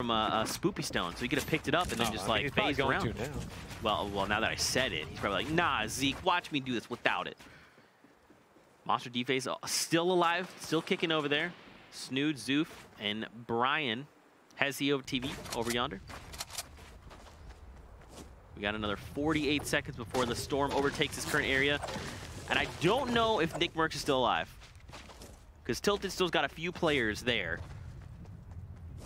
from a spoopy stone, so he could have picked it up and then just like phased around. Well, now that I said it, he's probably like, nah, Zeke, watch me do this without it. Monster D-Face still alive, still kicking over there. Snood, Zoof, and Brian has the TV over yonder. We got another 48 seconds before the storm overtakes his current area. And I don't know if Nick Merckx is still alive, because Tilted still's got a few players there.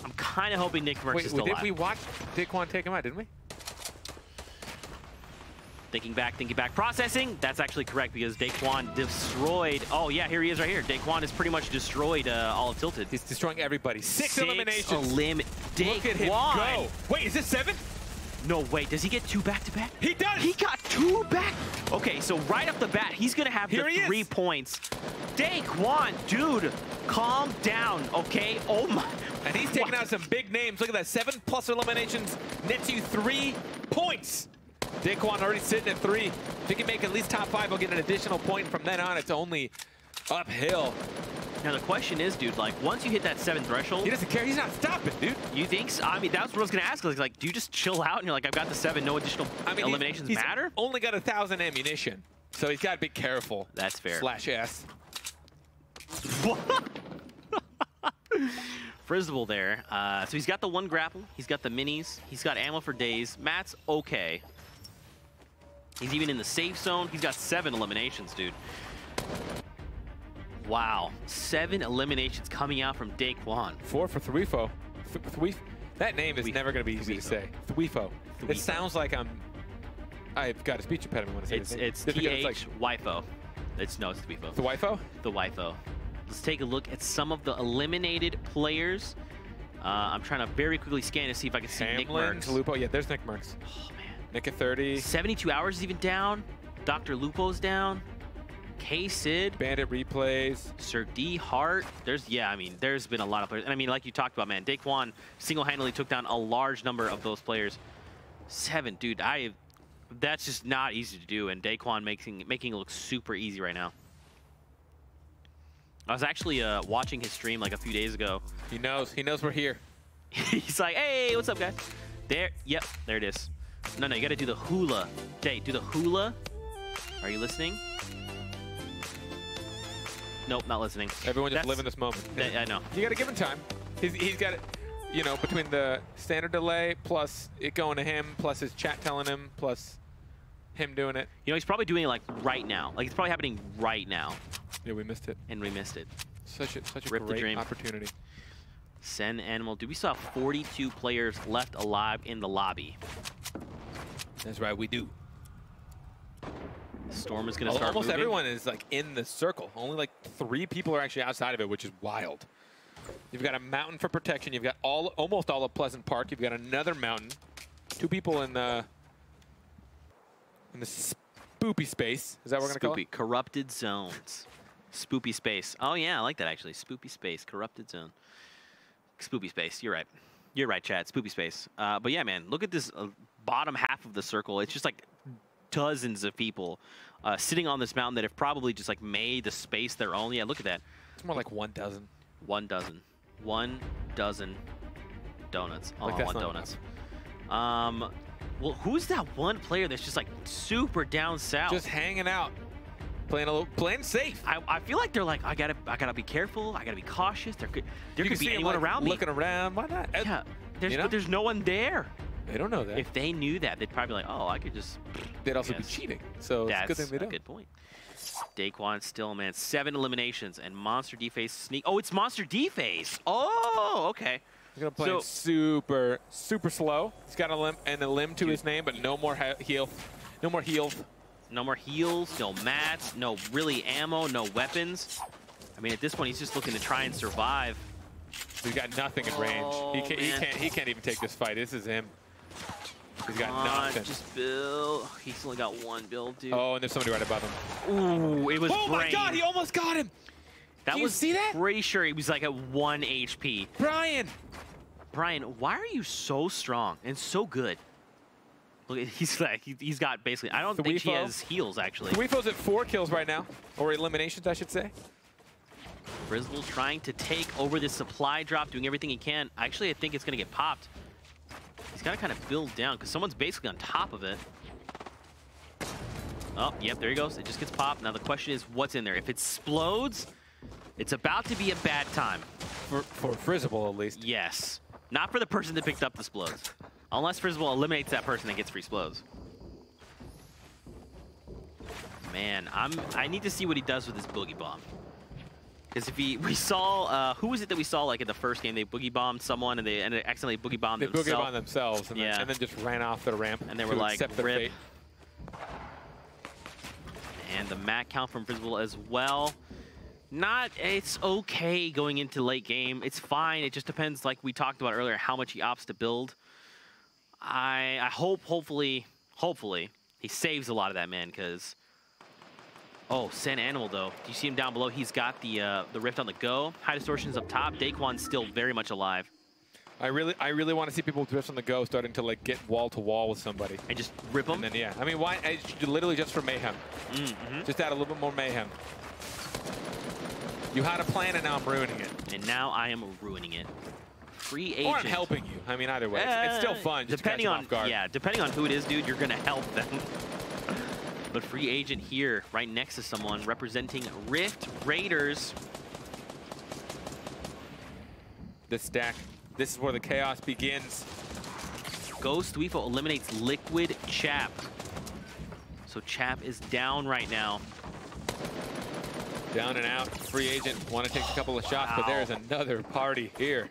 I'm kind of hoping Nick Merckx is still alive. We watch Daquan take him out, didn't we? Thinking back, processing. That's actually correct, because Daquan destroyed. Oh yeah, here he is right here. Daquan has pretty much destroyed all of Tilted. He's destroying everybody. Six eliminations. Look at him go. Wait, is this 7? No, wait, does he get 2 back-to-back? He does! He got 2 back! Okay, so right off the bat, he's gonna have the 3 points. Daquan, dude, calm down, okay? Oh my. And he's taking out some big names. Look at that, 7+ eliminations nets you 3 points. Daquan already sitting at 3. If he can make at least top 5, he'll get an additional point. From then on, it's only uphill. Now the question is, dude, like once you hit that 7 threshold, he doesn't care. He's not stopping, dude. You think so? I mean, that's what I was gonna ask. Like, do you just chill out and you're like, I've got the 7, no additional eliminations matter? He's only got 1,000 ammunition, so he's got to be careful. That's fair. /S. Frizzable there. So he's got the 1 grapple. He's got the minis. He's got ammo for days. Matt's okay. He's even in the safe zone. He's got 7 eliminations, dude. Wow, 7 eliminations coming out from Daquan. 4 for Tfue. That name is never going to be easy to say. Tfue. It sounds like I've got a speech impediment when I say it. It's T-H-WIFO. No, it's Tfue. The WIFO? The WIFO. Let's take a look at some of the eliminated players. I'm trying to very quickly scan to see if I can see Nick Merckx. Lupo. Yeah, there's Nick Merckx. Oh, man. Nick at 30. 72 hours is even down. Dr. Lupo's down. K-Sid. Bandit replays. Sir D. Hart. There's been a lot of players. And I mean, like you talked about, man, Daquan single-handedly took down a large number of those players. 7, dude, that's just not easy to do, and Daquan making it look super easy right now. I was actually watching his stream like a few days ago. He knows we're here. He's like, hey, what's up, guys? There, yep, there it is. No, you gotta do the hula. Jay, do the hula. Are you listening? Nope, not listening. Everyone just living this moment. I know. You got to give him time. He's got it, you know, between the standard delay plus it going to him, plus his chat telling him, plus him doing it. You know, he's probably doing it like right now. Like it's probably happening right now. Yeah, we missed it. And we missed it. Such a great opportunity. Send animal. Do we still have 42 players left alive in the lobby? That's right, we do. Storm is going to start Almost moving. Everyone is like in the circle. Only like 3 people are actually outside of it, which is wild. You've got a mountain for protection. You've got almost all of Pleasant Park. You've got another mountain. 2 people in the spoopy space. Is that what we're going to call it? Corrupted zones. Spoopy space. Oh yeah, I like that actually. Spoopy space. Corrupted zone. Spoopy space. You're right. You're right, Chad. Spoopy space. But yeah, man, look at this bottom half of the circle. It's just like dozens of people sitting on this mountain that have probably just like made the space their own. Yeah, look at that. It's more like 1 dozen. 1 dozen. 1 dozen donuts. Oh, like 1 donuts. Well, who's that one player that's just like super down south? Just hanging out, playing safe. I feel like they're like, I gotta be careful. I gotta be cautious. There could be anyone around me. Looking around, why not? Yeah, but there's no one there. They don't know that. If they knew that, they'd probably be like, oh, I could just. They'd also be cheating. So it's a good thing they don't. Good point. Daquan still, man, 7 eliminations and Monster D-Face sneak. Oh, it's Monster D-Face. Oh, okay. He's gonna play super slow. He's got a limb to his name, but no more heal. No more heals. No more heals, no mats, no really ammo, no weapons. I mean, at this point, he's just looking to try and survive. He's got nothing in range. He can't even take this fight. This is him. He's got nothing. Just build. He's only got 1 build, dude. Oh, and there's somebody right above him. Ooh, it was Oh my God, he almost got him. That was, see that? Pretty sure he was like at 1 HP. Brian, why are you so strong and so good? Look, he's got basically. I don't think he has heals actually. Tfue's at 4 kills right now, or eliminations, I should say. Frizzle trying to take over this supply drop, doing everything he can. Actually, I think it's going to get popped. He's got to kind of build down because someone's basically on top of it. Oh, yep, there he goes. It just gets popped. Now the question is, what's in there? If it explodes, it's about to be a bad time. For Frizzle, at least. Yes. Not for the person that picked up the explodes. Unless Frizzle eliminates that person and gets free explodes. Man, I need to see what he does with his boogie bomb. Because if we saw, who was it that we saw like in the first game? They boogie bombed someone and they ended accidentally boogie bombed themselves. They boogie bombed themselves and, and then just ran off the ramp. And they were like, rip. And the mat count from Frizzle as well. It's okay going into late game. It's fine. It just depends, like we talked about earlier, how much he opts to build. I hope, hopefully, he saves a lot of that, man, because... Oh, Sand Animal, though. Do you see him down below? He's got the Rift on the go. High Distortion's up top. Daquan's still very much alive. I really want to see people with Rifts on the go starting to like get wall to wall with somebody. And just rip them? And then, yeah. I mean, why? Literally just for mayhem. Just add a little bit more mayhem. You had a plan and now I'm ruining it. And now I am ruining it. Free agent. Or I'm helping you. I mean, either way. It's still fun. Just depending on, off guard. yeah, depending on who it is, dude, you're going to help them. But free agent here, right next to someone, representing Rift Raiders. This stack, this is where the chaos begins. Ghost Tfue eliminates Liquid Chap. So Chap is down right now. Down and out. Free agent want to take a couple of shots, but there's another party here.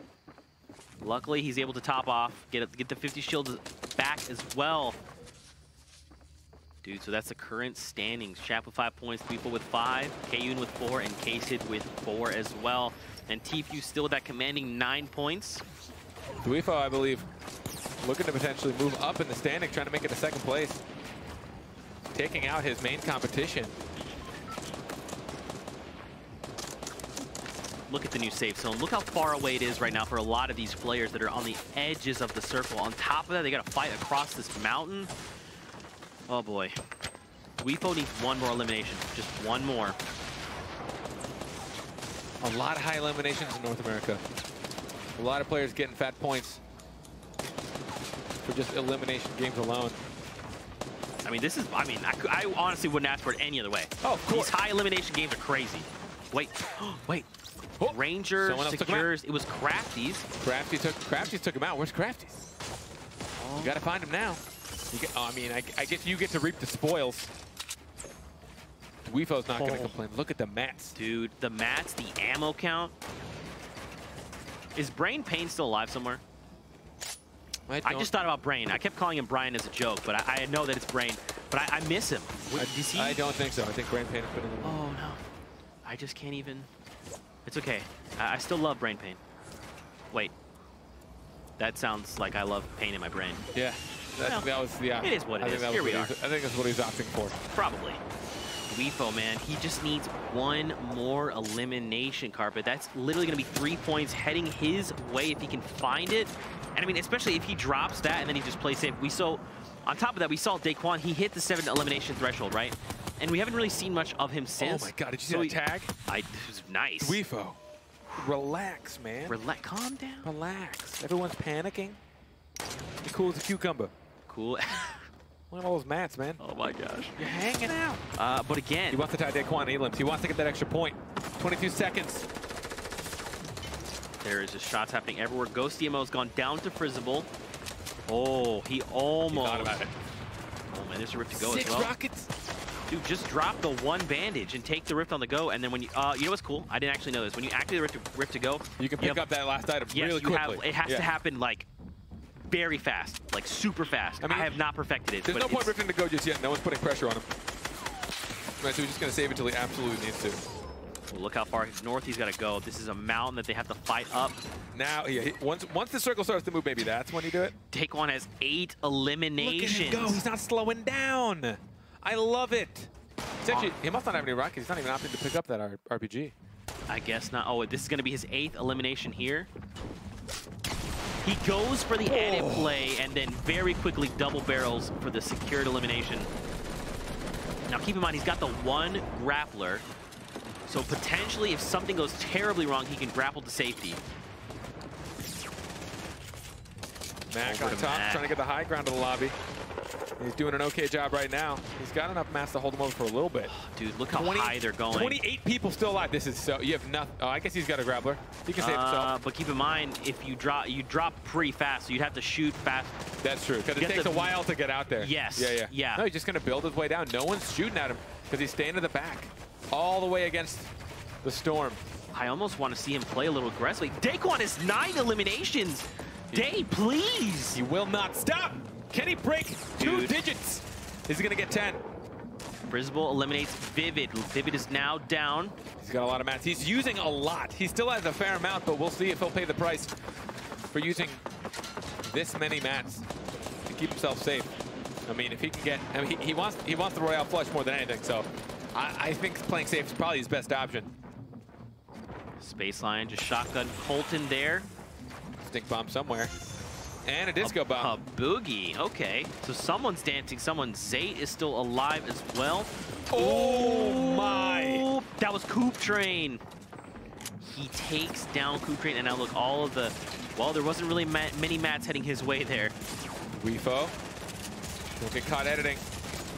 Luckily, he's able to top off, get the 50 shields back as well. Dude, so that's the current standings. Chap with 5 points, Tfue with 5, Kayun with 4, and K-Sid with 4 as well. And Tfue still with that commanding 9 points. Tfue, I believe, looking to potentially move up in the standing, trying to make it to second place. Taking out his main competition. Look at the new safe zone. Look how far away it is right now for a lot of these players that are on the edges of the circle. On top of that, they got to fight across this mountain. Oh boy. Tfue needs one more elimination. Just one more. A lot of high eliminations in North America. A lot of players getting fat points for just elimination games alone. I mean, I honestly wouldn't ask for it any other way. Oh, of course. These high elimination games are crazy. Wait, wait. Oh, Ranger secures. It was Crafty's. Crafty's took him out. Where's Crafty's? Oh. You gotta find him now. I mean, I guess you get to reap the spoils. Tfue's not gonna complain. Look at the mats. Dude, the mats, the ammo count. Is Brain Pain still alive somewhere? I just thought about Brain. I kept calling him Brian as a joke, but I know that it's Brain. But I miss him. I don't think so. I think Brain Pain has been in the Oh, no. I just can't even... It's okay. I still love Brain Pain. Wait. That sounds like I love pain in my brain. Yeah. That was, yeah. It is what it is. Here we are. I think that's what he's opting for. Probably. Tfue, man, he just needs one more elimination carpet. That's literally going to be 3 points heading his way if he can find it. And I mean, especially if he drops that and then he just plays safe. On top of that, we saw Daquan. He hit the 7 elimination threshold, right? And we haven't really seen much of him since. Oh my God, did you see that tag? It was nice. Tfue, relax, man. Calm down. Relax. Everyone's panicking. You're cool as a cucumber. Cool. Look at all those mats, man. Oh my gosh. You're hanging out. But again. He wants to tie Daquan Elims. He wants to get that extra point. 22 seconds. There is just shots happening everywhere. Ghost DMO's gone down to Frizzle. Oh, he almost. He thought about it. Oh man, there's a rift to go 6 as well. rockets. Dude, just drop the 1 bandage and take the rift on the go, and then when you know what's cool? I didn't actually know this. When you activate the rift to go, you can pick up that last item really quickly. It has to happen like very fast, like super fast. I mean, I have not perfected it. There's no point rifting to go just yet. No one's putting pressure on him. Right, so he's just gonna save it until he absolutely needs to. Well, look how far north he's got to go. This is a mountain that they have to fight up. Now, yeah, once the circle starts to move, maybe that's when you do it. Daquan has 8 eliminations. Look at him go. He's not slowing down. I love it. It's actually, he must not have any rockets. He's not even opting to pick up that RPG. I guess not. Oh, this is going to be his 8th elimination here. He goes for the edit play and then very quickly double barrels for the secured elimination. Now, keep in mind, he's got the 1 grappler. So potentially, if something goes terribly wrong, he can grapple to safety. Mac on top, trying to get the high ground of the lobby. He's doing an okay job right now. He's got enough mats to hold him over for a little bit. Dude, look how high they're going. 28 people still alive. This is so, you have nothing. Oh, I guess he's got a grappler. He can save himself. But keep in mind, if you drop pretty fast, so you'd have to shoot fast. That's true, because it takes a while to get out there. Yes. Yeah. No, he's just going to build his way down. No one's shooting at him because he's staying to the back. All the way against the storm. I almost want to see him play a little aggressively. Daquan is 9 eliminations. Day, please. He will not stop. Can he break 2 digits? He's going to get 10. Frizzable eliminates Vivid. Vivid is now down. He's got a lot of mats. He's using a lot. He still has a fair amount, but we'll see if he'll pay the price for using this many mats to keep himself safe. I mean, if he can get, I mean, he wants the Royale flush more than anything, so I think playing safe is probably his best option. Spaceline, just shotgun Colton there. Stink bomb somewhere. And a disco bomb. A boogie. Okay. So someone's dancing. Zate is still alive as well. Oh my. That was Coop Train. He takes down Coop Train. And now look, all of the... Well, there wasn't really many mats heading his way there. Weefo. Don't get caught editing.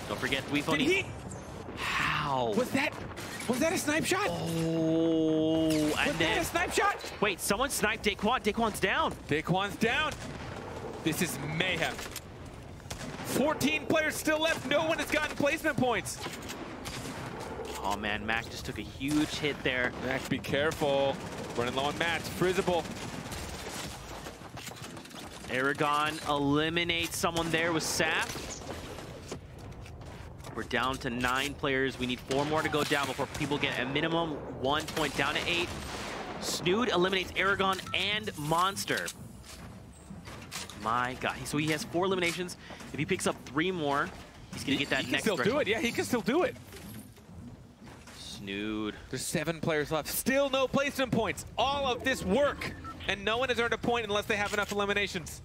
Don't forget Weefo. Did he? How? Was that a snipe shot? Oh. Was that a snipe shot? Wait, someone sniped Daquan. Daquan's down. Daquan's down. This is mayhem. 14 players still left. No one has gotten placement points. Oh, man. Mac just took a huge hit there. Mac, be careful. Running low on mats. Frizzable. Aragon eliminates someone there with Sap. We're down to 9 players. We need 4 more to go down before people get a minimum 1 point down to 8. Snood eliminates Aragon and Monster. My God. So he has 4 eliminations. If he picks up 3 more, he's going to get that next. He can still do it. Yeah, he can still do it. Snood. There's 7 players left. Still no placement points. All of this work. And no one has earned a point unless they have enough eliminations.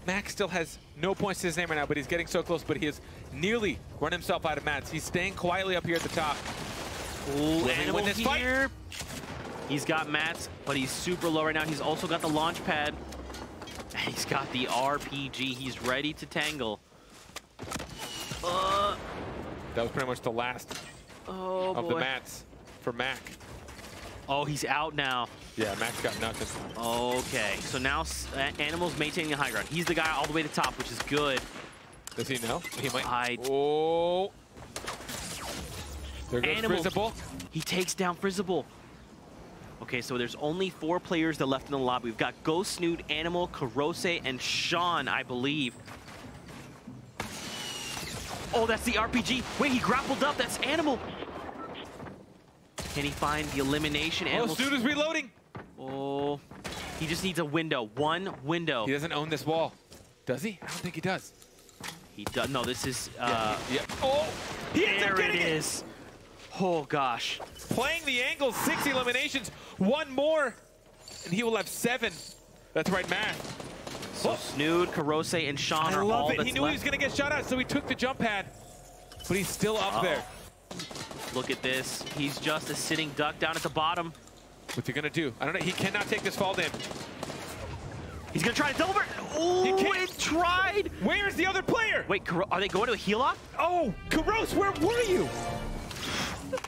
Max still has no points to his name right now, but he's getting so close, but he has nearly run himself out of mats. He's staying quietly up here at the top. Ooh, Animal win this fight. He's got mats, but he's super low right now. He's also got the launch pad. He's got the RPG. He's ready to tangle. That was pretty much the last of the mats for Mac. Oh, he's out now. Yeah, Mac's got nothing. Okay, so now Animal's maintaining the high ground. He's the guy all the way to the top, which is good. Does he know? He might. Oh. There goes Frizzable. He takes down Frizzable. Okay, so there's only 4 players that left in the lobby. We've got Ghost, Snood, Animal, Karose, and Sean, I believe. Oh, that's the RPG. Wait, he grappled up. That's Animal. Can he find the elimination? Oh, Snood is reloading. Oh, he just needs a window. 1 window. He doesn't own this wall. Does he? I don't think he does. He does. No, this is... yeah. Oh, he ends up getting it. Oh, gosh. Playing the angle, 6 eliminations. 1 more, and he will have 7. That's right, math. So Snood, Karose, and Sean are all that's left. He knew he was going to get shot at, so he took the jump pad. But he's still up there. Look at this. He's just a sitting duck down at the bottom. What's he going to do? I don't know. He cannot take this fall down. He's going to try to double burst. Oh, it tried. Where's the other player? Wait, are they going to a heel off? Oh, Karose, where were you?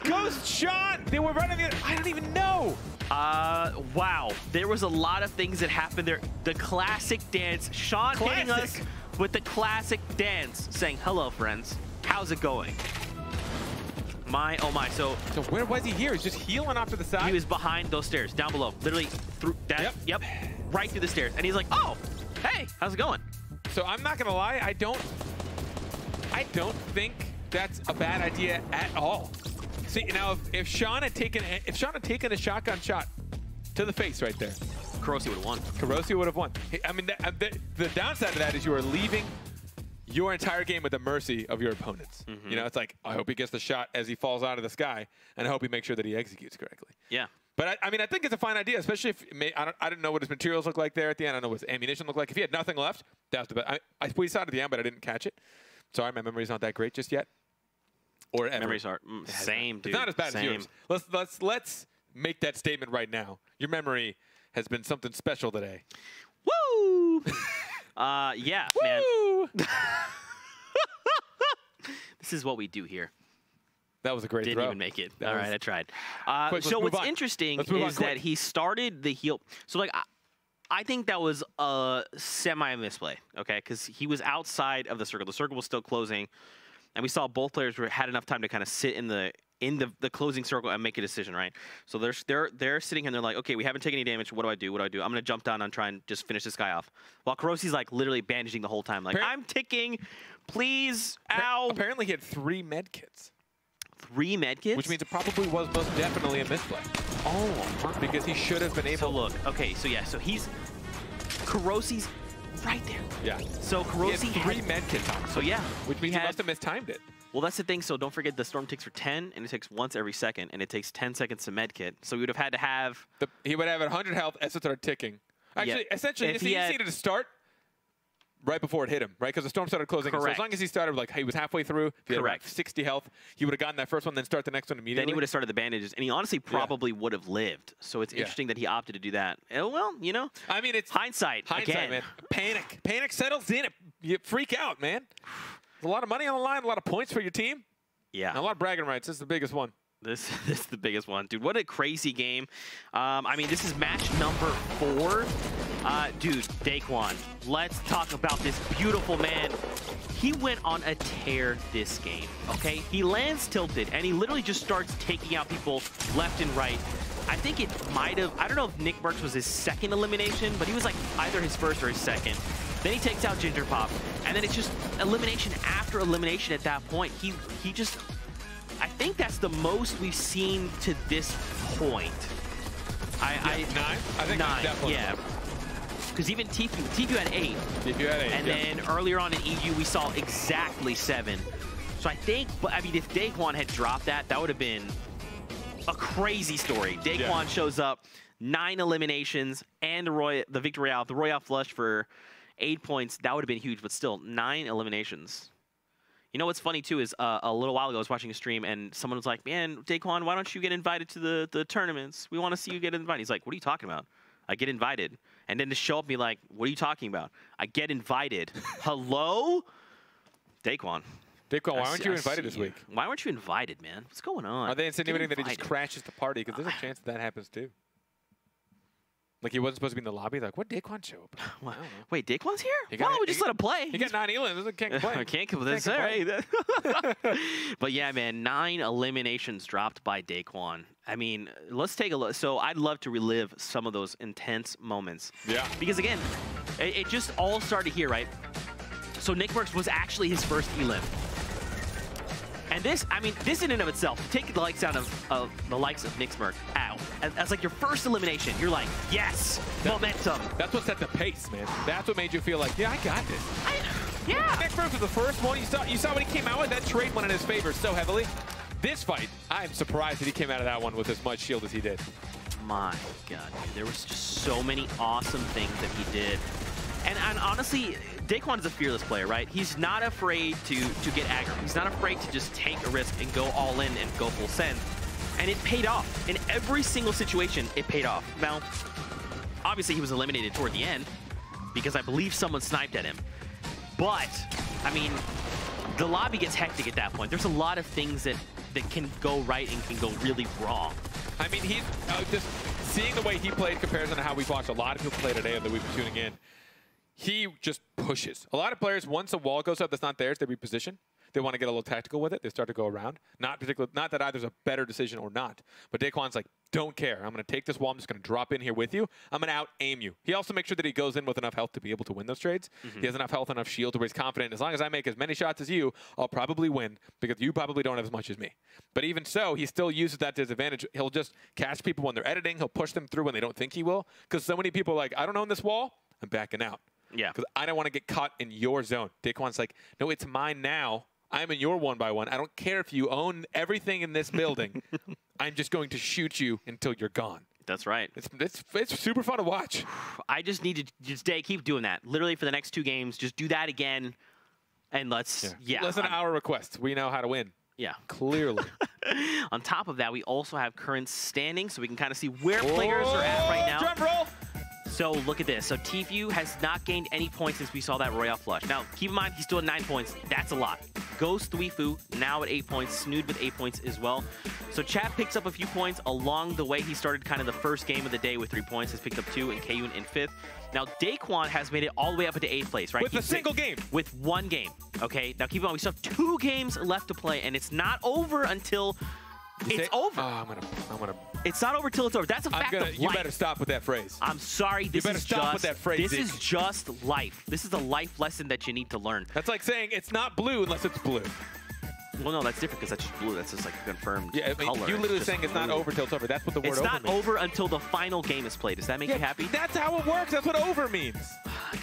Ghost shot. They were running the... I don't even know. Wow. There was a lot of things that happened there. The classic dance. Sean hitting us with the classic dance, saying, hello, friends. How's it going? My, oh my. So where was he here? He's just healing off to the side? He was behind those stairs, down below. Literally through that. Yep. Right through the stairs. And he's like, oh, hey, how's it going? So I'm not going to lie. I don't think that's a bad idea at all. See, now if Sean had taken a shotgun shot to the face right there, Karose would have won. Karose would have won. I mean, the downside of that is you are leaving your entire game at the mercy of your opponents. You know, it's like, I hope he gets the shot as he falls out of the sky, and I hope he makes sure that he executes correctly. Yeah. But I mean, I think it's a fine idea, especially if I didn't know what his materials look like there at the end. I don't know what his ammunition looked like. If he had nothing left, that was the best. We saw it at the end, but I didn't catch it. Sorry, my memory's not that great just yet. or ever. Memories are same, dude. It's not as bad same. as yours. Let's make that statement right now. Your memory has been something special today. Woo! Yeah, man. Woo! This is what we do here. That was a great Didn't throw. even make it. That All was- right, I tried. Quick, So let's move what's on. interesting Let's move on is quick. that he started the heel. So like I think that was a semi misplay, okay? Because he was outside of the circle. The circle was still closing, and we saw both players had enough time to kind of sit in the closing circle and make a decision, right? So they're sitting here and they're like, okay, we haven't taken any damage. What do I do? What do I do? I'm gonna jump down and try and just finish this guy off. While Kurosi's like literally bandaging the whole time, like I'm ticking, please, ow. Apparently he had 3 med kits. 3 medkits? Which means it probably was most definitely a misplay. Oh, Because he should have been able. so look, okay, so yeah, so he's Kurosi's right there. Yeah. So He Kurosi had 3 med kits on. So yeah, Which means he must have mistimed it. Well, that's the thing. So don't forget the storm ticks for 10, and it takes once every second, and it takes 10 seconds to medkit. So we would have had to have. He would have 100 health as it started ticking. Actually, essentially, If he he just had- needed to start right before it hit him, right? Because the storm started closing. So as Correct. long as he started, like, he was halfway through, if he had Correct. around 60 health, he would have gotten that first one, then start the next one immediately. Then he would have started the bandages, and he honestly probably would have lived. So it's interesting that he opted to do that. Oh, well, you know. I mean, it's Hindsight again. man. Panic settles in. You freak out, man. There's a lot of money on the line, a lot of points for your team, Yeah. and a lot of bragging rights. This is the biggest one. This is the biggest one, dude. What a crazy game. I mean, this is match number 4. Dude, Daquan, let's talk about this beautiful man. He went on a tear this game, okay? He lands tilted, and he literally just starts taking out people left and right. I think it might have, I don't know if Nick Burks was his second elimination, but he was like either his first or his second. Then he takes out Ginger Pop, and then it's just elimination after elimination at that point. He just, I think that's the most we've seen to this point. 9? I think 9, definitely. yeah. Because even Tfue had 8. Tfue had 8, and then earlier on in EU, we saw exactly 7. So I think, but I mean, if Daquan had dropped that, that would have been a crazy story. Daquan shows up, 9 eliminations, and the Victory Royale, the Royale flush for 8 points. That would have been huge, but still, 9 eliminations. You know what's funny, too, is a little while ago, I was watching a stream, and someone was like, man, Daquan, why don't you get invited to the tournaments? We want to see you get invited. He's like, what are you talking about? I get invited. And then to show up, be like, what are you talking about? I get invited. Hello? Daquan. Daquan, why aren't you invited this week? Why weren't you invited, man? What's going on? Are they insinuating Get that he just invited. crashes the party? Because there's a chance that happens, too. Like, he wasn't supposed to be in the lobby. Like, what Daquan show up? What? Wait, Daquan's here? He got- Well, we just he- let him play. He got 9 elims. Can't complain. Can't complain. That's all right. But yeah, man, 9 eliminations dropped by Daquan. I mean, let's take a look. So I'd love to relive some of those intense moments. Yeah. Because again, it just all started here, right? So Nick Burks was actually his first elim. And this, I mean, this in and of itself, take the likes out of the likes of Nick Burks out. As like your first elimination, you're like, yes, momentum. That's what set the pace, man. That's what made you feel like, yeah, I got this. Yeah. Nick Burks was the first one. You saw when he came out with that trade went in his favor so heavily. This fight, I'm surprised that he came out of that one with as much shield as he did. My God, dude, there was just so many awesome things that he did. And honestly, Daquan is a fearless player, right? He's not afraid to get aggro. He's not afraid to just take a risk and go all in and go full send. And it paid off. In every single situation, it paid off. Now, obviously, he was eliminated toward the end because I believe someone sniped at him. But, I mean, the lobby gets hectic at that point. There's a lot of things that can go right and can go really wrong. I mean, he's just seeing the way he played comparison to how we've watched a lot of people play today that we've been tuning in. He just pushes. A lot of players, once a wall goes up that's not theirs, they reposition. They want to get a little tactical with it. They start to go around. Not that either's a better decision or not. But Daquan's like, don't care. I'm going to take this wall. I'm just going to drop in here with you. I'm going to out-aim you. He also makes sure that he goes in with enough health to be able to win those trades. He has enough health, enough shield to where he's confident. As long as I make as many shots as you, I'll probably win because you probably don't have as much as me. But even so, he still uses that to his advantage. He'll just catch people when they're editing. He'll push them through when they don't think he will. Because so many people are like, I don't own this wall. I'm backing out. Yeah. Because I don't want to get caught in your zone. Daquan's like, no, it's mine now. I'm in your 1-by-1. I don't care if you own everything in this building. I'm just going to shoot you until you're gone. That's right. It's super fun to watch. I just need to just keep doing that. Literally for the next 2 games, just do that again. And let's, Less than an hour request. We know how to win. Yeah. Clearly. On top of that, we also have current standings, so we can kind of see where players are at right now. Drum roll. So look at this. So Tfue has not gained any points since we saw that Royale flush. Now, keep in mind, he's still at 9 points. That's a lot. Ghost Tfue now at 8 points. Snood with 8 points as well. So Chat picks up a few points along the way. He started kind of the first game of the day with 3 points. Has picked up 2, and Kayun in 5th. Now, Daquan has made it all the way up into 8th place, right? With a single game. With 1 game, okay? Now, keep in mind, we still have 2 games left to play, and it's not over until it's over. Oh, I'm gonna. It's not over till it's over. That's a fact of life. You better stop with that phrase. I'm sorry. This you better is stop just, with that phrase. This is just life. This is a life lesson that you need to learn. That's like saying it's not blue unless it's blue. Well, no, that's different because that's just blue. That's just like a confirmed color. You literally saying it's not over till it's over. That's what the word over means. It's not over until the final game is played. Does that make you happy? That's how it works. That's what over means.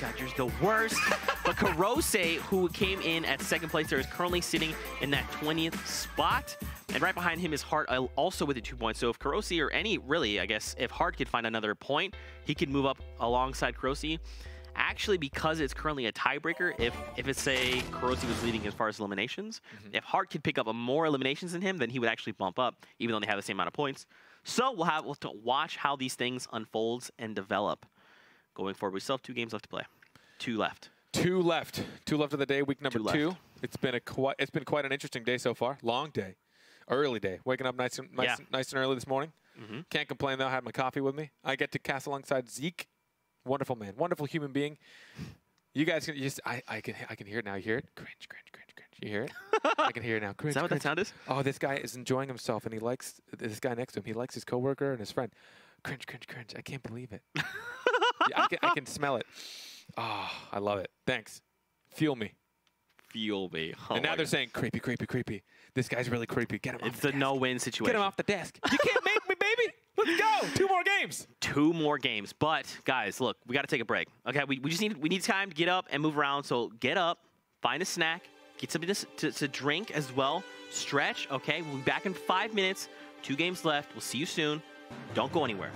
God, you're the worst. But Karose, who came in at 2nd place there, is currently sitting in that 20th spot. And right behind him is Hart, also with the 2 points. So if Karose or any, really, I guess, if Hart could find another point, he could move up alongside Karose. Actually, because it's currently a tiebreaker, if it's say Karose was leading as far as eliminations, if Hart could pick up more eliminations than him, then he would actually bump up, even though they have the same amount of points. So we'll have to watch how these things unfolds and develop going forward. We still have 2 games left to play. 2 left. 2 left. 2 left of the day, week number 2. It's been quite an interesting day so far. Long day. Early day. Waking up nice and early this morning. Can't complain though. I had my coffee with me. I get to cast alongside Zeke. Wonderful man. Wonderful human being. You guys can just I can hear it now. You hear it? Cringe, cringe, cringe, cringe. You hear it? I can hear it now. Cringe. Is that what cringe. that sound is? Oh, this guy is enjoying himself and he likes this guy next to him. He likes his coworker and his friend. Cringe, cringe, cringe. I can't believe it. Yeah, I can smell it. Oh, I love it. Thanks. Feel me. Feel me. Oh and now they're saying creepy, creepy, creepy. This guy's really creepy. Get him off the desk. It's a no-win situation. Get him off the desk. You can't make me, baby. Let's go. 2 more games. 2 more games. But guys, look, we got to take a break. Okay, we need time to get up and move around. So get up, find a snack, get something to drink as well. Stretch. Okay, we'll be back in 5 minutes. 2 games left. We'll see you soon. Don't go anywhere.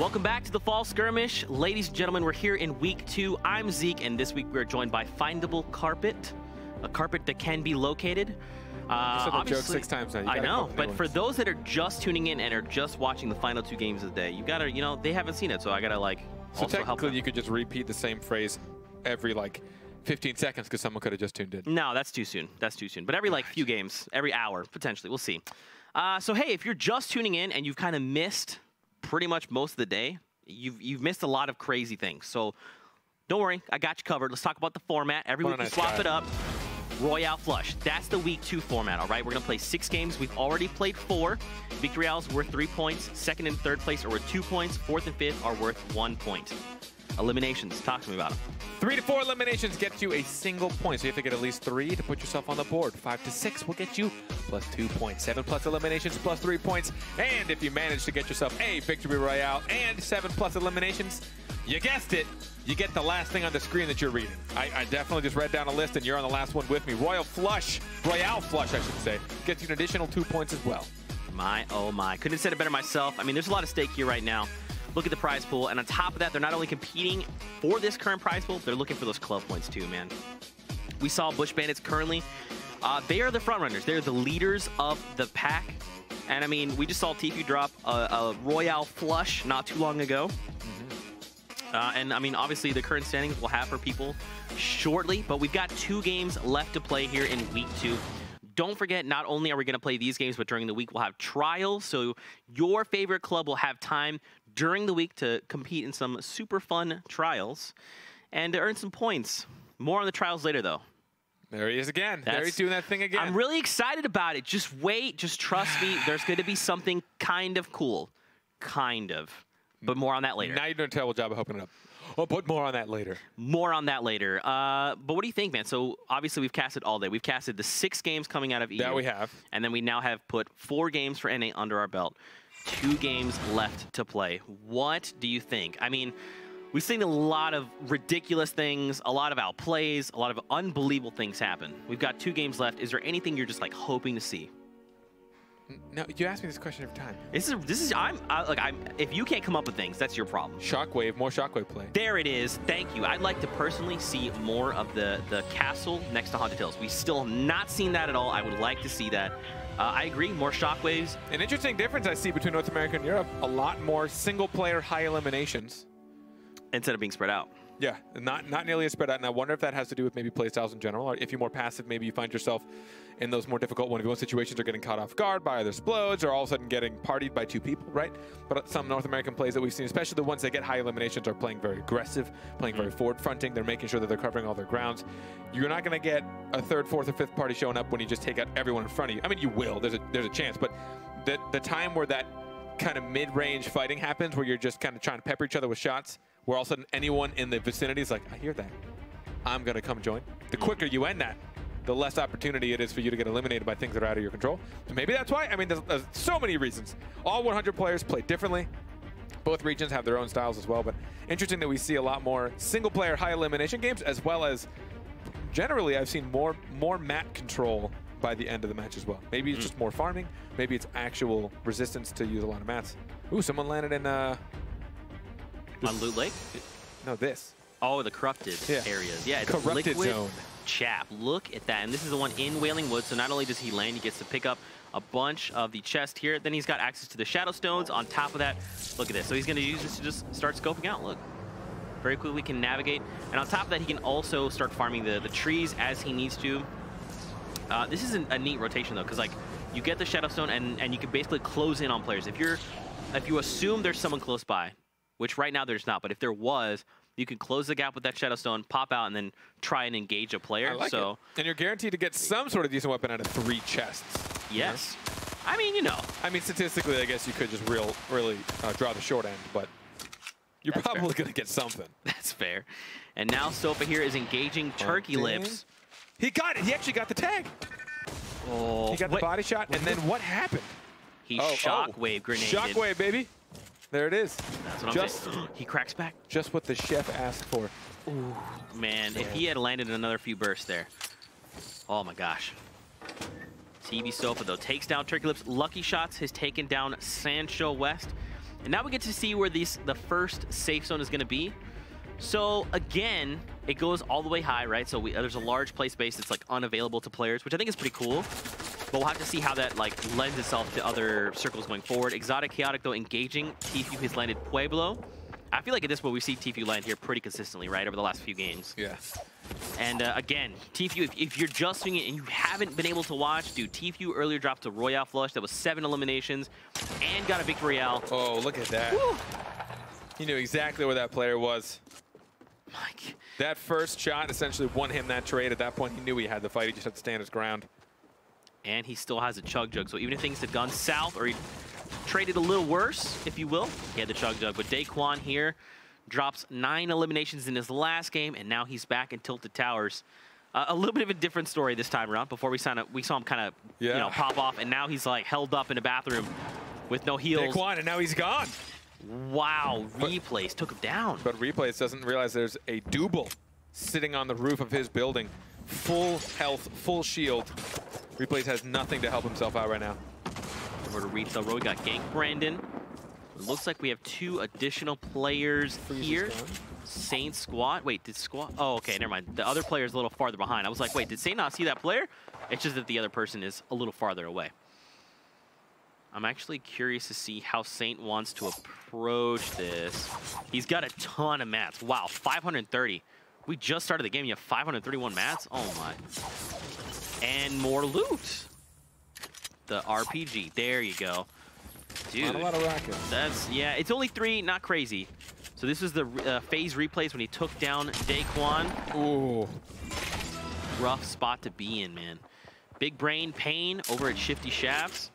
Welcome back to the Fall Skirmish. Ladies and gentlemen, we're here in week 2. I'm Zeke, and this week we're joined by Findable Carpet, a carpet that can be located. Obviously, joke 6 times now. I know, but for those that are just tuning in and are just watching the final 2 games of the day, you gotta, you know, they haven't seen it, so I gotta like so also help them. technically, you could just repeat the same phrase every like 15 seconds because someone could have just tuned in. No, that's too soon. That's too soon. But every like few games, every hour potentially, we'll see. So hey, if you're just tuning in and you've kind of missed pretty much most of the day, you've missed a lot of crazy things. So don't worry, I got you covered. Let's talk about the format. Every week we swap it up. Royale Flush. That's the week 2 format, all right? We're going to play 6 games. We've already played 4. Victory royales worth 3 points. Second and third place are worth 2 points. Fourth and fifth are worth 1 point. Eliminations. Talk to me about them. 3 to 4 eliminations gets you a single point. So you have to get at least 3 to put yourself on the board. 5 to 6 will get you plus 2 points. 7 plus eliminations plus 3 points. And if you manage to get yourself a Victory Royale and 7 plus eliminations, you guessed it, you get the last thing on the screen that you're reading. I definitely just read down a list and you're on the last one with me. Royale Flush, I should say, gets you an additional 2 points as well. My, oh my. Couldn't have said it better myself. I mean, there's a lot of stake here right now. Look at the prize pool, and on top of that, they're not only competing for this current prize pool, they're looking for those club points too, man. We saw Bush Bandits currently. They are the front runners. They're the leaders of the pack. And I mean, we just saw Tfue drop a Royale Flush not too long ago. And I mean, obviously, the current standings we'll have for people shortly, but we've got 2 games left to play here in week 2. Don't forget, not only are we going to play these games, but during the week we'll have trials. So your favorite club will have time during the week to compete in some super fun trials and to earn some points. More on the trials later, though. There he is again. There he's doing that thing again. I'm really excited about it. Just wait. Just trust me. There's going to be something kind of cool. Kind of. But more on that later. Now you're doing a terrible job of hooking it up. Oh, but more on that later. More on that later. But what do you think, man? So obviously we've casted all day. We've casted the 6 games coming out of EU. That we have. And then we now have put 4 games for NA under our belt. 2 games left to play. What do you think? I mean, we've seen a lot of ridiculous things, a lot of outplays, a lot of unbelievable things happen. We've got 2 games left. Is there anything you're just like hoping to see? No, you ask me this question every time. If you can't come up with things, that's your problem. Shockwave, more Shockwave play. There it is. Thank you. I'd like to personally see more of the castle next to Haunted Hills. We've still not seen that at all. I would like to see that. I agree, more Shockwaves. An interesting difference I see between North America and Europe, a lot more single-player high eliminations. Instead of being spread out. Yeah, not nearly as spread out, and I wonder if that has to do with maybe playstyles in general, or if you're more passive, maybe you find yourself in those more difficult 1v1 situations or getting caught off guard by either explodes or all of a sudden getting partied by 2 people, right? But some North American plays that we've seen, especially the ones that get high eliminations, are playing very aggressive, playing very forward-fronting. They're making sure that they're covering all their grounds. You're not going to get a 3rd, 4th, or 5th party showing up when you just take out everyone in front of you. I mean, you will. There's a chance, but the time where that kind of mid-range fighting happens, where you're just kind of trying to pepper each other with shots, where all of a sudden anyone in the vicinity is like, I hear that, I'm going to come join. The quicker you end that, the less opportunity it is for you to get eliminated by things that are out of your control. So maybe that's why. I mean, there's so many reasons. All 100 players play differently. Both regions have their own styles as well, but interesting that we see a lot more single-player high elimination games, as well as generally I've seen more map control by the end of the match as well. Maybe it's just more farming. Maybe it's actual resistance to use a lot of mats. Ooh, someone landed in... on Loot Lake? No, this. Oh, the corrupted areas. Yeah, it's corrupted liquid zone. Chap. Look at that. And this is the one in Wailing Woods. So not only does he land, he gets to pick up a bunch of the chest here. Then he's got access to the Shadow Stones. On top of that, look at this. So he's going to use this to just start scoping out. Look. Very quickly can navigate. And on top of that, he can also start farming the trees as he needs to. This is a neat rotation, though, because like you get the Shadow Stone and you can basically close in on players. If you assume there's someone close by, which right now there's not, but if there was, you can close the gap with that Shadow Stone, pop out, and then try and engage a player. I like it. And you're guaranteed to get some sort of decent weapon out of 3 chests. Yes. I mean, you know. I mean, statistically, I guess you could just really draw the short end, but you're probably going to get something. That's fair. And now Sofa here is engaging Turkey Lips. He got it. He actually got the tag. Oh, he got the body shot, and then what happened? He shockwave grenaded. Shockwave, baby. There it is. That's what I'm saying. He cracks back. Just what the chef asked for. Ooh, man, if he had landed another few bursts there. Oh my gosh. TV Sofa though takes down Turkey Lips. Lucky Shots has taken down Sancho West. And now we get to see where the first safe zone is going to be. So again, it goes all the way high, right? So there's a large play space that's like unavailable to players, which I think is pretty cool. But we'll have to see how that like lends itself to other circles going forward. Exotic, chaotic, though, engaging. Tfue has landed Pueblo. I feel like at this point we see Tfue land here pretty consistently, right, over the last few games. Yeah. And again, Tfue, if you're just doing it and you haven't been able to watch, dude, Tfue earlier dropped a Royale flush that was 7 eliminations and got a victory Royale. Oh, look at that. Woo. He knew exactly where that player was. Mike. That first shot essentially won him that trade. At that point, he knew he had the fight. He just had to stand his ground. And he still has a chug jug, so even if things had gone south or he traded a little worse, if you will, he had the chug jug. But Daquan here drops 9 eliminations in his last game, and now he's back in Tilted Towers. A little bit of a different story this time around. Before we saw him kind of pop off, and now he's like held up in a bathroom with no heals. Daquan, and now he's gone. Wow, Replays took him down. But Replays doesn't realize there's a double sitting on the roof of his building. Full health, full shield. Replays has nothing to help himself out right now. Over to Retail Row, we got Gank Brandon. It looks like we have 2 additional players here. Saint Squat. Wait, did Squat? Oh, okay, never mind. The other player is a little farther behind. I was like, wait, did Saint not see that player? It's just that the other person is a little farther away. I'm actually curious to see how Saint wants to approach this. He's got a ton of mats. Wow, 530. We just started the game. You have 531 mats? Oh, my. And more loot. The RPG. There you go. Dude. Not a lot of rockets. That's, yeah, it's only 3, not crazy. So this was the phase replays when he took down Daquan. Ooh. Rough spot to be in, man. Big Brain Pain over at Shifty Shafts.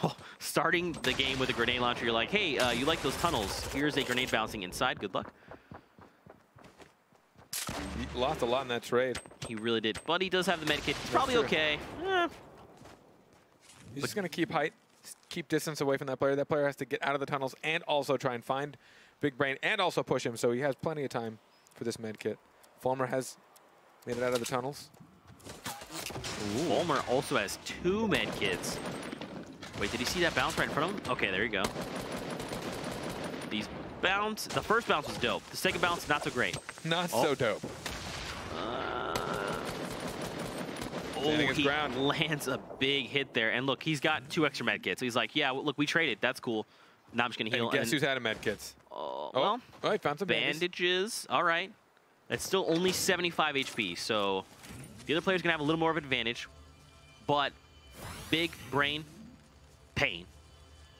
Oh, starting the game with a grenade launcher, you're like, hey, you like those tunnels. Here's a grenade bouncing inside. Good luck. He lost a lot in that trade. He really did. But he does have the medkit. He's probably okay. He's just going to keep height, keep distance away from that player. That player has to get out of the tunnels and also try and find Big Brain and also push him. So he has plenty of time for this medkit. Fulmer has made it out of the tunnels. Fulmer also has 2 medkits. Wait, did he see that bounce right in front of him? Okay, there you go. These bounce, the first bounce was dope. The second bounce, not so great. Not so dope. He lands a big hit there. And look, he's got 2 extra medkits. So he's like, yeah, look, we traded. That's cool. Now I'm just going to heal. And guess who's out of medkits? Well, he found some bandages. All right. That's still only 75 HP. So the other player's going to have a little more of an advantage. But Big Brain Pain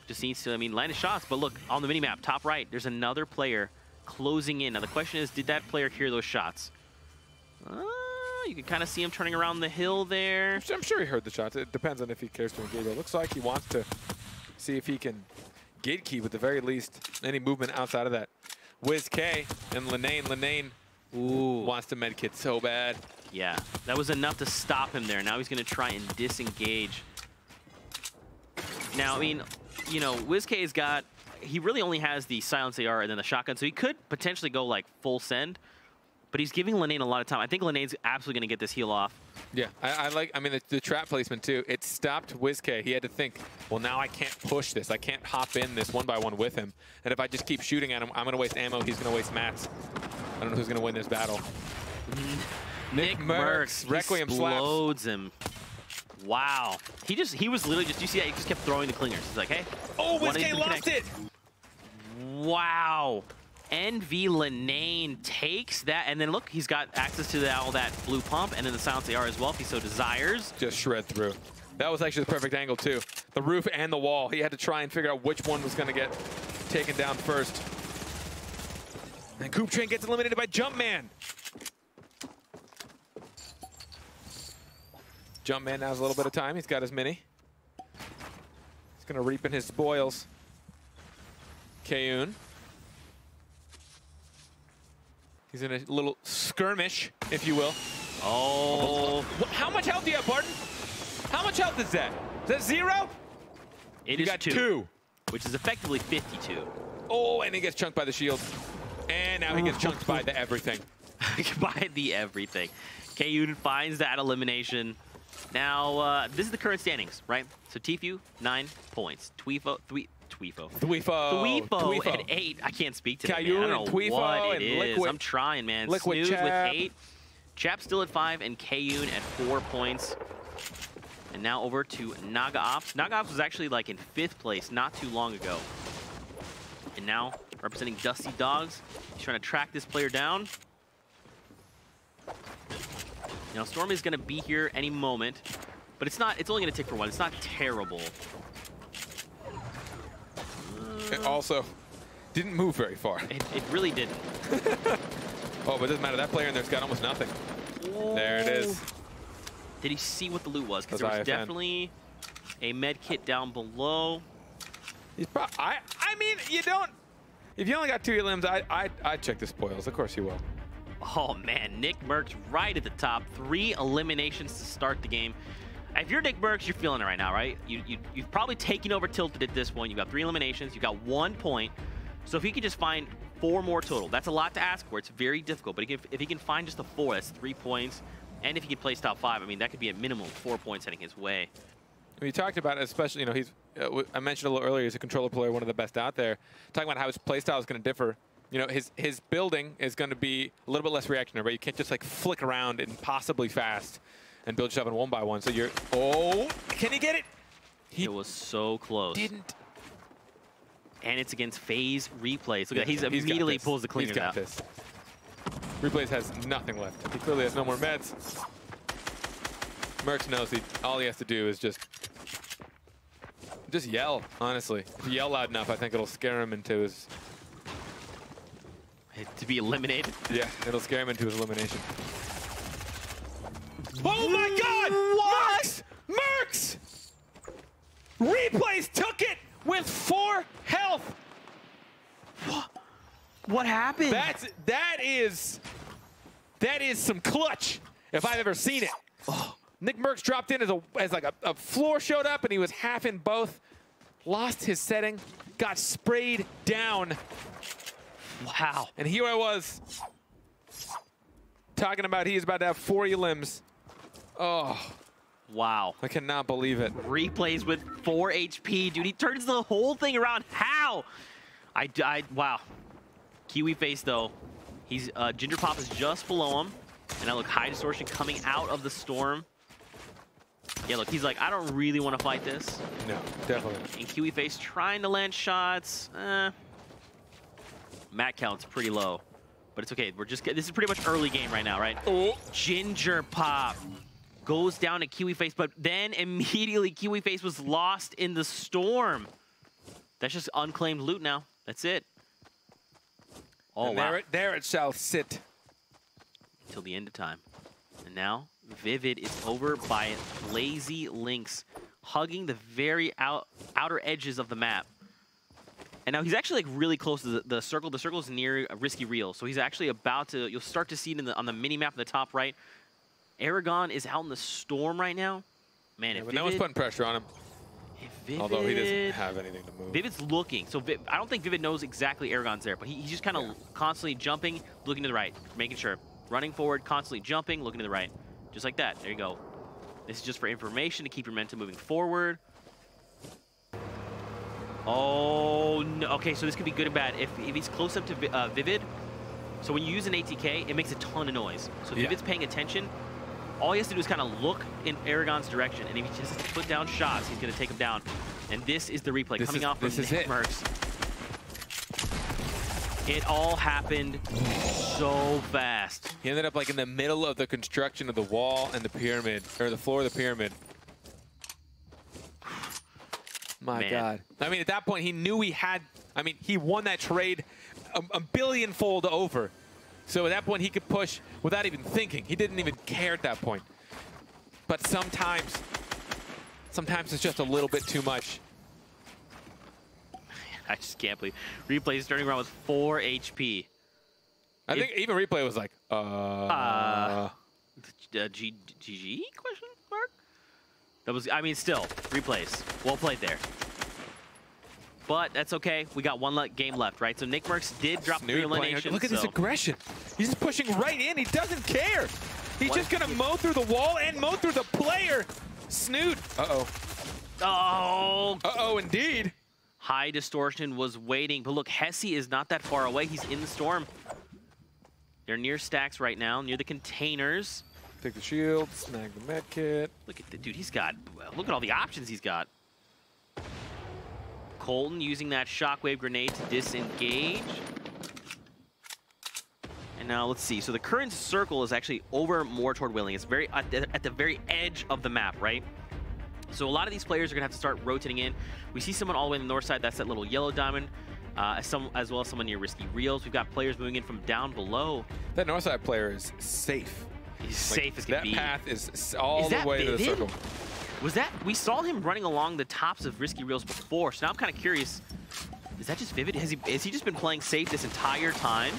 just needs to, land his shots. But look, on the minimap, top right, there's another player closing in. Now the question is, did that player hear those shots? You can kind of see him turning around the hill there. I'm sure he heard the shots. It depends on if he cares to engage. It looks like he wants to see if he can gatekeep, at the very least, any movement outside of that. Wiz K and Linane wants to medkit so bad. Yeah, that was enough to stop him there. Now he's going to try and disengage. Now, Wiz K's got, he really only has the silence AR and then the shotgun, so he could potentially go like full send, but he's giving Linane a lot of time. I think Linane's absolutely going to get this heal off. Yeah, I like, the trap placement too. It stopped Wiz K. He had to think, well, now I can't push this. I can't hop in this 1-by-1 with him. And if I just keep shooting at him, I'm going to waste ammo. He's going to waste mats. I don't know who's going to win this battle. Nick Merckx Requiem explodes him. Wow. He was literally just, you see that? He just kept throwing the clingers. He's like, hey. Oh, Wiz K lost it. Wow. NV Linane takes that, and then look, he's got access to all that blue pump and then the silence AR as well if he so desires. Just shred through. That was actually the perfect angle too. The roof and the wall. He had to try and figure out which one was going to get taken down first. And Coop Train gets eliminated by Jumpman. Jumpman now has a little bit of time. He's got his mini. He's going to reap in his spoils. Kayun. He's in a little skirmish, if you will. Oh. How much health do you have, Barton? How much health is that? Is that 0? It you is got 2. Which is effectively 52. Oh, and he gets chunked by the shield. And now he gets chunked by the everything. By the everything. Kayun finds that elimination. Now, this is the current standings, right? So Tfue, 9 points. Tfue at 8. I can't speak today, man. I don't know what it is. Liquid. I'm trying, man. Liquid Snooze Chap. with 8. Chap still at 5, and Kayun at 4 points. And now over to Naga Ops. Naga Ops was actually like in 5th place not too long ago. And now representing Dusty Dogs. He's trying to track this player down. Now Storm is going to be here any moment, but it's not. It's only going to tick for 1. It's not terrible. It also didn't move very far. It really didn't. Oh, but it doesn't matter. That player in there's got almost nothing. Oh. There it is. Did he see what the loot was? Because there was definitely a med kit down below. He's I mean, you don't. If you only got 2 limbs, I'd check the spoils. Of course you will. Oh man, Nick Merckx right at the top. 3 eliminations to start the game. If you're Nick Merckx, you're feeling it right now, right? You've probably taken over Tilted at this point. You've got 3 eliminations. You've got 1 point. So if he could just find 4 more total, that's a lot to ask for. It's very difficult. But if he can find just a 4, that's 3 points. And if he can place top 5, I mean, that could be a minimum 4 points heading his way. We talked about it, especially, you know, he's. I mentioned a little earlier, he's a controller player, one of the best out there. Talking about how his playstyle is going to differ. You know, his building is going to be a little bit less reactionary, right? You can't just like flick around impossibly fast and build yourself in 1 by 1. So you're. Oh, can he get it? It was so close. Didn't. And it's against phase replays. Look at that. He's immediately pulls the cleaners out. This. Replays has nothing left. He clearly has no more meds. Merckx knows all he has to do is just yell, honestly. If you yell loud enough, I think it'll scare him into his... To be eliminated? Yeah, it'll scare him into his elimination. Oh my God! What? Merckx! Replays took it with 4 health! What happened? That is some clutch, if I've ever seen it. Oh. Nick Merckx dropped in as like a floor showed up, and he was half in both. Lost his setting, got sprayed down. Wow. And here I was talking about he is about to have 40 limbs. Oh. Wow. I cannot believe it. Replays with 4 HP, dude. He turns the whole thing around. How? Wow. Kiwi face though. He's Ginger Pop is just below him, and I look high distortion coming out of the storm. Yeah, look, he's like, I don't really want to fight this. No, definitely not. And Kiwi face trying to land shots. Mat count's pretty low, but it's okay. This is pretty much early game right now, right? Oh. Ginger Pop goes down to Kiwi face, but then immediately Kiwi face was lost in the storm. That's just unclaimed loot now. That's it. Oh, and wow. There it shall sit. Until the end of time. And now, Vivid is over by Lazy Lynx, hugging the very outer edges of the map. And now he's actually like really close to the circle. The circle is near a Risky Reel, so he's actually about to, you'll start to see it on the mini-map in the top right. Aragon is out in the storm right now. Man, Yeah, if but Vivid, no one's putting pressure on him. Vivid, Although he doesn't have anything to move. Vivid's looking. So I don't think Vivid knows exactly Aragon's there, but he's just kind of constantly jumping, looking to the right, making sure. Running forward, constantly jumping, looking to the right. Just like that. There you go. This is just for information to keep your momentum moving forward. Oh, no. Okay, so this could be good and bad. If he's close up to Vivid, so when you use an ATK, it makes a ton of noise. So if Vivid's paying attention, all he has to do is kind of look in Aragon's direction, and if he just has to put down shots, he's going to take him down. And this is the replay coming off from Nick Merckx. It all happened so fast. He ended up like in the middle of the construction of the wall and the pyramid, or the floor of the pyramid. My God. I mean, at that point, he knew he had, I mean, he won that trade a billion-fold over. So at that point, he could push without even thinking. He didn't even care at that point. But sometimes it's just a little bit too much. I just can't believe Replay is turning around with 4 HP. I think even Replay was like, GG question mark? That was, I mean, still, Replays. Well played there. But that's okay. We got one game left, right? So Nick Merckx did drop 3 eliminations. Look at this aggression. He's just pushing right in. He doesn't care. He's just gonna mow through the wall and mow through the player. Snoot. Uh-oh. Oh. Uh-oh, indeed. High distortion was waiting, but look, Hesse is not that far away. He's in the storm. They're near stacks right now, near the containers. Take the shield, snag the med kit. Look at the dude, he's got, look at all the options he's got. Colton using that shockwave grenade to disengage. And now let's see, so the current circle is actually over more toward Whaling. It's very at the very edge of the map, right? So a lot of these players are gonna have to start rotating in. We see someone all the way on the north side, that's that little yellow diamond. As well as someone near Risky Reels. We've got players moving in from down below. That north side player is safe. He's safe as can be. That path is all the way to the circle. Was that, we saw him running along the tops of Risky Reels before, so now I'm kind of curious, is that just Vivid? Has he just been playing safe this entire time?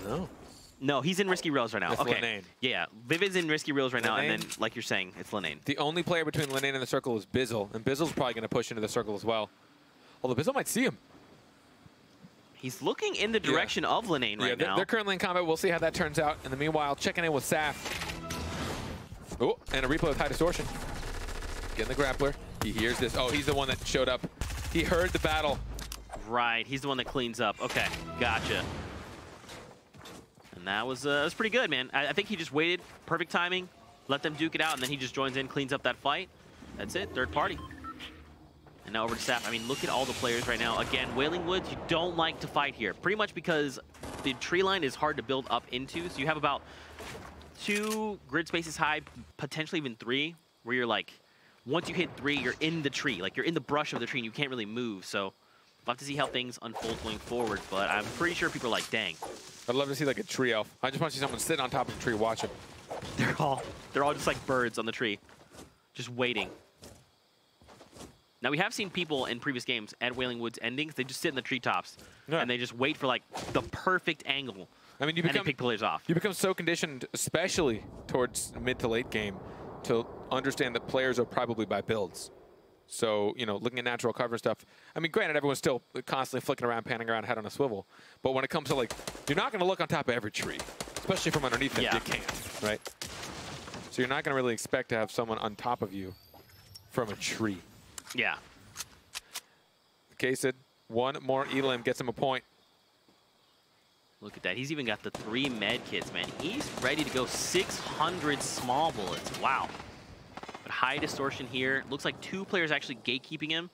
No. No, he's in Risky Reels right now. It's okay. Linane. Yeah, Vivid's in Risky Reels right now, Linane. and then, like you're saying, it's Linane. The only player between Linane and the circle is Bizzle, and Bizzle's probably going to push into the circle as well. Although Bizzle might see him. He's looking in the direction of Linane right now. They're currently in combat. We'll see how that turns out. In the meanwhile, checking in with Saf. Oh, and a replay with high distortion. Getting the grappler. He hears this. Oh, he's the one that showed up. He heard the battle. Right, he's the one that cleans up. Okay, gotcha. And that was pretty good, man. I think he just waited, perfect timing, let them duke it out, and then he just joins in, cleans up that fight. That's it, third party. And now over to Saf. I mean, look at all the players right now. Again, Wailing Woods, you don't like to fight here. Pretty much because the tree line is hard to build up into. So you have about 2 grid spaces high, potentially even 3, where you're like, once you hit 3, you're in the tree. Like, you're in the brush of the tree and you can't really move. So we'll have to see how things unfold going forward. But I'm pretty sure people are like, dang. I'd love to see like a tree elf. I just want to see someone sitting on top of the tree watching. They're all just like birds on the tree, just waiting. Now, we have seen people in previous games at Wailing Woods endings, they just sit in the treetops, and they just wait for, like, the perfect angle, I mean, and they pick players off. You become so conditioned, especially towards mid to late game, to understand that players are probably by builds. So, you know, looking at natural cover stuff, I mean, granted, everyone's still constantly flicking around, panning around, head on a swivel. But when it comes to, like, you're not going to look on top of every tree, especially from underneath it. You can't, right? So you're not going to really expect to have someone on top of you from a tree. Yeah. Kased, one more Elim gets him a point. Look at that. He's even got the 3 med kits, man. He's ready to go 600 small bullets. Wow. But high distortion here. Looks like 2 players actually gatekeeping him.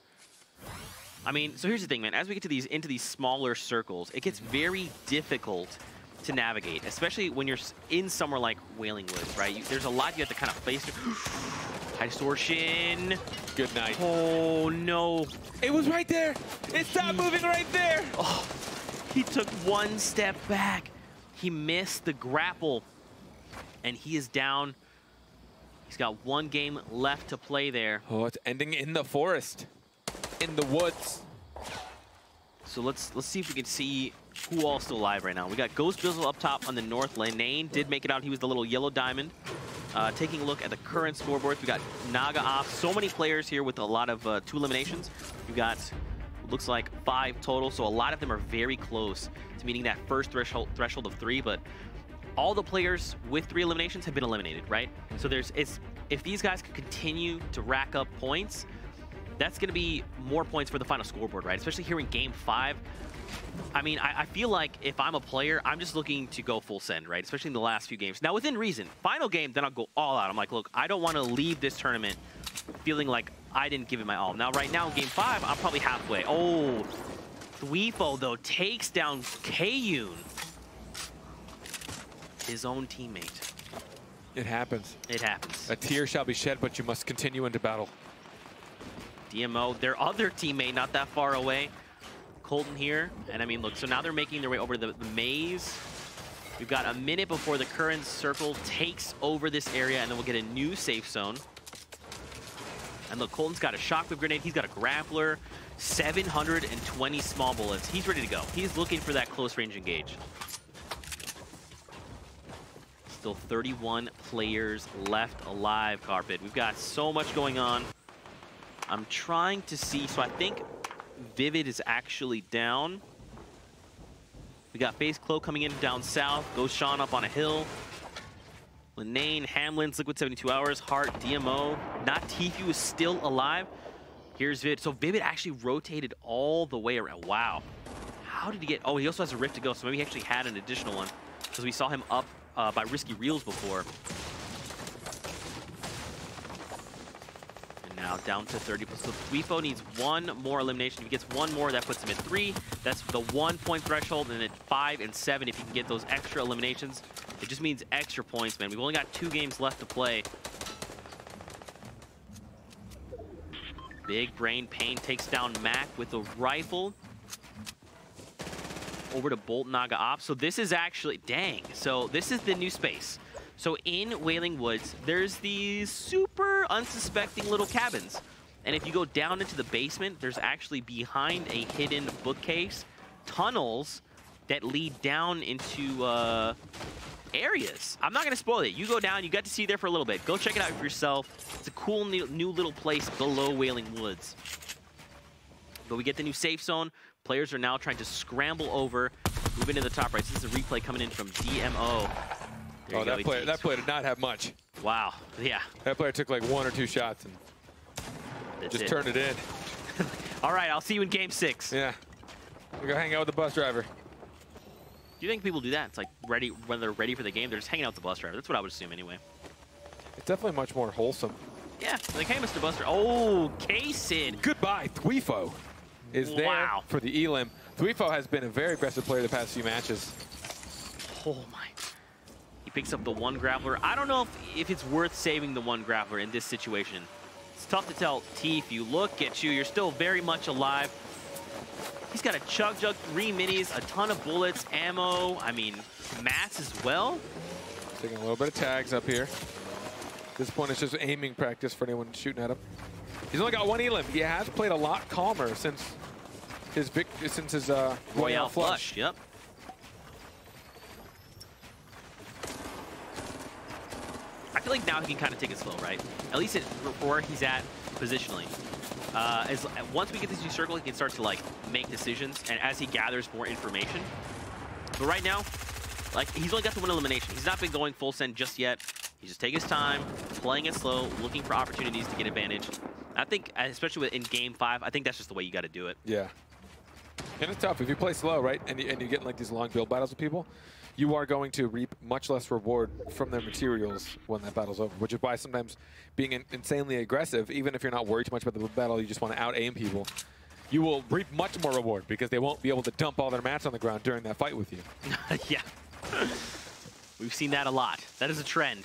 I mean, so here's the thing, man. As we get to into these smaller circles, it gets very difficult to navigate, especially when you're in somewhere like Wailing Woods, right? There's a lot you have to kind of face. High distortion. Good night. Oh, no. It was right there. It stopped moving right there. Oh, he took 1 step back. He missed the grapple, and he is down. He's got 1 game left to play there. Oh, it's ending in the forest, in the woods. So let's see if we can see who all still alive right now. We got Ghost Bizzle up top on the north lane. Nane did make it out. He was the little yellow diamond. Taking a look at the current scoreboards, we got Naga off. So many players here with a lot of 2 eliminations. We've got, looks like 5 total, so a lot of them are very close to meeting that first threshold of 3, but all the players with 3 eliminations have been eliminated, right? So if these guys can continue to rack up points, that's going to be more points for the final scoreboard, right? Especially here in Game 5. I mean, I feel like if I'm a player, I'm just looking to go full send, right? Especially in the last few games. Now, within reason. Final game, then I'll go all out. I'm like, look, I don't want to leave this tournament feeling like I didn't give it my all. Now, right now, in Game 5, I'm probably halfway. Oh, Tfue, though, takes down Kayun. His own teammate. It happens. It happens. A tear shall be shed, but you must continue into battle. DMO, their other teammate not that far away. Colton here, and I mean, look, so now they're making their way over the maze. We've got a minute before the current circle takes over this area, and then we'll get a new safe zone. And look, Colton's got a shockwave grenade, he's got a grappler, 720 small bullets. He's ready to go. He's looking for that close range engage. Still 31 players left alive, Carpet. We've got so much going on. I'm trying to see, so I think Vivid is actually down. We got Face Cloak coming in down south. Goes Sean up on a hill. Linane, Hamlin's Liquid 72 Hours, Hart, DMO. Not Tfue is still alive. Here's Vid. So Vivid actually rotated all the way around. Wow. How did he get... Oh, he also has a Rift to go, so maybe he actually had an additional one. Because we saw him up by Risky Reels before. And now down to 30. So Tfue needs one more elimination. If he gets one more, that puts him at 3. That's the 1 point threshold. And at 5 and 7, if he can get those extra eliminations, it just means extra points, man. We've only got 2 games left to play. Big Brain Pain takes down Mac with a rifle. Over to Bolt Naga Ops. So this is actually, dang. So this is the new space. So in Wailing Woods, there's these super unsuspecting little cabins. And if you go down into the basement, there's actually behind a hidden bookcase, tunnels that lead down into areas. I'm not going to spoil it. You go down, you got to see there for a little bit. Go check it out for yourself. It's a cool new little place below Wailing Woods. But we get the new safe zone. Players are now trying to scramble over, move into the top right. This is a replay coming in from DMO. Oh, that player did not have much. Wow, yeah. That player took like 1 or 2 shots and just turned it in. All right, I'll see you in game 6. Yeah. We go hang out with the bus driver. Do you think people do that? It's like when they're ready for the game, they're just hanging out with the bus driver. That's what I would assume anyway. It's definitely much more wholesome. Yeah, like, hey, Mr. Buster. Oh, K-Sid. Goodbye, Tfue is there for the elim. Tfue has been a very aggressive player the past few matches. Oh, my. He picks up the 1 grappler. I don't know if it's worth saving the 1 grappler in this situation. It's tough to tell. Tfue, look at you. You're still very much alive. He's got a Chug Jug, 3 minis, a ton of bullets, ammo. I mean, mats as well. Taking a little bit of tags up here. This point is just aiming practice for anyone shooting at him. He's only got 1 elim. He has played a lot calmer since his Royale flush. Yep. I feel like now he can kind of take it slow, right? At least where he's at positionally. Once we get this new circle, he can start to like make decisions, and as he gathers more information. But right now, like, he's only got the 1 elimination. He's not been going full send just yet. He's just taking his time, playing it slow, looking for opportunities to get advantage. I think, especially in game 5, I think that's just the way you got to do it. Yeah. And it's tough. If you play slow, right, and you get like these long build battles with people, you are going to reap much less reward from their materials when that battle's over, which is why sometimes being insanely aggressive, even if you're not worried too much about the battle, you just want to out-aim people, you will reap much more reward because they won't be able to dump all their mats on the ground during that fight with you. Yeah. We've seen that a lot. That is a trend.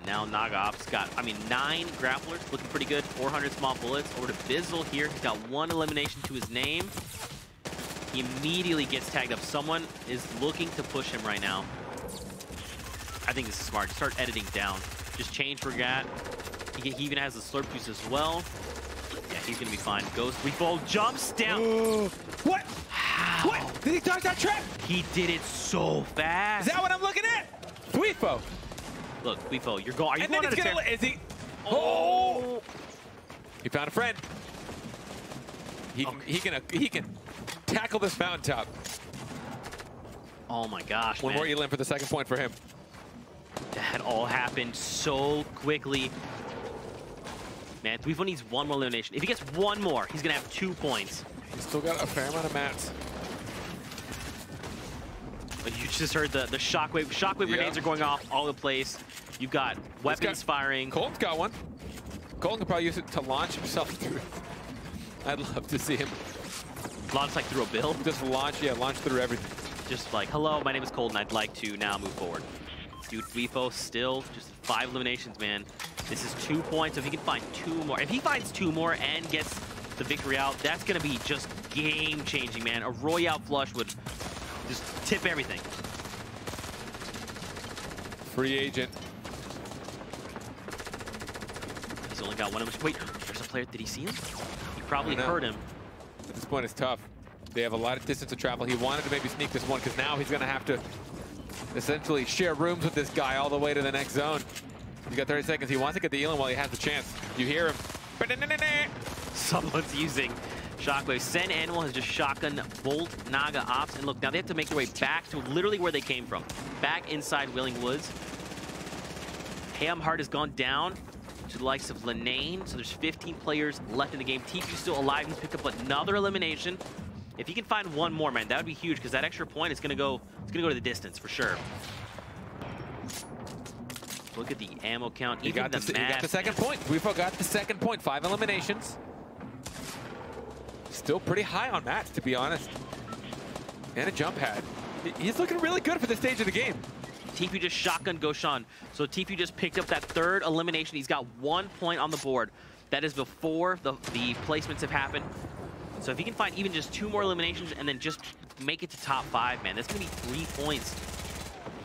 Now Naga Ops got, 9 grapplers, looking pretty good. 400 small bullets. Over to Bizzle here. He's got 1 elimination to his name. He immediately gets tagged up. Someone is looking to push him right now. I think this is smart. Start editing down. Just change where you're at. He even has the slurp juice as well. Yeah, he's going to be fine. Goes, refold, jumps down. What? How? What? Did he dodge that trap? He did it so fast. Is that what I'm looking at? Tfue. Look, Tfue, you're going. Are you and going then he's to gonna, is he? Oh! He found a friend. He can tackle this mountaintop. Oh my gosh, One man. more elim for the 2nd point for him. That all happened so quickly. Man, Tfue needs 1 more elimination. If he gets 1 more, he's gonna have 2 points. He's still got a fair amount of mats. But you just heard the shockwave. Shockwave grenades are going off all over the place. You've got weapons firing. Colton's got one. Colton could probably use it to launch himself through. I'd love to see him Launch like through a build. just launch through everything. Just like, hello, my name is Colton. I'd like to now move forward. Dude, Tfue still just 5 eliminations, man. This is 2 points. If he can find 2 more, if he finds 2 more and gets the victory out, that's gonna be just game-changing, man. A Royale flush would just tip everything. Free agent. He's only got 1 of them. Wait, there's a player. Did he see him? He probably heard him. At this point, it's tough. They have a lot of distance to travel. He wanted to maybe sneak this one because now he's going to have to essentially share rooms with this guy all the way to the next zone. He's got 30 seconds. He wants to get the elim while he has the chance. You hear him. Someone's using Shockwave. Sen Animal has just shotgun Bolt, Naga, Ops. And look, now they have to make their way back to literally where they came from. Back inside Wailing Woods. Ham Heart has gone down to the likes of Lenane. So there's 15 players left in the game. Tfue still alive. He's picked up another elimination. If he can find one more, man, that would be huge because that extra point is gonna go. It's gonna go to the distance for sure. Look at the ammo count. He got the second point. We forgot the second point. 5 eliminations. Still pretty high on mats, to be honest. And a jump pad. He's looking really good for this stage of the game. Tfue just shotgun Goshan. So Tfue just picked up that 3rd elimination. He's got 1 point on the board. That is before the placements have happened. So if he can find even just 2 more eliminations and then just make it to top 5, man, that's going to be 3 points.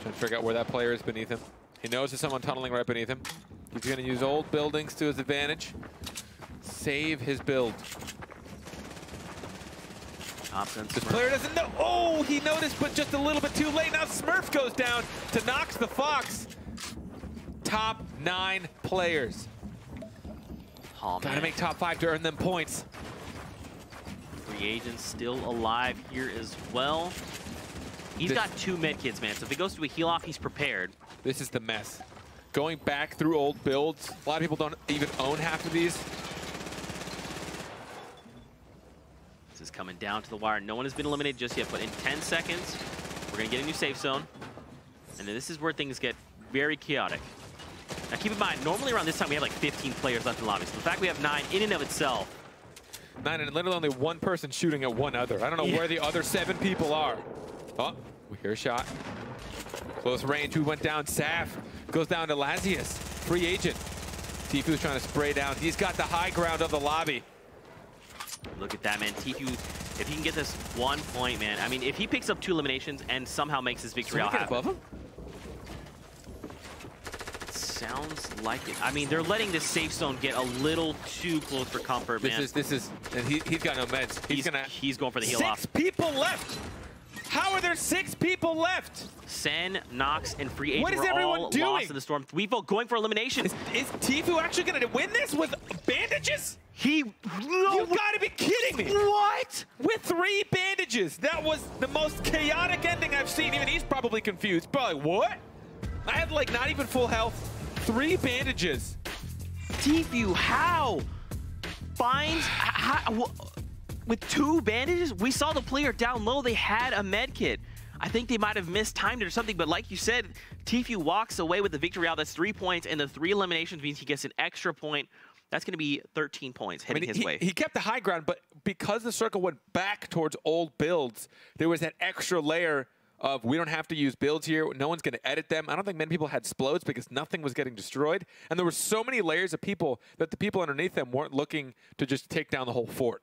Trying to figure out where that player is beneath him. He knows there's someone tunneling right beneath him. He's going to use old buildings to his advantage. Save his build. This player doesn't know. Oh, he noticed, but just a little bit too late. Now Smurf goes down to Nox the Fox. Top 9 players. Oh, Gotta make top 5 to earn them points. Free agents still alive here as well. He's got 2 medkits, man. So if he goes to a heal off, he's prepared. This is the mess. Going back through old builds. A lot of people don't even own half of these. This is coming down to the wire. No one has been eliminated just yet, but in 10 seconds, we're going to get a new safe zone. And then this is where things get very chaotic. Now keep in mind, normally around this time we have like 15 players left in the lobby. So the fact we have 9 in and of itself. 9 and literally only 1 person shooting at one other. I don't know where the other 7 people are. Oh, we hear a shot. Close range, who went down? Saf goes down to Lazius. Free agent. Tfue's trying to spray down. He's got the high ground of the lobby. Look at that, man. Tfue, if he can get this 1 point, man. I mean, if he picks up 2 eliminations and somehow makes his victory out happen. Above him? Sounds like it. I mean, they're letting this safe zone get a little too close for comfort, man. This is, and he's got no meds. He's going for the heal off. 6 people left. How are there 6 people left? Sen, Nox, and Free Agent what is were everyone all doing? Lost in the storm. Weevo going for elimination. Is Tfue actually going to win this with bandages? You gotta be kidding me. What? With 3 bandages. That was the most chaotic ending I've seen. Even he's probably confused. Probably, what? I had like not even full health. 3 bandages. Tfue, how? Finds... with 2 bandages? We saw the player down low. They had a med kit. I think they might have mistimed it or something, but like you said, Tfue walks away with the victory out. That's 3 points, and the 3 eliminations means he gets an extra point. That's going to be 13 points heading his way. He kept the high ground, but because the circle went back towards old builds, there was that extra layer of we don't have to use builds here. No one's going to edit them. I don't think many people had splodes because nothing was getting destroyed. And there were so many layers of people that the people underneath them weren't looking to just take down the whole fort.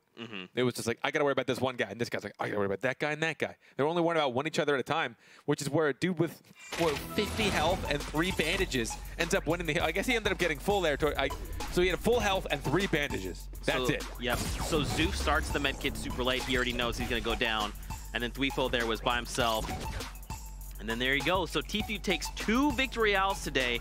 It was just like, I got to worry about this one guy. And this guy's like, I got to worry about that guy and that guy. They're only worrying about one each other at a time, which is where a dude with 50 health and 3 bandages ends up winning the... I guess he ended up getting full there. So he had a full health and 3 bandages. That's it. Yep. So Zoof starts the medkit super late. He already knows he's going to go down. And then Thweefo there was by himself. And then there you go. So Tfue takes 2 victory royales today.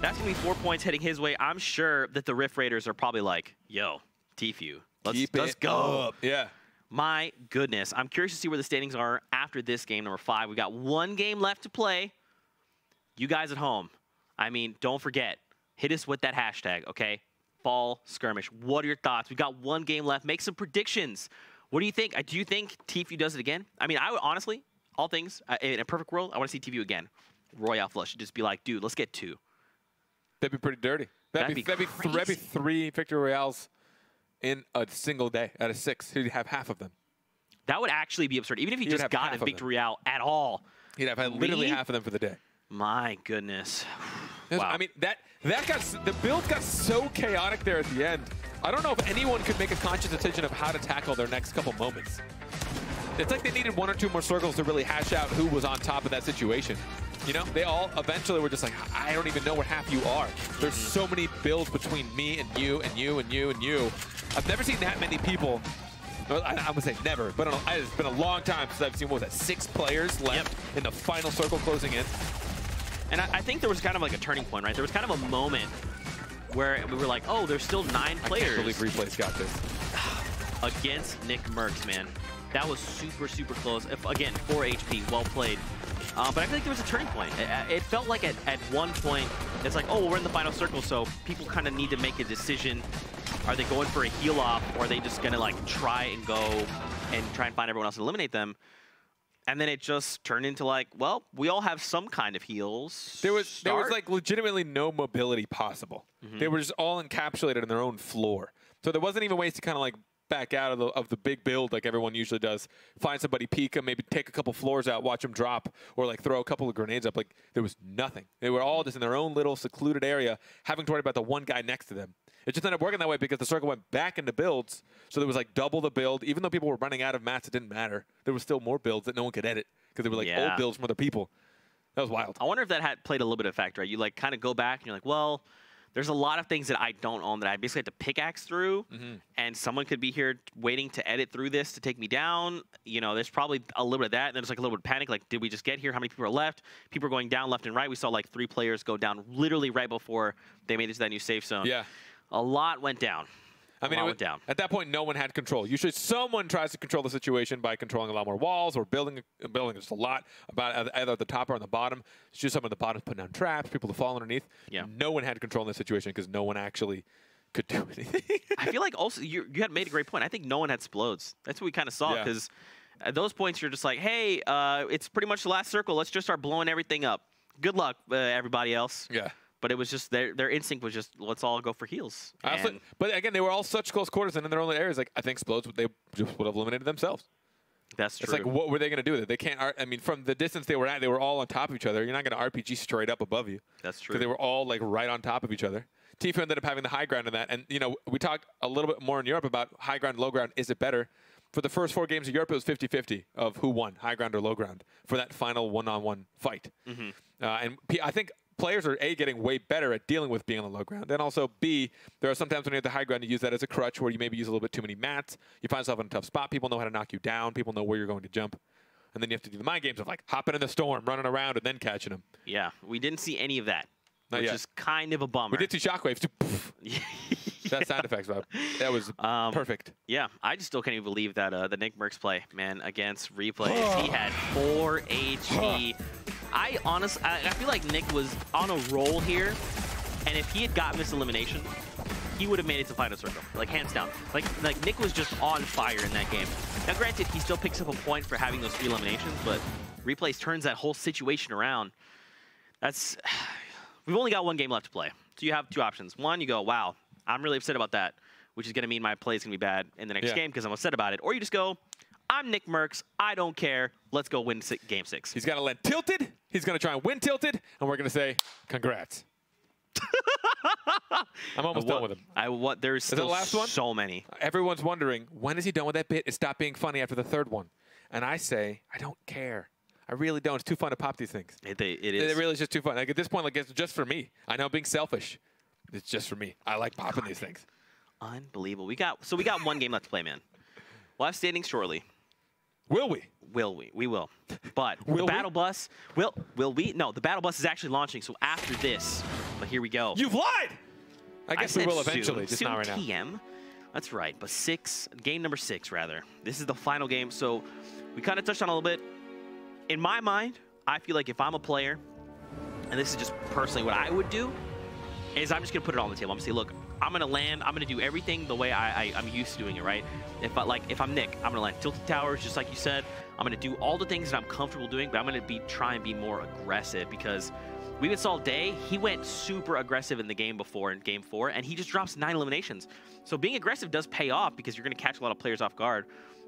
That's going to be 4 points heading his way. I'm sure that the Rift Raiders are probably like, yo, Tfue, let's go. Up. Yeah. My goodness. I'm curious to see where the standings are after this game, number 5. We got 1 game left to play. You guys at home, I mean, don't forget, hit us with that hashtag, okay? Fall Skirmish. What are your thoughts? We got 1 game left. Make some predictions. What do you think? Do you think Tfue does it again? I mean, I would honestly, all things, in a perfect world, I want to see Tfue again. Royale Flush should just be like, dude, let's get 2. That'd be pretty dirty. That'd be 3 victory royales in a single day out of 6. He'd have half of them. That would actually be absurd. Even if he just got a victory royale at all. He'd have literally half of them for the day. My goodness. Wow. I mean, the build got so chaotic there at the end. I don't know if anyone could make a conscious decision of how to tackle their next couple moments. It's like they needed 1 or 2 more circles to really hash out who was on top of that situation. You know, they all eventually were just like, I don't even know where half you are. There's so many builds between me and you and you and you and you. I've never seen that many people. I would say never, but it's been a long time since I've seen, what was that, 6 players left in the final circle closing in. And I think there was kind of like a turning point, right? There was kind of a moment where we were like, oh, there's still 9 players. I can't believe Replay's got this. against Nick Merckx, man. That was super, super close. Again, 4 HP, well played. But I feel like there was a turning point. It felt like at one point, it's like, oh, well, we're in the final circle, so people kind of need to make a decision. Are they going for a heal off, or are they just gonna like try and go and try and find everyone else and eliminate them? And then it just turned into like, well, we all have some kind of heals. There was like legitimately no mobility possible. They were just all encapsulated in their own floor. So there wasn't even ways to kind of like back out of the big build like everyone usually does. Find somebody, peek them, maybe take a couple floors out, watch them drop, or like throw a couple of grenades up. Like there was nothing. They were all just in their own little secluded area, having to worry about the one guy next to them. It just ended up working that way because the circle went back into builds, so there was like double the build. Even though people were running out of mats, it didn't matter. There was still more builds that no one could edit because they were like old builds from other people. That was wild. I wonder if that had played a little bit of factor, right? You like kind of go back and you're like, well, there's a lot of things that I don't own that I basically have to pickaxe through, and someone could be here waiting to edit through this to take me down. You know, there's probably a little bit of that, and then there's like a little bit of panic, like, did we just get here? How many people are left? People are going down left and right. We saw like 3 players go down literally right before they made it to that new safe zone. Yeah. A lot went down. I mean, at that point, no one had control. Usually someone tries to control the situation by controlling a lot more walls or building just a lot about either at the top or on the bottom. It's just someone at the bottom putting down traps, people to fall underneath. Yeah. No one had control in this situation because no one actually could do anything. I feel like also you had made a great point. I think no one had explodes. That's what we kind of saw because at those points you're just like, hey, it's pretty much the last circle. Let's just start blowing everything up. Good luck, everybody else. Yeah. But it was just their instinct was just, let's all go for heals. But again, they were all such close quarters and in their own areas. Like I think explodes, they just would have eliminated themselves. That's true. It's like, what were they going to do with it? They can't. I mean, from the distance they were at, they were all on top of each other. You're not going to RPG straight up above you. That's true. Because they were all like right on top of each other. Tfue ended up having the high ground in that, and you know we talked a little bit more in Europe about high ground, low ground. Is it better? For the first 4 games of Europe, it was 50-50 of who won, high ground or low ground, for that final one-on-one fight. And I think players are A, getting way better at dealing with being on the low ground, and also B, there are sometimes when you're at the high ground, you use that as a crutch where you maybe use a little bit too many mats. You find yourself in a tough spot. People know how to knock you down. People know where you're going to jump. And then you have to do the mind games of like hopping in the storm, running around, and then catching them. Yeah, we didn't see any of that, which is kind of a bummer. We did see shockwaves too. That sound effects, Bob. That was perfect. Yeah, I just still can't even believe that the Nick Merckx play, man, against Replays. He had 4 HP. I feel like Nick was on a roll here, and if he had gotten this elimination, he would have made it to final circle, like hands down. Like Nick was just on fire in that game. Now, granted, he still picks up a point for having those 3 eliminations, but Replays turns that whole situation around. We've only got 1 game left to play, so you have 2 options. One, you go, wow, I'm really upset about that, which is going to mean my play is going to be bad in the next game because I'm upset about it. Or you just go, I'm Nick Merckx. I don't care. Let's go win game 6. He's going to land tilted. He's going to try and win tilted. And we're going to say, congrats. I'm almost done with him. There's still so many. Everyone's wondering, when is he done with that bit? It stopped being funny after the 3rd one. And I say, I don't care. I really don't. It's too fun to pop these things. It is. It really is just too fun. Like at this point, like it's just for me. I know I'm being selfish. It's just for me. I like popping these things. Unbelievable. We got 1 game left to play, man. We'll have standings shortly. Will we? Will we? We will. But the battle bus, will we? No, the battle bus is actually launching, so after this, but here we go. You've lied! I guess we will eventually, just not right now. PM. That's right, but game number 6, rather. This is the final game, so we kind of touched on it a little bit. In my mind, I feel like if I'm a player, and this is just personally what I would do, is I'm just going to put it on the table. I'm going to say, look, I'm going to land. I'm going to do everything the way I'm used to doing it, right? If I'm Nick, I'm going to land tilted towers, just like you said. I'm going to do all the things that I'm comfortable doing, but I'm going to try and be more aggressive because we even saw Day. He went super aggressive in the game before, in game 4, and he just drops 9 eliminations. So being aggressive does pay off because you're going to catch a lot of players off guard.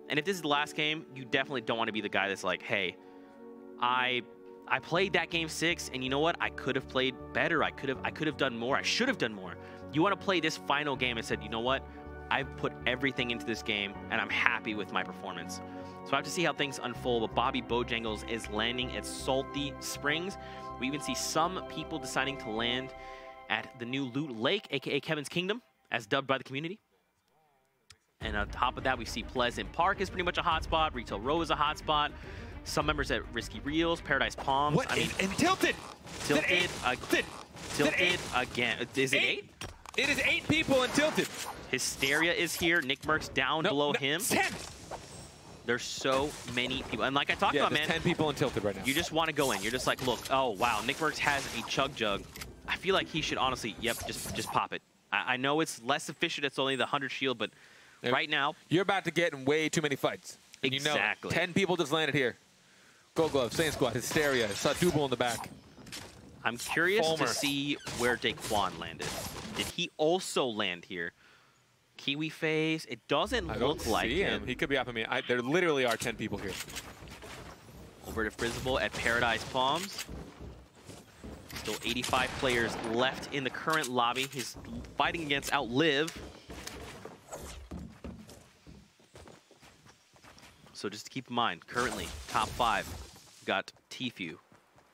And if this is the last game, you definitely don't want to be the guy that's like, hey, I played that game 6, and you know what? I could have played better. I could have done more. I should have done more. You want to play this final game and said, you know what? I've put everything into this game, and I'm happy with my performance. So I have to see how things unfold. But Bobby Bojangles is landing at Salty Springs. We even see some people deciding to land at the new Loot Lake, a.k.a. Kevin's Kingdom, as dubbed by the community. And on top of that, we see Pleasant Park is pretty much a hotspot. Retail Row is a hotspot. Some members at Risky Reels, Paradise Palms. What? And Tilted. Tilted again. Is it 8? It is 8 people in Tilted. Hysteria is here. Nick Merckx down below him. 10. There's so many people. And like I talked about, man. 10 people in Tilted right now. You just want to go in. You're just like, look, oh, wow, Nick Merckx has a chug jug. I feel like he should honestly, just pop it. I know it's less efficient. It's only the 100 shield, but right now. You're about to get in way too many fights. And exactly. You know, 10 people just landed here. Gold Glove, Saiyan Squad, Hysteria. Saw Double in the back. I'm curious to see where Daquan landed. Did he also land here? Kiwi Face, it doesn't look like him. He could be up on me. There literally are 10 people here. Over to Frizzable at Paradise Palms. Still 85 players left in the current lobby. He's fighting against Outlive. So just to keep in mind, currently top 5, we've got Tfue,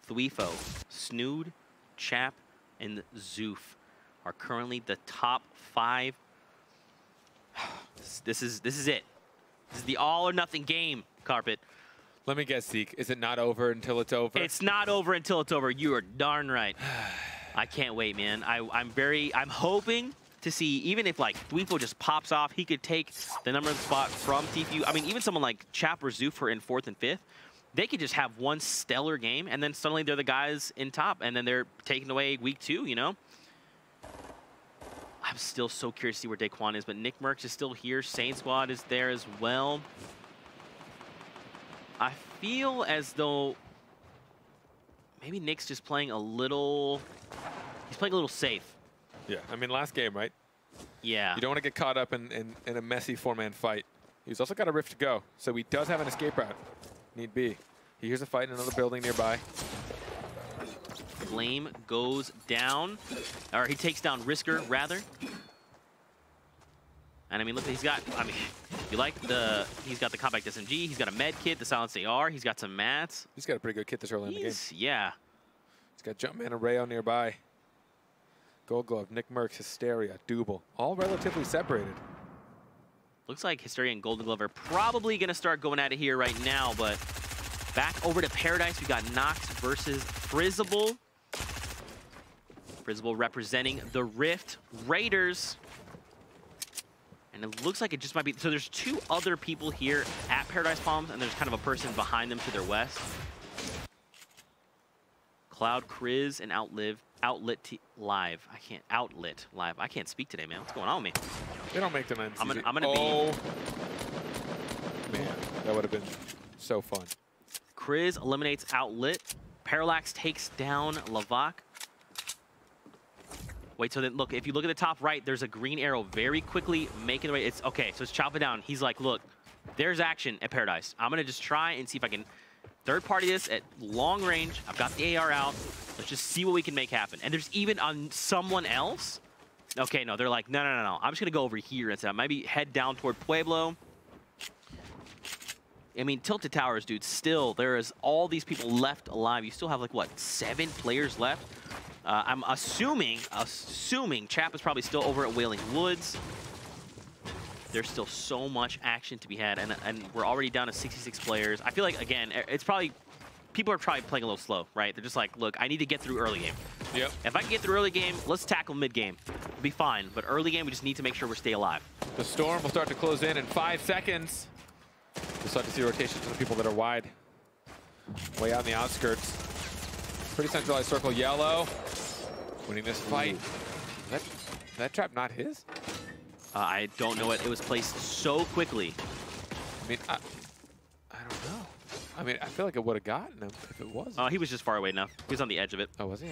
Tfue, Snood, Chap, and Zoof are currently the top 5. This is it. This is the all or nothing game, Carpet. Let me guess, Zeke. Is it not over until it's over? It's not over until it's over. You are darn right. I can't wait, man. I'm hoping to see, even if like Tfue just pops off, he could take the number 1 spot from Tfue. I mean, even someone like Chap or Zoof are in 4th and 5th. They could just have one stellar game, and then suddenly they're the guys in top, and then they're taking away week 2, you know? I'm still so curious to see where Daquan is, but Nick Merckx is still here. Saiyan Squad is there as well. I feel as though maybe Nick's just playing a little... He's playing a little safe. Yeah, I mean, last game, right? Yeah. You don't want to get caught up in a messy 4-man fight. He's also got a rift to go, so he does have an escape route. Need be. He hears a fight in another building nearby. Flame goes down, or he takes down Risker, rather. And I mean, look, he's got, I mean, you like he's got the compact SMG, he's got a med kit, the silenced AR, he's got some mats. He's got a pretty good kit this early in the game. Yeah. He's got Jumpman and Rayo nearby. Gold Glove, Nick Merckx, Hysteria, Double, all relatively separated. Looks like Hysteria and Golden Glove are probably going to start going at it here right now, but back over to Paradise, we got Nox versus Frizzable. Frizzable representing the Rift Raiders. And it looks like it just might be... So there's 2 other people here at Paradise Palms, and there's kind of a person behind them to their west. Cloud, Kriz, and Outlet Live. Outlet Live. I can't speak today, man. What's going on with me? They don't make them end. I'm gonna man, that would have been so fun. Kriz eliminates Outlet. Parallax takes down Lavak. Wait, so then look, if you look at the top right, there's a green arrow very quickly making the way. It's okay, so it's chop it down. He's like, look, there's action at Paradise. I'm gonna just try and see if I can third party this at long range. I've got the AR out. Let's just see what we can make happen. And there's even on someone else. Okay, no, they're like, no. I'm just gonna go over here instead. Maybe head down toward Pueblo. I mean, Tilted Towers, dude, still, there is all these people left alive. You still have, like, what, 7 players left? I'm assuming Chap is probably still over at Wailing Woods. There's still so much action to be had, and we're already down to 66 players. I feel like, again, it's probably, people are probably playing a little slow, right? They're just like, look, I need to get through early game. Yep. If I can get through early game, let's tackle mid game. We'll be fine, but early game, we just need to make sure we stay alive. The storm will start to close in 5 seconds. We'll start to see rotations of the people that are wide. Way out in the outskirts. Pretty centralized circle, yellow. Winning this fight. That trap not his? I don't know it. It was placed so quickly. I mean, I don't know. I mean, I feel like it would have gotten him if it wasn't. He was just far away enough. He was on the edge of it. Oh, was he?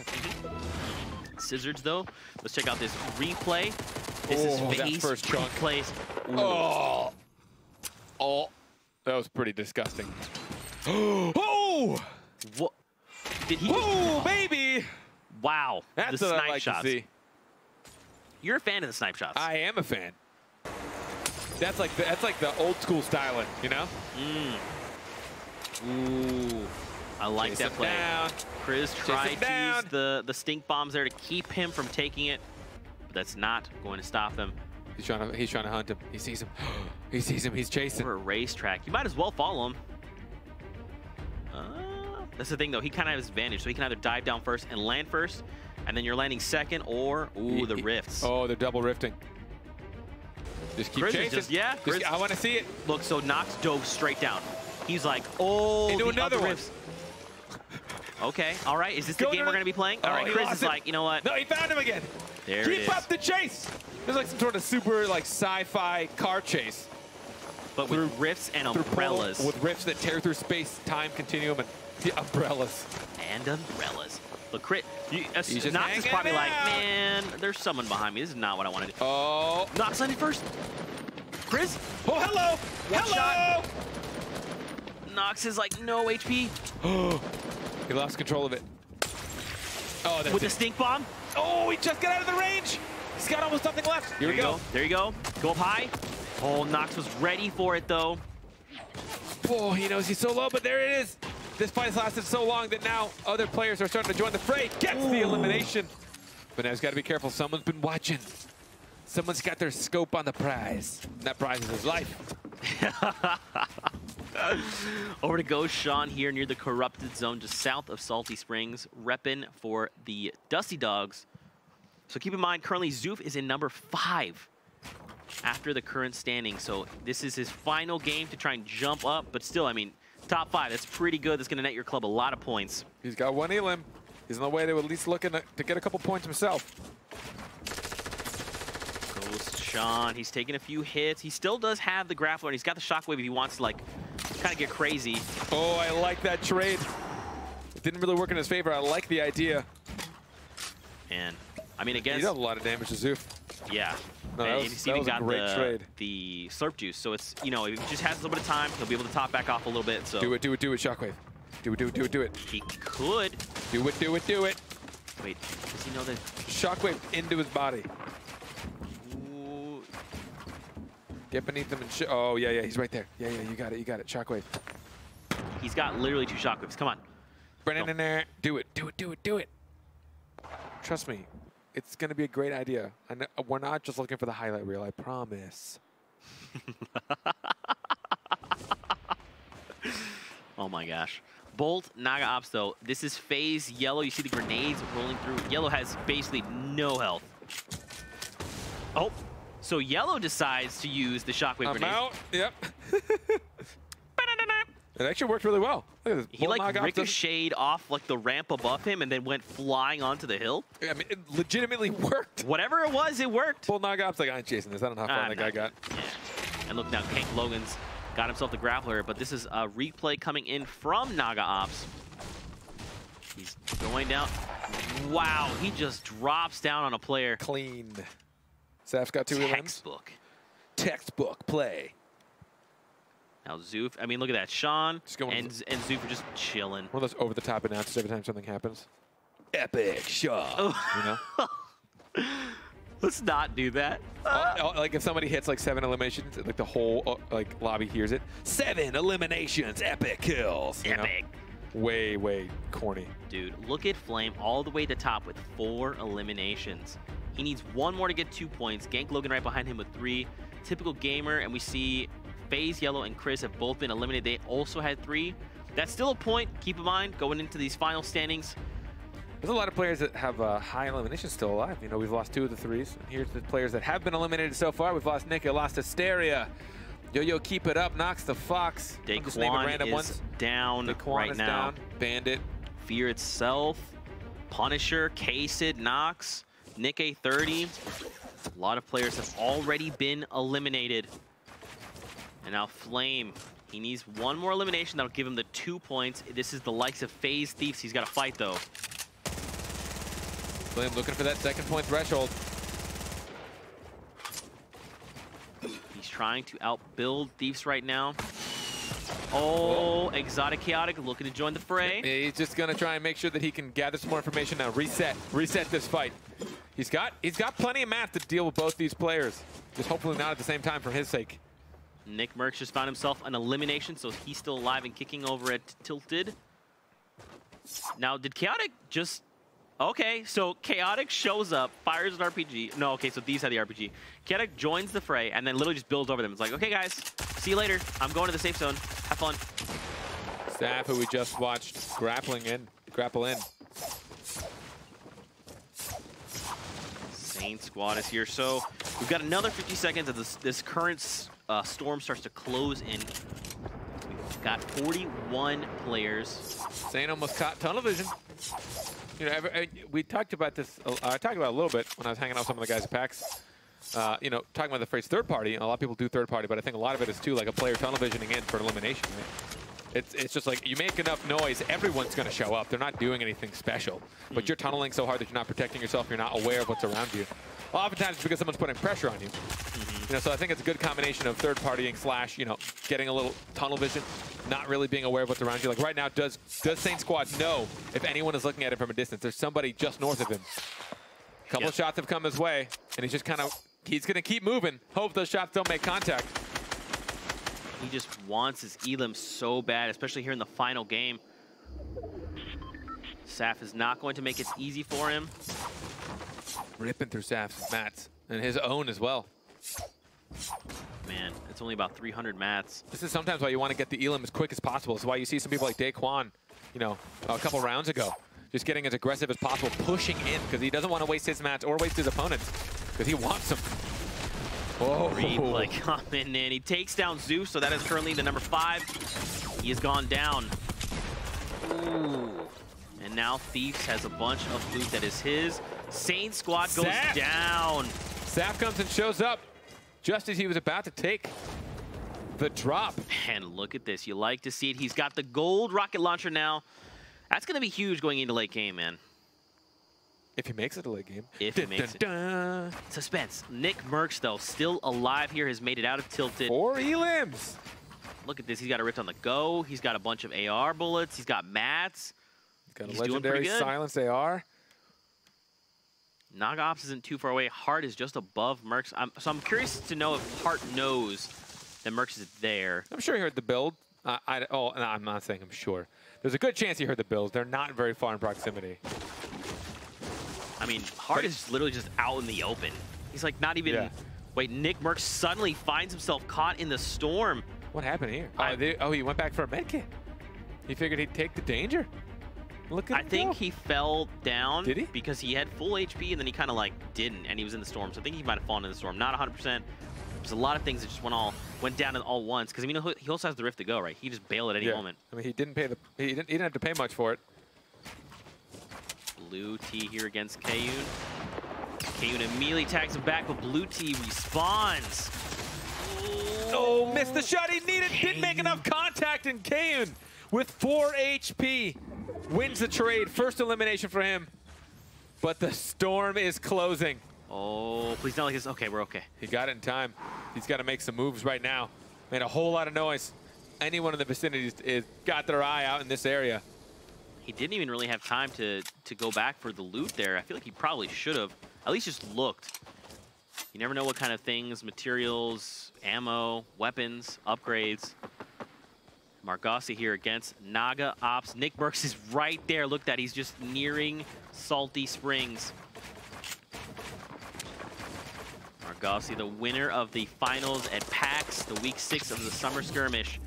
Scissors, though. Let's check out this replay. This is face first chunk. place. Oh, that was pretty disgusting. Oh! What? Did he? Oh, baby! Wow. That's the what snipe I like shots. to see. You're a fan of the snipe shots. I am a fan. That's like the old school styling, you know? Ooh. I like that play. Kriz tried to use the stink bombs there to keep him from taking it, but that's not going to stop him. He's trying to hunt him. He sees him. He sees him. He's chasing. For a racetrack, you might as well follow him. That's the thing, though. He kind of has advantage, so he can either dive down first and land first, and then you're landing second, or the rifts. Oh, they're double rifting. Just keep Chris is chasing. just, yeah, Chris. I want to see it. Look, so Nox dove straight down. He's like, oh, Into the another other one. rifts. Okay, all right. Is this the game we're going to be playing? All right, he Chris lost is him. like, you know what? No, he found him again. There it Keep is. up the chase. There's like some sort of super like sci-fi car chase. But with rifts and umbrellas. With rifts that tear through space-time continuum and the umbrellas. And umbrellas. Look, Chris, Nox is hanging probably like, out. man, there's someone behind me. This is not what I want to do. Oh. Nox landed first. Chris. Oh, hello. One Hello. shot. Nox is like, no HP. He lost control of it. Oh, that's With it. the stink bomb. Oh, he just got out of the range. He's got almost nothing left. Here we go. There you go. Go up high. Oh, Nox was ready for it, though. Oh, he knows he's so low, but there it is. This fight has lasted so long that now other players are starting to join the fray. Gets the elimination. But now he's got to be careful. Someone's been watching. Someone's got their scope on the prize. And that prize is his life. Over to Go Sean here near the corrupted zone, just south of Salty Springs, repping for the Dusty Dogs. So keep in mind, currently Zoof is in number 5 after the current standing. So this is his final game to try and jump up. But still, I mean, top 5, that's pretty good. That's going to net your club a lot of points. He's got one elim. He's on the way to at least looking to get a couple points himself. Ghost Sean, he's taking a few hits. He still does have the grappler, and he's got the shockwave if he wants to, like, kind of get crazy. Oh, I like that trade. It didn't really work in his favor. I like the idea. And, I mean, against... He does a lot of damage to Zoof. Yeah. No, and that he's was even a got great trade. the slurp juice. So it's, you know, if he just has a little bit of time, he'll be able to top back off a little bit. So Do it, Shockwave. Do it. he could. Do it. Wait, does he know that? Shockwave into his body. Ooh, Get beneath him and oh, yeah, he's right there. Yeah, you got it. Shockwave. he's got literally 2 shockwaves. Come on. Brennan in there. Do it. Trust me. It's going to be a great idea. And we're not just looking for the highlight reel, I promise. Oh my gosh. Bolt, Naga Ops though. This is phase Yellow. You see the grenades rolling through. Yellow has basically no health. Oh, so Yellow decides to use the shockwave I'm grenade. out. Yep. It actually worked really well. Look at this. He like ricocheted off like the ramp above him and then went flying onto the hill. I mean, it legitimately worked. Whatever it was, it worked. Bull Naga Ops like, I ain't chasing this. I don't know how far that guy got. Yeah. And look now, Hank Logan's got himself the grappler, but this is a replay coming in from Naga Ops. He's going down. Wow, he just drops down on a player. Clean. Zaf's got 2 elims. Textbook. Textbook play. Now Zoof, I mean, look at that. Sean going and Zoof are just chilling. One of those over-the-top announcers every time something happens. Epic shot. Oh. You know? Let's not do that. Like if somebody hits like 7 eliminations, like the whole like lobby hears it. 7 eliminations, epic kills. You Epic. know? Way corny. Dude, look at Flame all the way to top with 4 eliminations. He needs 1 more to get 2 points. Gank Logan right behind him with 3. Typical gamer, and we see FaZe, Yellow, and Chris have both been eliminated. They also had 3. That's still a point. Keep in mind, going into these final standings. There's a lot of players that have high eliminations still alive. You know, we've lost 2 of the 3s. And here's the players that have been eliminated so far. We've lost Nick, lost Hysteria. Yo, keep it up. Knocks the Fox. I'm just naming random Daquan is ones. down Daquan right is now. down. Bandit. Fear itself. Punisher, K-Sid, Nox, Nick A30. A lot of players have already been eliminated. And now Flame, he needs 1 more elimination. That'll give him the 2 points. This is the likes of FaZe Thieves. He's got to fight, though. Flame looking for that 2nd point threshold. He's trying to outbuild Thieves right now. Oh, Exotic Chaotic looking to join the fray. He's just going to try and make sure that he can gather some more information now. Reset this fight. He's got plenty of math to deal with both these players. Just hopefully not at the same time for his sake. Nick Merckx just found himself an elimination, so he's still alive and kicking over at Tilted. Now, did Chaotic just... Okay, so Chaotic shows up, fires an RPG. No, okay, so these had the RPG. Chaotic joins the fray and then literally just builds over them. It's like, okay, guys, see you later. I'm going to the safe zone. Have fun. Staff, who we just watched grapple in. Sam Main squad is here. So we've got another 50 seconds as this current storm starts to close in. We've got 41 players. Zane almost caught tunnel vision. You know, we talked about this. I talked about it a little bit when I was hanging out with some of the guys at PAX. You know, talking about the phrase third party. A lot of people do third party, but I think a lot of it is too like a player tunnel visioning in for an elimination. Right? It's just like you make enough noise, everyone's going to show up. They're not doing anything special, but you're tunneling so hard that you're not protecting yourself. You're not aware of what's around you. Oftentimes it's because someone's putting pressure on you. You know, so I think it's a good combination of third partying slash, you know, getting a little tunnel vision, not really being aware of what's around you. Like right now, does Saint Squad know if anyone is looking at him from a distance? There's somebody just north of him. A couple of shots have come his way, and he's just kind of, he's going to keep moving. Hope those shots don't make contact. He just wants his elim so bad, especially here in the final game. Saf is not going to make it easy for him. Ripping through Saf's mats, and his own as well. Man, it's only about 300 mats. This is sometimes why you want to get the elim as quick as possible. It's why you see some people like Daquan, you know, a couple rounds ago, just getting as aggressive as possible, pushing in, because he doesn't want to waste his mats or waste his opponents, because he wants them. Oh. Replay coming in. He takes down Zeus, so that is currently the number 5. He has gone down. Ooh. And now Thieves has a bunch of loot that is his. Saint Squad goes down. Saf comes and shows up just as he was about to take the drop. And look at this. You like to see it. He's got the gold rocket launcher now. That's going to be huge going into late game, man. If he makes it a late game. If he makes it. Suspense. Nick Merckx, though, still alive here, has made it out of Tilted. 4 elims. Look at this. He's got a Rift on the go. He's got a bunch of AR bullets. He's got mats. He's got a legendary silenced AR. Naga Ops isn't too far away. Hart is just above Merckx. So I'm curious to know if Hart knows that Merckx is there. I'm sure he heard the build. No, I'm not saying I'm sure. There's a good chance he heard the builds. They're not very far in proximity. I mean, Hart is literally just out in the open. He's like not even... Yeah. Wait, Nick Merckx suddenly finds himself caught in the storm. What happened here? He went back for a medkit. He figured he'd take the danger. Look at him. I think he fell down. Did he? Because he had full HP and then he kind of like didn't, and he was in the storm. So I think he might have fallen in the storm. Not 100%. There's a lot of things that just went down all once. Because I mean, he also has the Rift to go, right? He just bailed at any moment. I mean, he didn't have to pay much for it. Blue T here against Kayun. Kayun immediately tags him back, but Blue T respawns. Oh, missed the shot he needed. Didn't make enough contact, and Kayun with 4 HP wins the trade. First elimination for him. But the storm is closing. Oh, please not like this. Okay, we're okay. He got it in time. He's got to make some moves right now. Made a whole lot of noise. Anyone in the vicinity is got their eye out in this area. He didn't even really have time to go back for the loot there. I feel like he probably should have. At least just looked. You never know what kind of things, materials, ammo, weapons, upgrades. Margossi here against Naga Ops. Nick Merckx is right there. Look at that. He's just nearing Salty Springs. Margossi, the winner of the finals at PAX, the week 6 of the summer skirmish.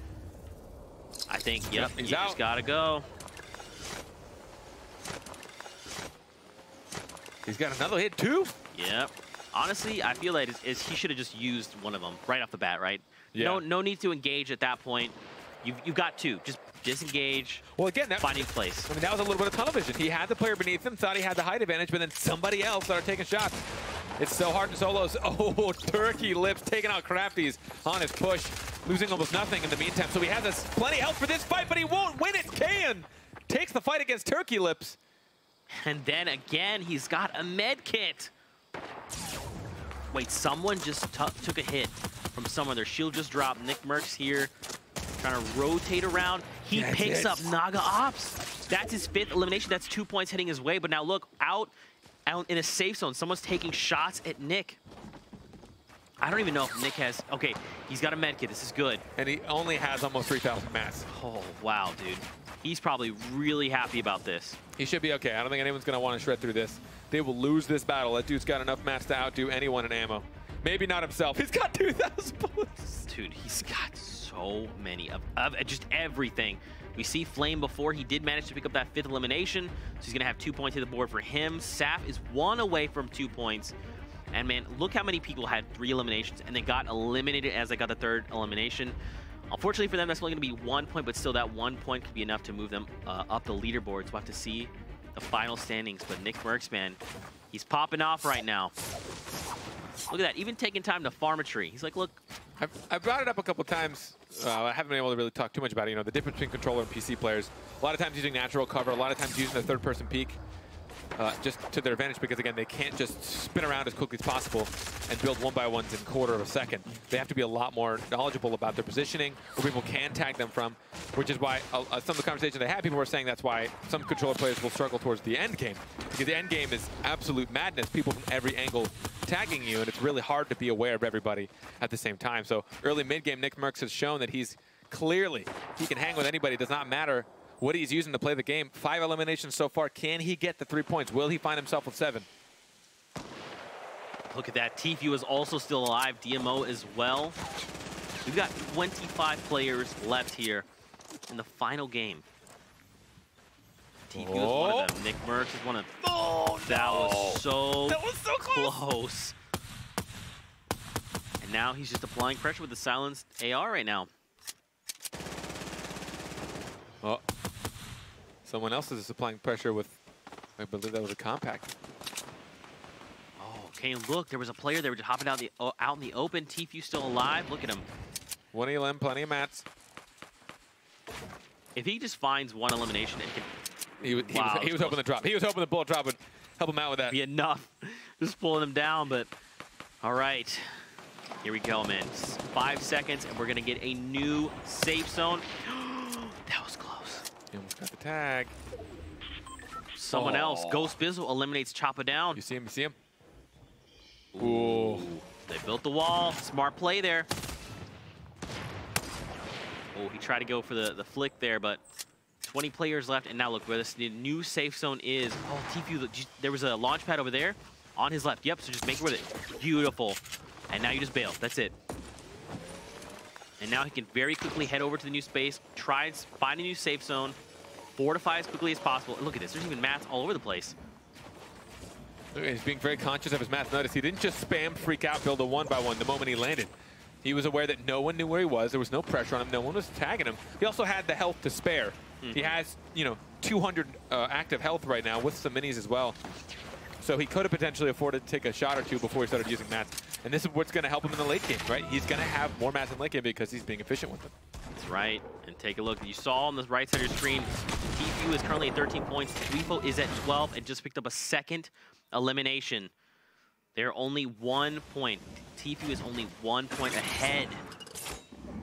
I think, yep, he's you out. just gotta go. He's got another hit too? Yep. Honestly, I feel like he should have just used one of them right off the bat, right? Yeah. No need to engage at that point. You've got to. Just disengage. Well, again, finding place. I mean, that was a little bit of tunnel vision. He had the player beneath him, thought he had the height advantage, but then somebody else started taking shots. It's so hard in solos. Oh, Turkey Lips taking out Crafties on his push, losing almost nothing in the meantime. So he has plenty of health for this fight, but he won't win it. Kayan takes the fight against Turkey Lips. And then again, he's got a med kit. Wait, someone just took a hit from someone. Their shield just dropped. Nick Merckx here, trying to rotate around. He picks up Naga Ops. That's his 5th elimination. That's 2 points hitting his way. But now look, out in a safe zone. Someone's taking shots at Nick. I don't even know if Nick has... Okay, he's got a med kit. This is good. And he only has almost 3,000 mats. Oh, wow, dude. He's probably really happy about this. He should be okay. I don't think anyone's going to want to shred through this. They will lose this battle. That dude's got enough mats to outdo anyone in ammo. Maybe not himself. He's got 2,000 bullets. Dude, he's got so many of just everything. We see Flame before. He did manage to pick up that 5th elimination, so he's going to have 2 points to the board for him. Saf is 1 away from 2 points. And man, look how many people had 3 eliminations and they got eliminated as they got the 3rd elimination. Unfortunately for them, that's only going to be 1 point, but still that 1 point could be enough to move them up the leaderboards. We'll have to see the final standings. But Nick Mercs, man, he's popping off right now. Look at that, even taking time to farm a tree. He's like, look. I've brought it up a couple times. I haven't been able to really talk too much about it. You know, the difference between controller and PC players. A lot of times using natural cover, a lot of times using the 3rd-person peek. Just to their advantage, because again, they can't just spin around as quickly as possible and build 1x1s in a quarter of a second. They have to be a lot more knowledgeable about their positioning, where people can tag them from, which is why some of the conversations I had, people were saying that's why some controller players will struggle towards the end game, because the end game is absolute madness, people from every angle tagging you, and it's really hard to be aware of everybody at the same time. So early mid-game, Nick Mercs has shown that he can hang with anybody. It does not matter what he's using to play the game. 5 eliminations so far. Can he get the 3 points? Will he find himself with 7? Look at that. Tfue is also still alive. DMO as well. We've got 25 players left here in the final game. Tfue is one of them. Nick Mercs is one of them. Oh, that was so close. close. And now he's just applying pressure with the silenced AR right now. Oh. Someone else is applying pressure with, I believe that was a compact. Oh, okay, look, there was a player, they were just hopping out in the open. Tfue still alive, look at him. 1 elim, plenty of mats. If he just finds 1 elimination, it can... He was hoping the drop. He was hoping the bullet drop would help him out with that. Be enough, just pulling him down, but all right. Here we go, man. 5 seconds, and we're gonna get a new safe zone. That was close. He almost got the tag. Someone else. Ghost Bizzle eliminates Choppa down. You see him? You see him? Ooh. They built the wall. Smart play there. Oh, he tried to go for the flick there, but 20 players left. And now look where this new safe zone is. Oh, Tfue, there was a launch pad over there on his left. Yep, so just make it with it. Beautiful. And now you just bail. That's it. And now he can very quickly head over to the new space, find a new safe zone, fortify as quickly as possible. And look at this, there's even mats all over the place. He's being very conscious of his mats. Notice he didn't just spam, freak out, build a 1x1 the moment he landed. He was aware that no one knew where he was. There was no pressure on him. No one was tagging him. He also had the health to spare. He has, 200 active health right now with some minis as well. So he could have potentially afforded to take a shot or 2 before he started using mats. And this is what's going to help him in the late game, right? He's going to have more mats in late game because he's being efficient with them. That's right. And take a look. You saw on the right side of your screen, Tfue is currently at 13 points. Tfue is at 12 and just picked up a 2nd elimination. They're only 1 point. Tfue is only 1 point ahead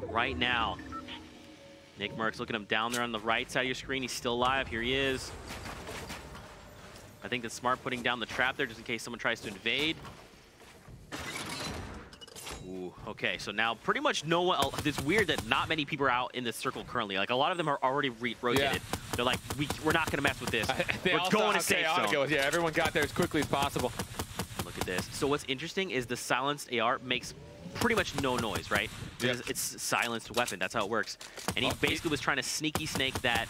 right now. Nick Mercs, looking him down there on the right side of your screen. He's still alive. Here he is. I think that's smart, putting down the trap there just in case someone tries to invade. Ooh, okay, so now pretty much no one else. It's weird that not many people are out in this circle currently. Like, a lot of them are already rotated. Yeah. They're like, we're not going to mess with this. We're going to safe zone. Yeah, everyone got there as quickly as possible. Look at this. So what's interesting is the silenced AR makes pretty much no noise, right? Because it's a silenced weapon. That's how it works. And he basically was trying to sneaky snake that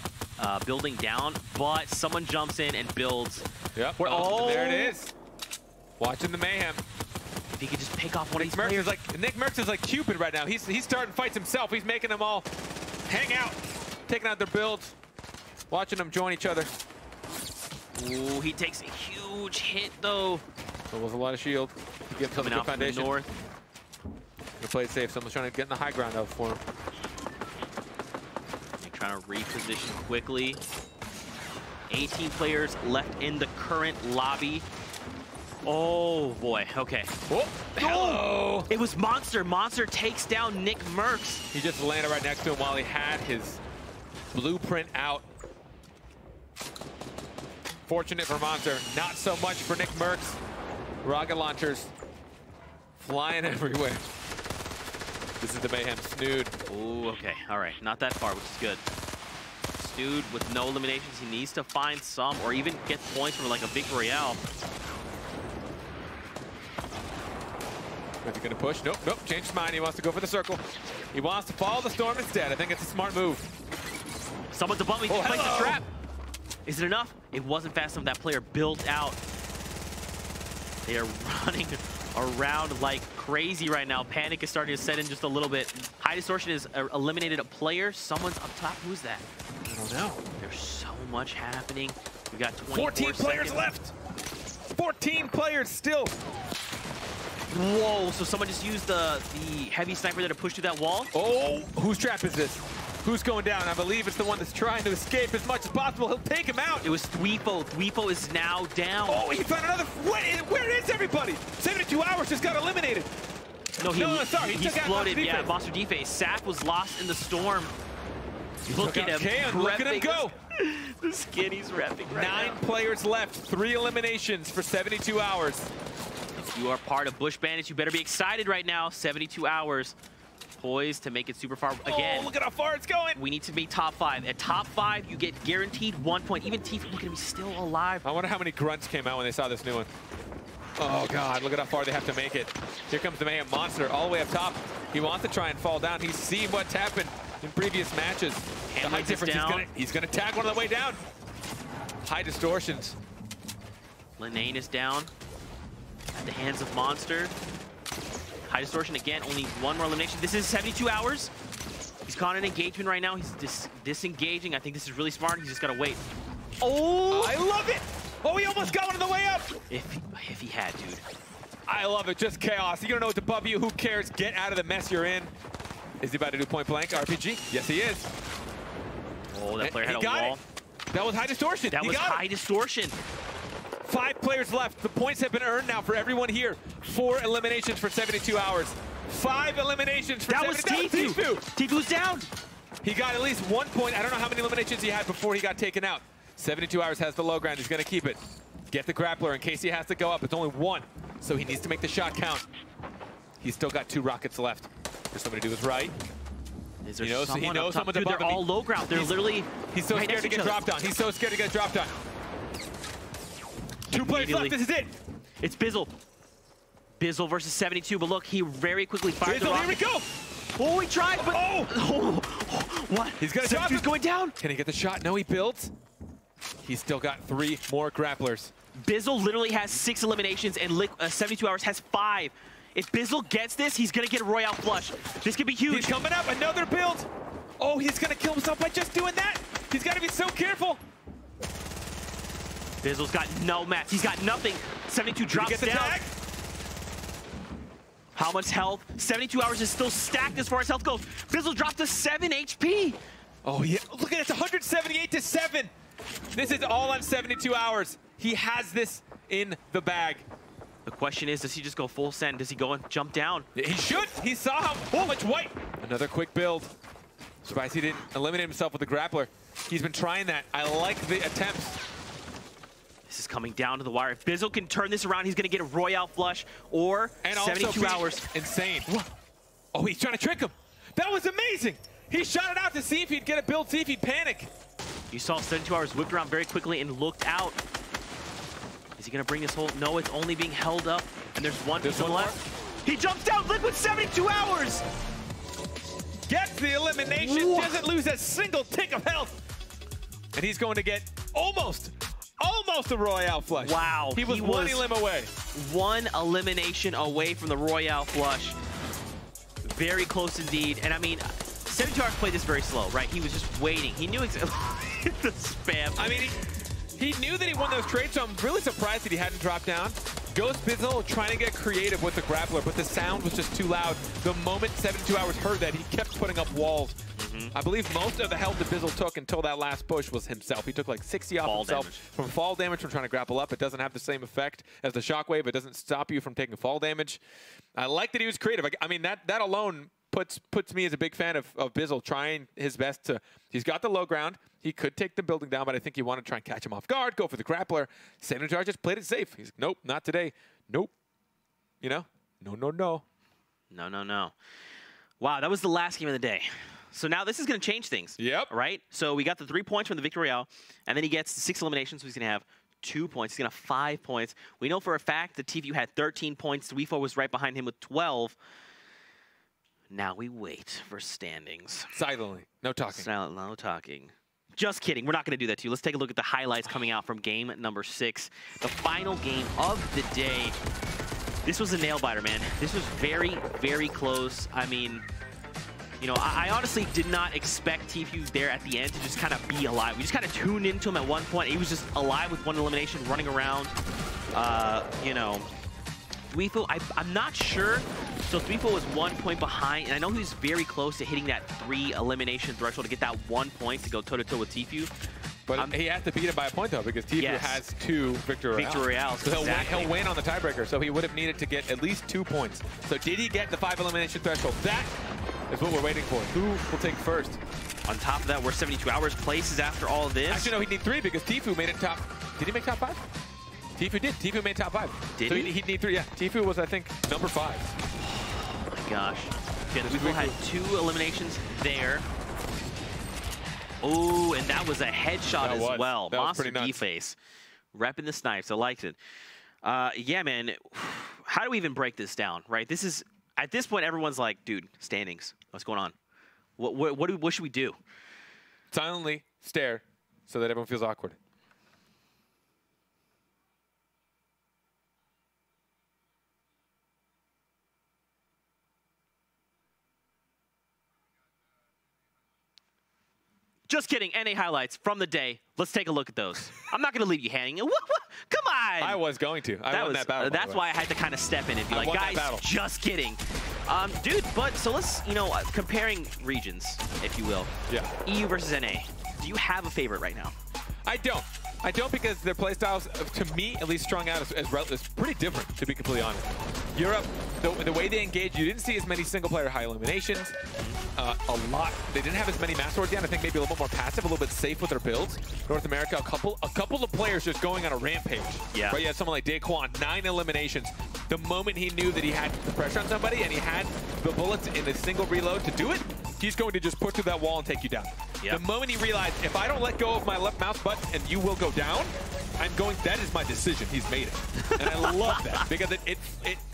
building down, but someone jumps in and builds. Yep. There it is. Watching the mayhem. If he could just pick off one of these players. Nick Mercs is like Cupid right now. He's starting fights himself. He's making them all hang out, taking out their builds, watching them join each other. Ooh, he takes a huge hit though. There was a lot of shield to get himself a good foundation. North. He played safe. Someone's trying to get in the high ground out for him. They're trying to reposition quickly. 18 players left in the current lobby. Oh boy, okay. Oh, hello! It was Monster. Monster takes down Nick Mercs. He just landed right next to him while he had his blueprint out. Fortunate for Monster, not so much for Nick Mercs. Rocket launchers flying everywhere. This is the mayhem. Snood. Oh, okay. All right. Not that far, which is good. Snood with no eliminations. He needs to find some or even get points from like a big Royale. Is he going to push? Nope, nope. Changed his mind. He wants to go for the circle. He wants to follow the storm instead. I think it's a smart move. Someone's above me. He placed a trap. Is it enough? It wasn't fast enough. That player built out. They are running around like crazy right now. Panic is starting to set in just a little bit. High Distortion has eliminated a player. Someone's up top. Who's that? I don't know. There's so much happening. We got 14 players left. 14 players still. Whoa, so someone just used the heavy sniper there to push through that wall? Oh, whose trap is this? Who's going down? I believe it's the one that's trying to escape as much as possible. He'll take him out. It was Tfue. Tfue is now down. Oh, he found another. Where is everybody? 72 hours just got eliminated. No, sorry. He exploded. Yeah, Monster Deface. Sap was lost in the storm. Look at him. Look at him go. The skin he's repping right now. 9 players left. 3 eliminations for 72 hours. If you are part of Bush Bandits, you better be excited right now. 72 hours. Poised to make it super far again. Oh, look at how far it's going. We need to be top 5. At top 5, you get guaranteed 1 point. Even Tfue, look at him, he's still alive. I wonder how many grunts came out when they saw this new one. Oh, God, look at how far they have to make it. Here comes the Mayhem Monster all the way up top. He wants to try and fall down. He's seen what's happened in previous matches. The height difference, he's going to tag one on the way down. High Distortions. Linane is down at the hands of Monster. High Distortion again, only 1 more elimination. This is 72 hours. He's caught an engagement right now. He's disengaging. I think this is really smart. He's just got to wait. Oh! I love it! Oh, he almost got one on the way up! If he had, dude. I love it. Just chaos. You don't know what's above you. Who cares? Get out of the mess you're in. Is he about to do point blank RPG? Yes, he is. Oh, that player had a wall. That was High Distortion. That was High Distortion. 5 players left. The points have been earned now for everyone here. 4 eliminations for 72 hours. 5 eliminations for 72 hours. That was Tfue. Tfue's down. He got at least 1 point. I don't know how many eliminations he had before he got taken out. 72 hours has the low ground. He's going to keep it. Get the grappler in case he has to go up. It's only 1, so he needs to make the shot count. He's still got 2 rockets left. For somebody to do his right. Is there he knows someone's above him. They're all low ground. They're literally. He's so scared to get dropped on. He's so scared to get dropped on. 2 players left. This is it. It's Bizzle. Bizzle versus 72. But look, he very quickly fired the rocket. Here we go. Oh, he tried, but what? He's gonna drop. He's going down. Can he get the shot? No, he builds. He's still got 3 more grapplers. Bizzle literally has 6 eliminations, and 72 hours has 5. If Bizzle gets this, he's gonna get a Royale flush. This could be huge. He's coming up. Another build. Oh, he's gonna kill himself by just doing that. He's got to be so careful. Bizzle's got no mats. He's got nothing. 72 drops down. Tag? How much health? 72 hours is still stacked as far as health goes. Bizzle dropped to 7 HP. Oh, yeah. Look at it. It's 178 to 7. This is all on 72 hours. He has this in the bag. The question is, does he just go full send? Does he go and jump down? He should. He saw how much white. Another quick build. Surprised he didn't eliminate himself with the grappler. He's been trying that. I like the attempts. This is coming down to the wire. If Bizzle can turn this around, he's going to get a Royale flush or 72 hours. Insane. Oh, he's trying to trick him. That was amazing. He shot it out to see if he'd get a build, see if he'd panic. You saw 72 hours whipped around very quickly and looked out. Is he going to bring this whole? No, it's only being held up. And there's one person left. He jumps down Liquid 72 hours. Gets the elimination. What? Doesn't lose a single tick of health. And he's going to get almost a Royale flush. Wow. He was 1 elim away. 1 elimination away from the Royale flush. Very close indeed. And I mean, 72 hours played this very slow, right? He was just waiting. He knew exactly the spam. I mean, he knew that he won those trades, so I'm really surprised that he hadn't dropped down. Ghost Bizzle trying to get creative with the grappler, but the sound was just too loud. The moment 72 hours heard that, he kept putting up walls. I believe most of the health that Bizzle took until that last push was himself. He took like 60 off himself from fall damage from trying to grapple up. It doesn't have the same effect as the shockwave. It doesn't stop you from taking fall damage. I like that he was creative. I mean, that alone puts me as a big fan of Bizzle trying his best to. He's got the low ground. He could take the building down, but I think he wanted to try and catch him off guard, go for the grappler. Senator just played it safe. He's nope, not today. Nope. You know? No. No. Wow, that was the last game of the day. So now this is going to change things. Yep. Right? So we got the 3 points from the Victory Royale, and then he gets 6 eliminations, so he's going to have 2 points. He's going to have 5 points. We know for a fact that Tfue had 13 points. Tfue was right behind him with 12. Now we wait for standings. Silently. No talking. No talking. Just kidding. We're not going to do that to you. Let's take a look at the highlights coming out from game number 6. The final game of the day. This was a nail-biter, man. This was very, very close. I mean, you know, I honestly did not expect Tfue there at the end to just kind of be alive. We just kind of tuned into him at one point. He was just alive with one elimination, running around. You know, Tfue, I'm not sure. So Tfue was 1 point behind, and I know he was very close to hitting that 3 elimination threshold to get that 1 point to go toe-to-toe with Tfue. But he has to beat him by a point, though, because Tfue has 2 Victory Royales. So he'll win on the tiebreaker, so he would have needed to get at least 2 points. So did he get the 5 elimination threshold? That is what we're waiting for. Who will take first? On top of that, we're 72 hours places after all of this. Actually, no, he'd need 3 because Tfue made it top. Did he make top 5? Tfue did. Tfue made top 5. Did so he? He'd need 3, yeah. Tfue was, I think, number 5. Oh, my gosh. Yeah, Tfue had 2 eliminations there. Oh, and that was a headshot as well. Monster D-face. Repping the snipes. I liked it. Yeah, man. How do we even break this down, right? This is, at this point, everyone's like, dude, standings. What's going on? What should we do? Silently stare so that everyone feels awkward. Just kidding. NA highlights from the day. Let's take a look at those. I'm not going to leave you hanging. Come on. I was going to. I won that battle. That's why I had to kind of step in and be like, guys, just kidding. Dude, but so let's, you know, comparing regions, if you will. Yeah. EU versus NA. Do you have a favorite right now? I don't. I don't, because their playstyles, to me, at least strung out, is pretty different, to be completely honest. Europe, the way they engage, you didn't see as many single-player high eliminations. A lot. They didn't have as many mass swords yet. I think maybe a little bit more passive, a little bit safe with their builds. North America, a couple of players just going on a rampage. Yeah. Right? You had someone like Daquan, 9 eliminations. The moment he knew that he had the pressure on somebody and he had the bullets in a single reload to do it, he's going to just push through that wall and take you down. Yep. The moment he realized, if I don't let go of my left mouse button and you will go down, that is my decision. He's made it. And I love that, because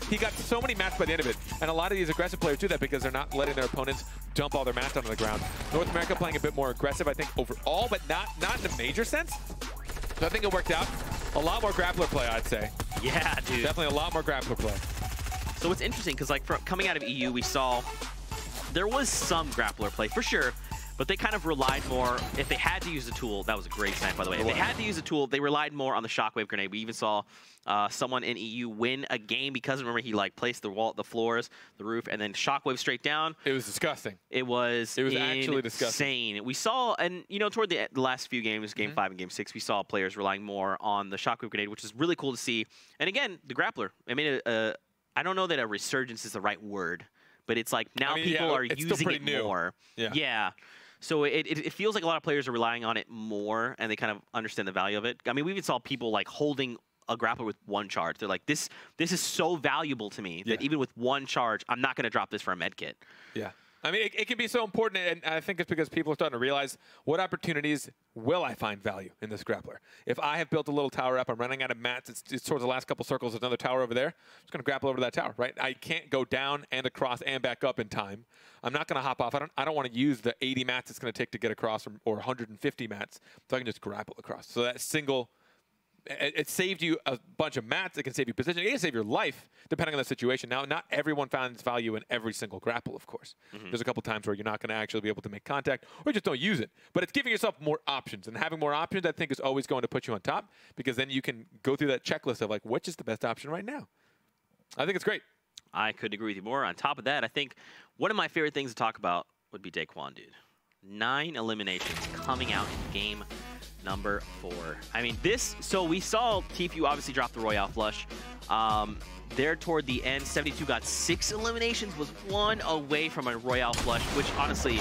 he got so many mats by the end of it. And a lot of these aggressive players do that because they're not letting their opponents dump all their mats onto the ground. North America playing a bit more aggressive, I think, overall, but not in a major sense. So I think it worked out. A lot more grappler play, I'd say. Yeah, dude. Definitely a lot more grappler play. So it's interesting, because like coming out of EU, we saw there was some grappler play, for sure. But they kind of relied more, if they had to use a tool, that was a great snipe, by the way. If they had to use a tool, they relied more on the shockwave grenade. We even saw someone in EU win a game because, remember, he like placed the wall, the floors, the roof, and then shockwave straight down. It was disgusting. It was actually disgusting. Insane. We saw, and you know, toward the last few games, Game 5 and Game 6, we saw players relying more on the shockwave grenade, which is really cool to see. And again, the grappler. I mean, I don't know that a resurgence is the right word, but it's like now people are using it more. Yeah. So it feels like a lot of players are relying on it more, and they kind of understand the value of it. I mean, we even saw people like holding a grappler with 1 charge. They're like, this is so valuable to me that even with 1 charge, I'm not going to drop this for a med kit. Yeah. I mean, it can be so important, and I think it's because people are starting to realize, what opportunities will I find value in this grappler? If I have built a little tower up, I'm running out of mats, it's towards the last couple circles, there's another tower over there, I'm just going to grapple over to that tower, right? I can't go down and across and back up in time. I'm not going to hop off. I don't want to use the 80 mats it's going to take to get across, or 150 mats, so I can just grapple across. So that single... It saved you a bunch of mats. It can save you position. It can save your life, depending on the situation. Now, not everyone finds value in every single grapple, of course. There's a couple times where you're not going to actually be able to make contact, or just don't use it. But it's giving yourself more options. And having more options, I think, is always going to put you on top, because then you can go through that checklist of, like, which is the best option right now. I think it's great. I couldn't agree with you more. On top of that, I think one of my favorite things to talk about would be Daquan, dude. 9 eliminations coming out in game number 4. I mean, so we saw Tfue obviously drop the Royale flush. There toward the end, 72 got 6 eliminations, was 1 away from a Royale flush, which honestly,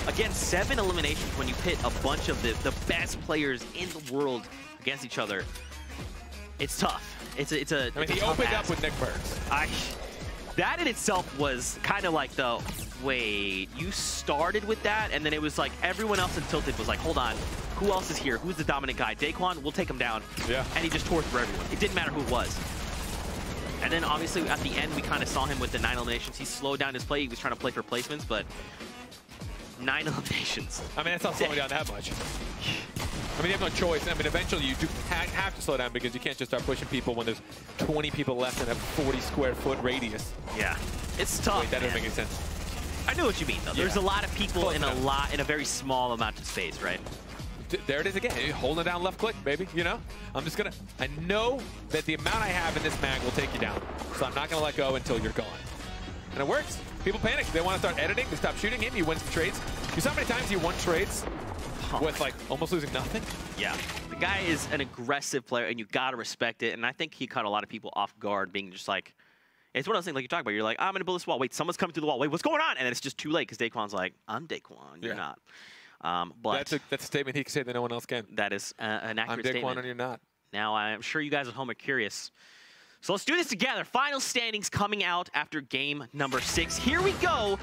again, 7 eliminations when you pit a bunch of the best players in the world against each other. It's tough. I mean, he opened up with Nick Burns. That in itself was kind of like the, wait, you started with that? And then it was like everyone else in Tilted was like, hold on, who else is here? Who's the dominant guy? Daquan, we'll take him down. Yeah. And he just tore through everyone. It didn't matter who it was. And then obviously at the end, we kind of saw him with the 9 eliminations. He slowed down his play. He was trying to play for placements, but 9 eliminations. I mean, that's not slowing down that much. I mean, you have no choice. I mean, eventually you do have to slow down because you can't just start pushing people when there's 20 people left in a 40 square foot radius. Yeah, it's tough. Wait, that doesn't make any sense. I know what you mean, though. Yeah. There's a lot of people in a very small amount of space, right? There it is again. Holding down left click, baby. You know, I'm just gonna. I know that the amount I have in this mag will take you down, so I'm not gonna let go until you're gone. And it works. People panic. They want to start editing. They stop shooting him. You win some trades. You saw how many times you won trades with like almost losing nothing? Yeah. The guy is an aggressive player, and you gotta respect it. And I think he caught a lot of people off guard, being just like, it's one of those things like you talk about. You're like, I'm gonna build this wall. Wait, someone's coming through the wall. Wait, what's going on? And then it's just too late because Daquan's like, I'm Daquan. You're not. But that's a statement he can say that no one else can. That is an accurate statement. I'm Daquan and you're not. Now, I'm sure you guys at home are curious. So let's do this together. Final standings coming out after game number 6. Here we go.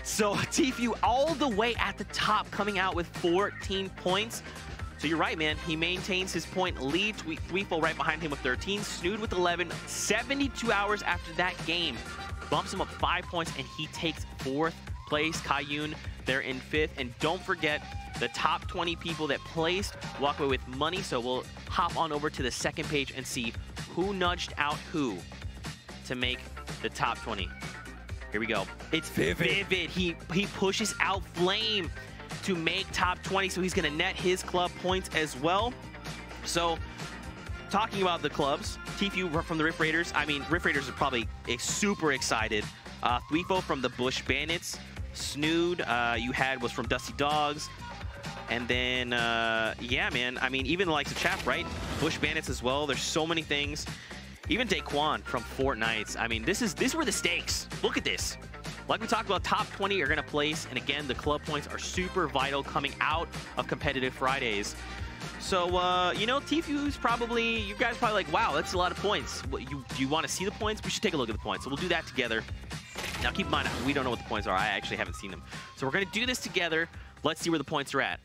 So Tfue all the way at the top, coming out with 14 points. So you're right, man. He maintains his point lead. Tfue right behind him with 13. Snood with 11. 72 hours after that game bumps him up 5 points, and he takes 4th place. Kayun, they're in 5th. And don't forget, the top 20 people that placed walk away with money. So we'll hop on over to the second page and see who nudged out who to make the top 20. Here we go. It's Vivid. He pushes out Flame to make top 20, so he's going to net his club points as well. So, talking about the clubs, Tfue from the Rift Raiders. I mean, Rift Raiders are probably super excited. Tfue from the Bush Bandits. Snood, you had was from Dusty Dogs. And then, yeah, man. I mean, even the likes of Chap, right? Bush Bandits as well. There's so many things. Even Daquan from Fortnite. I mean, these were the stakes. Look at this. Like we talked about, top 20 are going to place. And again, the club points are super vital coming out of competitive Fridays. So, you know, Tfue's probably, you guys are probably like, wow, that's a lot of points. Do you want to see the points? We should take a look at the points. So we'll do that together. Now, keep in mind, we don't know what the points are. I actually haven't seen them. So we're going to do this together. Let's see where the points are at.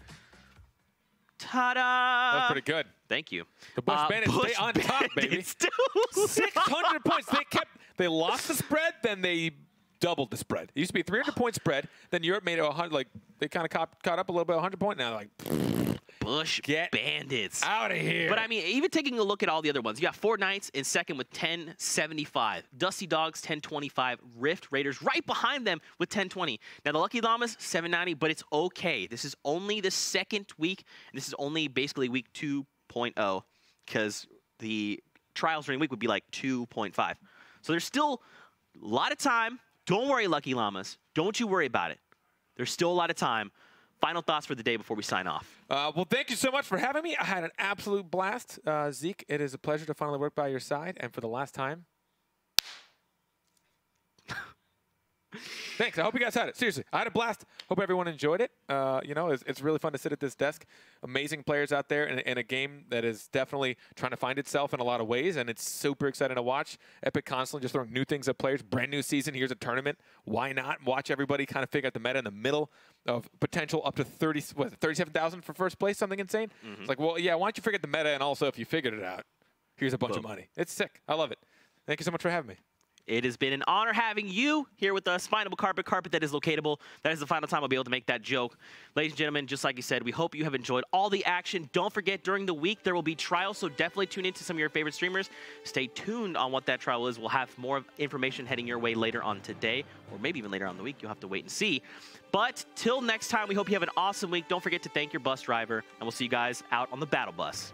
Ta-da! That was pretty good. Thank you. The Bush Bandits stay on top, baby. 600 points. They lost the spread, then they doubled the spread. It used to be a 300-point spread. Then Europe made it 100. Like they kind of caught up a little bit, 100 point. Now they're like, Bush Bandits out of here. But I mean, even taking a look at all the other ones, you got Fortnite in second with 1075, Dusty Dogs 1025, Rift Raiders right behind them with 1020. Now the Lucky Llamas 790, but it's okay. This is only the second week, and this is only basically week 2.0 because the trials during week would be like 2.5. So there's still a lot of time. Don't worry, Lucky Llamas. Don't you worry about it. There's still a lot of time. Final thoughts for the day before we sign off. Well, thank you so much for having me. I had an absolute blast. Zeke, it is a pleasure to finally work by your side. And for the last time, thanks. I hope you guys had it. Seriously, I had a blast. Hope everyone enjoyed it. You know, it's really fun to sit at this desk. Amazing players out there in a game that is definitely trying to find itself in a lot of ways, and it's super exciting to watch. Epic constantly just throwing new things at players. Brand new season. Here's a tournament. Why not watch everybody kind of figure out the meta in the middle of potential up to 37,000 for first place? Something insane. It's like, well, yeah, why don't you figure out the meta, and also if you figured it out, here's a bunch of money. It's sick. I love it. Thank you so much for having me. It has been an honor having you here with us. Findable carpet that is locatable. That is the final time I'll be able to make that joke. Ladies and gentlemen, just like you said, we hope you have enjoyed all the action. Don't forget, during the week, there will be trials, so definitely tune into some of your favorite streamers. Stay tuned on what that trial is. We'll have more information heading your way later on today, or maybe even later on in the week. You'll have to wait and see. But till next time, we hope you have an awesome week. Don't forget to thank your bus driver, and we'll see you guys out on the battle bus.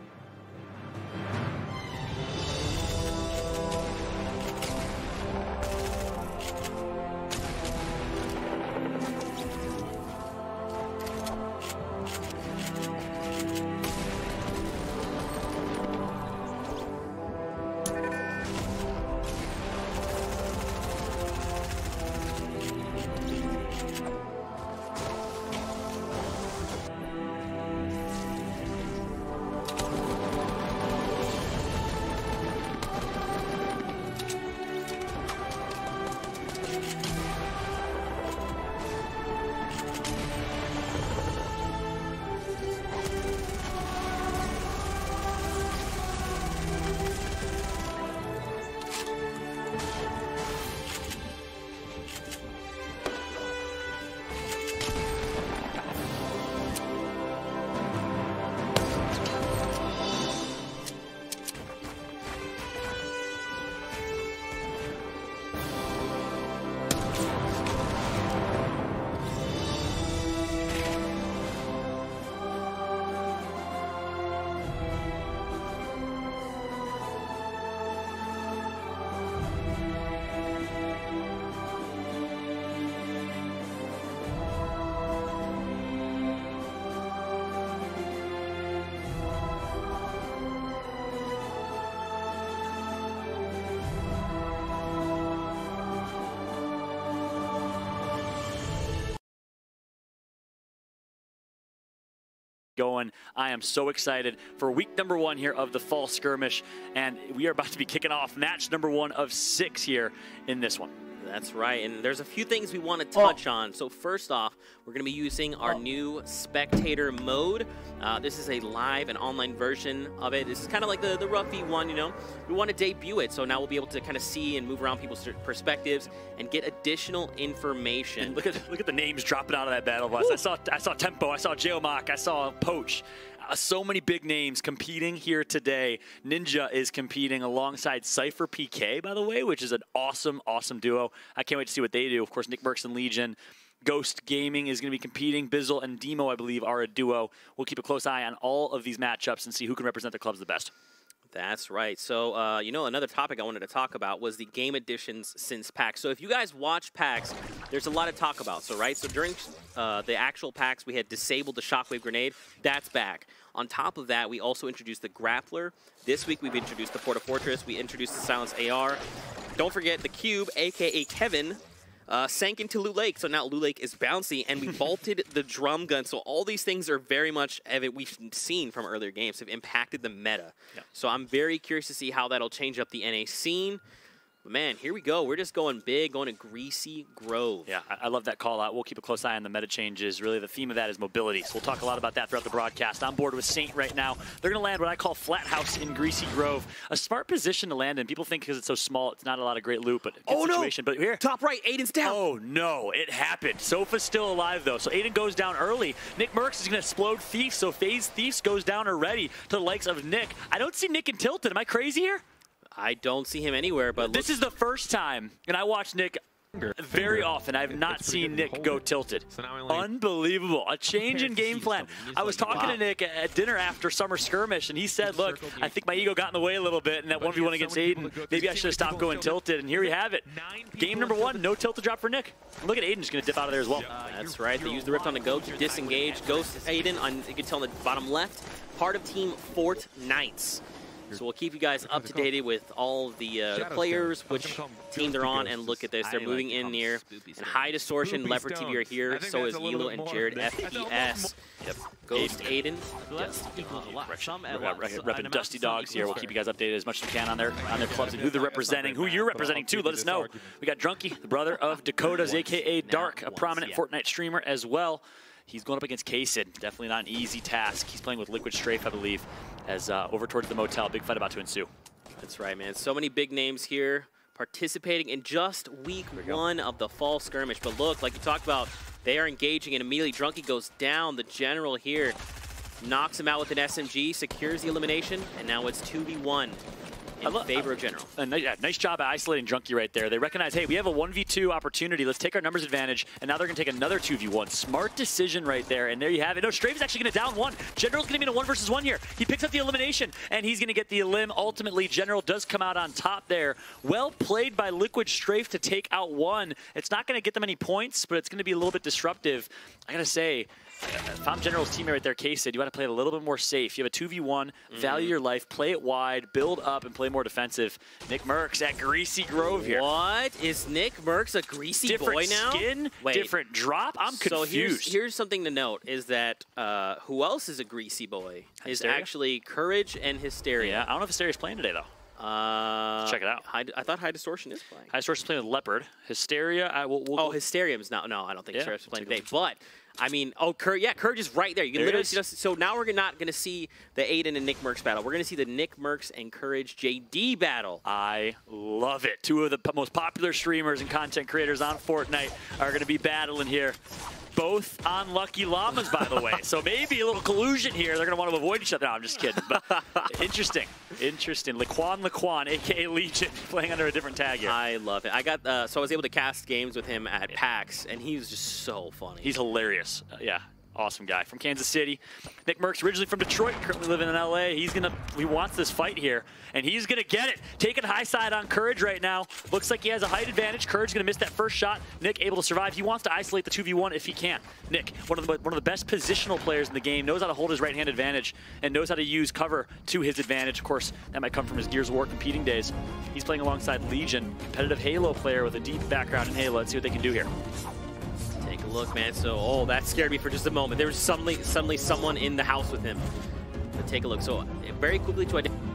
going. I am so excited for week number 1 here of the fall skirmish, and we are about to be kicking off match number 1 of 6 here in this one. That's right, and there's a few things we want to touch on. So first off, we're going to be using our new spectator mode. This is a live and online version of it. This is kind of like the roughy one, you know. We want to debut it, so now we'll be able to kind of see and move around people's perspectives and get additional information. And look at the names dropping out of that battle bus. I saw Tempo, I saw Geomock, I saw Poach. So many big names competing here today. Ninja is competing alongside Cypher PK, by the way, which is an awesome, awesome duo. I can't wait to see what they do. Of course, Nick Mercs and Legion. Ghost Gaming is going to be competing. Bizzle and Demo, I believe, are a duo. We'll keep a close eye on all of these matchups and see who can represent the clubs the best. That's right. So, you know, another topic I wanted to talk about was the game additions since PAX. So if you guys watch PAX, there's a lot to talk about. So, right, so during the actual PAX, we had disabled the Shockwave Grenade. That's back. On top of that, we also introduced the Grappler. This week, we've introduced the Porta Fortress. We introduced the Silence AR. Don't forget the Cube, a.k.a. Kevin, sank into Loot Lake, so now Loot Lake is bouncy, and we vaulted the drum gun. So all these things are very much, we've seen from earlier games, have impacted the meta. Yeah. So I'm very curious to see how that'll change up the NA scene. But man, here we go. We're just going big, going to Greasy Grove. Yeah, I love that call out. We'll keep a close eye on the meta changes. Really, the theme of that is mobility. So we'll talk a lot about that throughout the broadcast. I'm board with Saint right now. They're going to land what I call Flat House in Greasy Grove. A smart position to land in. People think because it's so small, it's not a lot of great loot, but a good situation. No! But here, top right, Aiden's down. Oh no, it happened. Sofa's still alive though, so Aiden goes down early. Nick Mercs is going to explode Thief, so FaZe Thieves goes down already to the likes of Nick. I don't see Nick in Tilted. Am I crazy here? I don't see him anywhere, but this is the first time, and I watch Nick very often. I have not seen Nick go tilted. So unbelievable. A change in game plan. I was talking to Nick at dinner after Summer Skirmish, and he said, look, I think my ego got in the way a little bit in that 1v1 against Aiden. Maybe I should have stopped going tilted, and here we have it. Game number 1, no tilted drop for Nick. Look at Aiden just going to dip out of there as well. That's right. They used the Rift on the go to disengage. Ghost Aiden, you can tell on the bottom left, part of Team Fortnite. So we'll keep you guys up to date with all of the players, which team they're on, and look at this. They're moving in near. And High Distortion, Leopard TV are here. So is Elo and Jared FPS. Yep. Ghost Aiden. Repping Dusty Dogs here. We'll keep you guys updated as much as we can on their clubs and who they're representing, who you're representing too. Let us know. We got Drunky, the brother of Dakota's, a.k.a. Dark, a prominent Fortnite streamer as well. He's going up against Kaysid. Definitely not an easy task. He's playing with Liquid Strafe, I believe, as over towards the motel. Big fight about to ensue. That's right, man. So many big names here participating in just week 1 of the fall skirmish. But look, like you talked about, they are engaging, and immediately Drunky goes down. The general here knocks him out with an SMG, secures the elimination, and now it's 2v1. In favor of General. Nice job at isolating Drunky right there. They recognize, hey, we have a 1v2 opportunity. Let's take our numbers advantage. And now they're going to take another 2v1. Smart decision right there. And there you have it. No, Strafe is actually going to down 1. General's going to be in a 1 versus 1 here. He picks up the elimination, and he's going to get the elim. Ultimately, General does come out on top there. Well played by Liquid Strafe to take out 1. It's not going to get them any points, but it's going to be a little bit disruptive. I got to say, if I'm General's teammate right there, Kaysid, you want to play it a little bit more safe. You have a 2v1, value your life, play it wide, build up, and play more defensive. Nick Mercs at Greasy Grove here. What? Is Nick Mercs a greasy boy now? Different skin, different drop? I'm confused. So here's something to note, is that who else is a greasy boy? Is actually Courage and Hysteria. Yeah, I don't know if Hysteria's playing today, though. Let's check it out. I thought High Distortion is playing. High Distortion's playing with Leopard. Hysteria, Hysterium is not. No, I don't think Hysteria's playing today. But I mean, Courage is right there. You can literally see us. So now we're not going to see the Aiden and Nick Mercs battle. We're going to see the Nick Mercs and Courage JD battle. I love it. 2 of the most popular streamers and content creators on Fortnite are going to be battling here. Both unlucky llamas, by the way. So maybe a little collusion here. They're going to want to avoid each other. No, I'm just kidding. But interesting. Laquan, a.k.a. Legion, playing under a different tag here. I love it. So I was able to cast games with him at PAX, and he was just so funny. He's hilarious. Yeah. Awesome guy from Kansas City. Nick Mercs, originally from Detroit, currently living in LA. He wants this fight here, and he's gonna get it. Taking high side on Courage right now. Looks like he has a height advantage. Courage gonna miss that first shot. Nick able to survive. He wants to isolate the 2v1 if he can. Nick, one of the best positional players in the game, knows how to hold his right-hand advantage and knows how to use cover to his advantage. Of course, that might come from his Gears of War competing days. He's playing alongside Legion, competitive Halo player with a deep background in Halo. Let's see what they can do here. Take a look, man. So, oh, that scared me for just a moment. There was suddenly someone in the house with him. But take a look. So, very quickly to identify.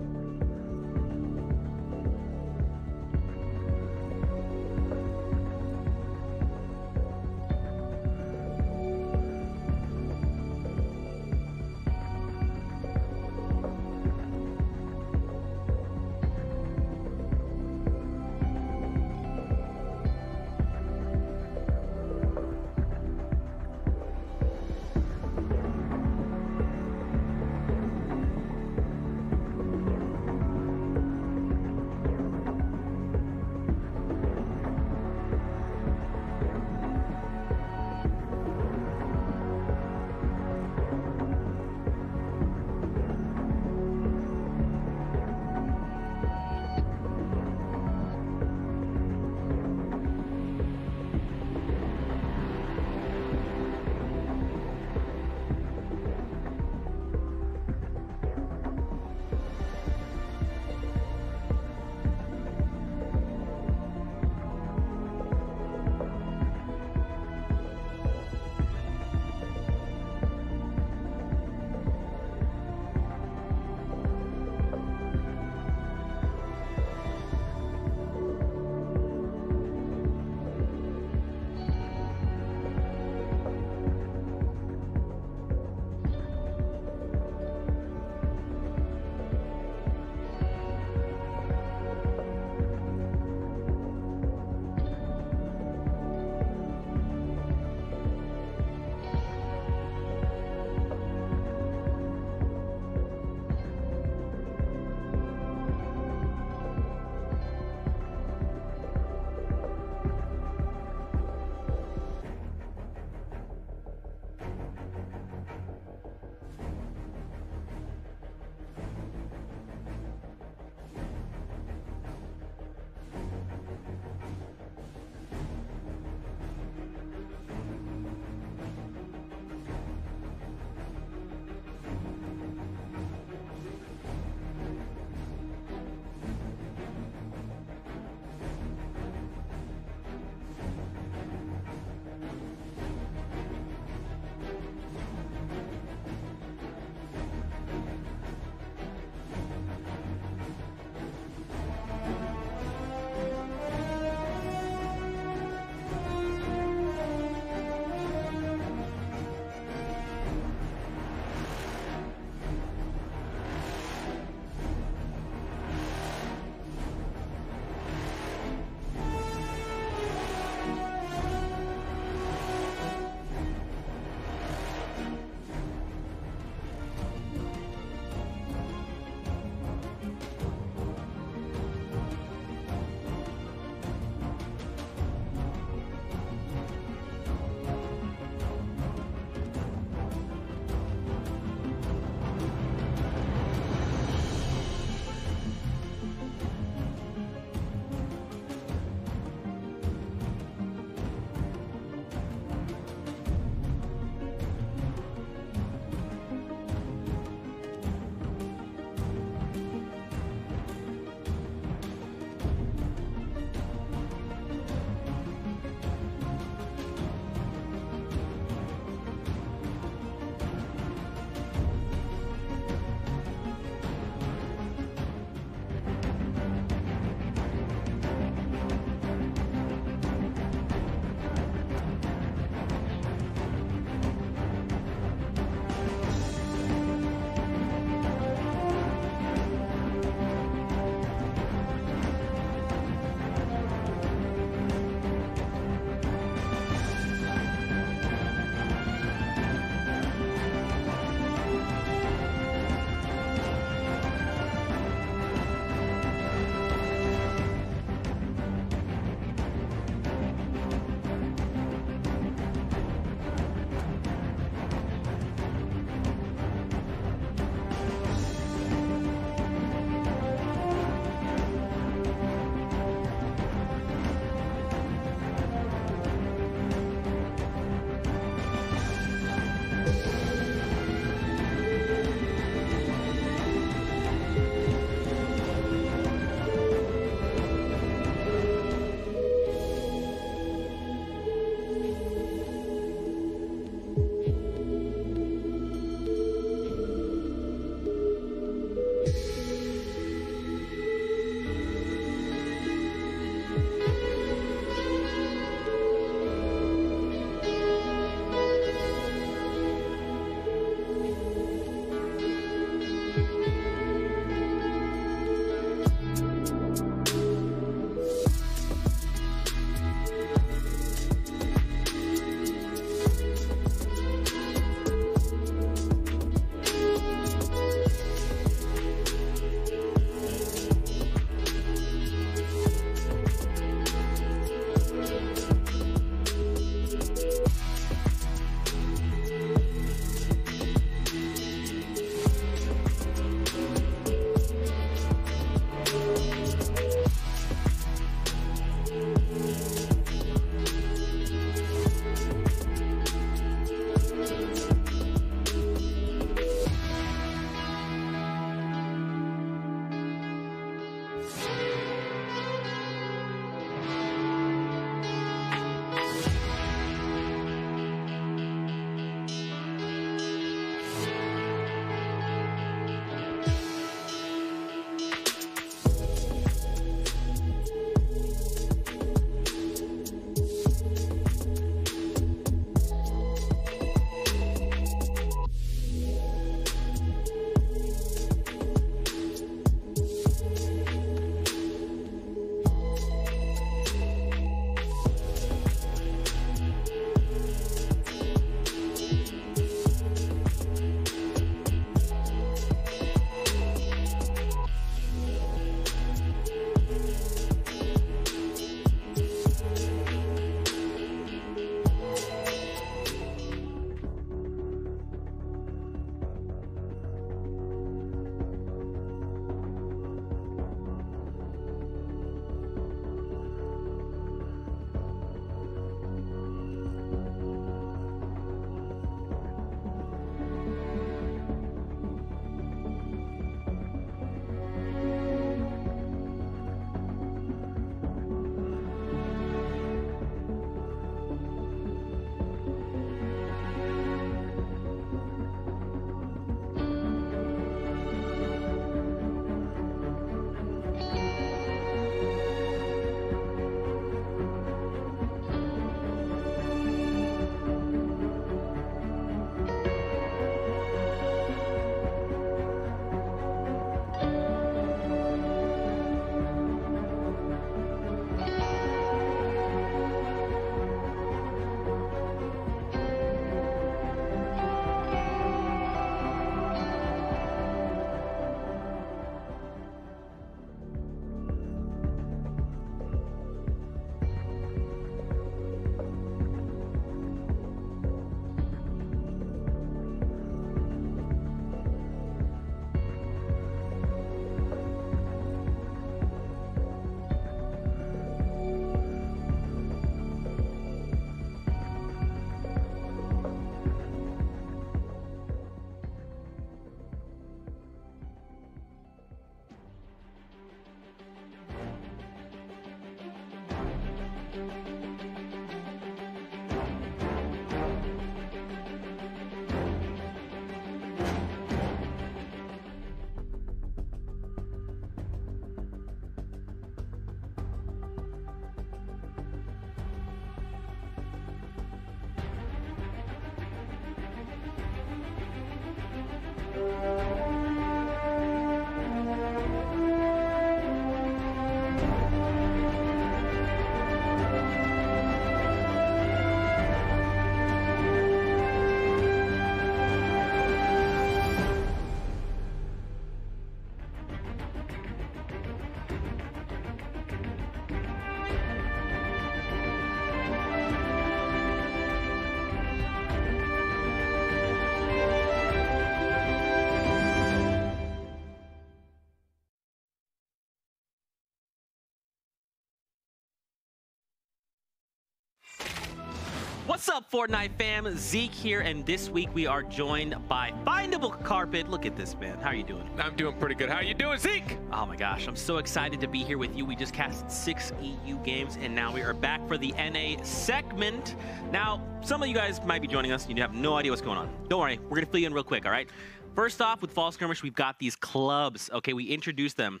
What's up, Fortnite fam? Zeke here, and this week we are joined by Findable Carpet. Look at this, man. How are you doing? I'm doing pretty good. How are you doing, Zeke? Oh my gosh, I'm so excited to be here with you. We just cast 6 EU games, and now we are back for the NA segment. Now, some of you guys might be joining us, and you have no idea what's going on. Don't worry, we're gonna fill you in real quick, all right? First off, with Fall Skirmish, we've got these clubs. Okay, we introduced them.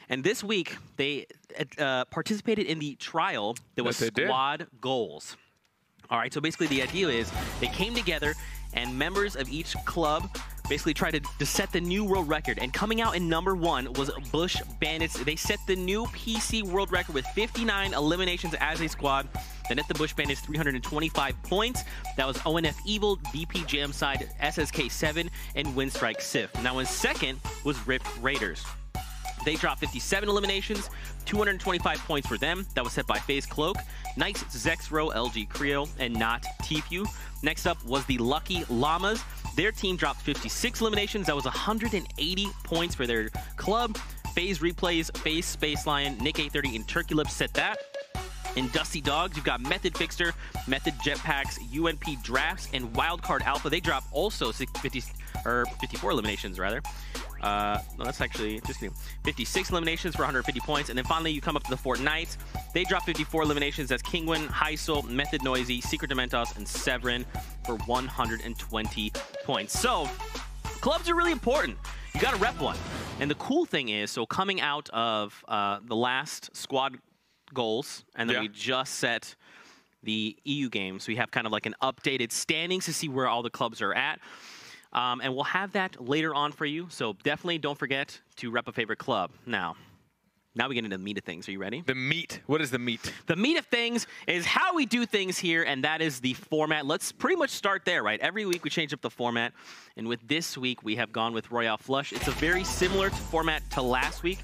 And this week, they participated in the trial that was squad goals. All right, so basically the idea is they came together and members of each club basically tried to set the new world record. And coming out in #1 was Bush Bandits. They set the new PC world record with 59 eliminations as a squad. They net the Bush Bandits 325 points. That was ONF Evil, VP Jamside, SSK7, and Windstrike Sif. Now in second was Rift Raiders. They dropped 57 eliminations, 225 points for them. That was set by FaZe Cloak, Knights, Zexro, LG Creo, and not Tfue. Next up was the Lucky Llamas. Their team dropped 56 eliminations. That was 180 points for their club. FaZe Replays, FaZe Space Lion, Nick 830, and Turkey Lips set that. In Dusty Dogs, you've got Method Fixter, Method Jetpacks, UNP Drafts, and Wildcard Alpha. They dropped also 54 eliminations, rather. No, that's actually just kidding. 56 eliminations for 150 points. And then finally, you come up to the Fortnite. They dropped 54 eliminations. That's Kingwin, Heisel, Method Noisy, Secret Dementos, and Severin for 120 points. So, clubs are really important. You got to rep one. And the cool thing is, so coming out of the last squad goals, and then we just set the EU games, so we have kind of like an updated standings to see where all the clubs are at. And we'll have that later on for you, so definitely don't forget to rep a favorite club. Now we get into the meat of things. Are you ready? The meat. What is the meat? The meat of things is how we do things here, and that is the format. Let's pretty much start there, right? Every week we change up the format, and with this week we have gone with Royale Flush. It's a very similar format to last week.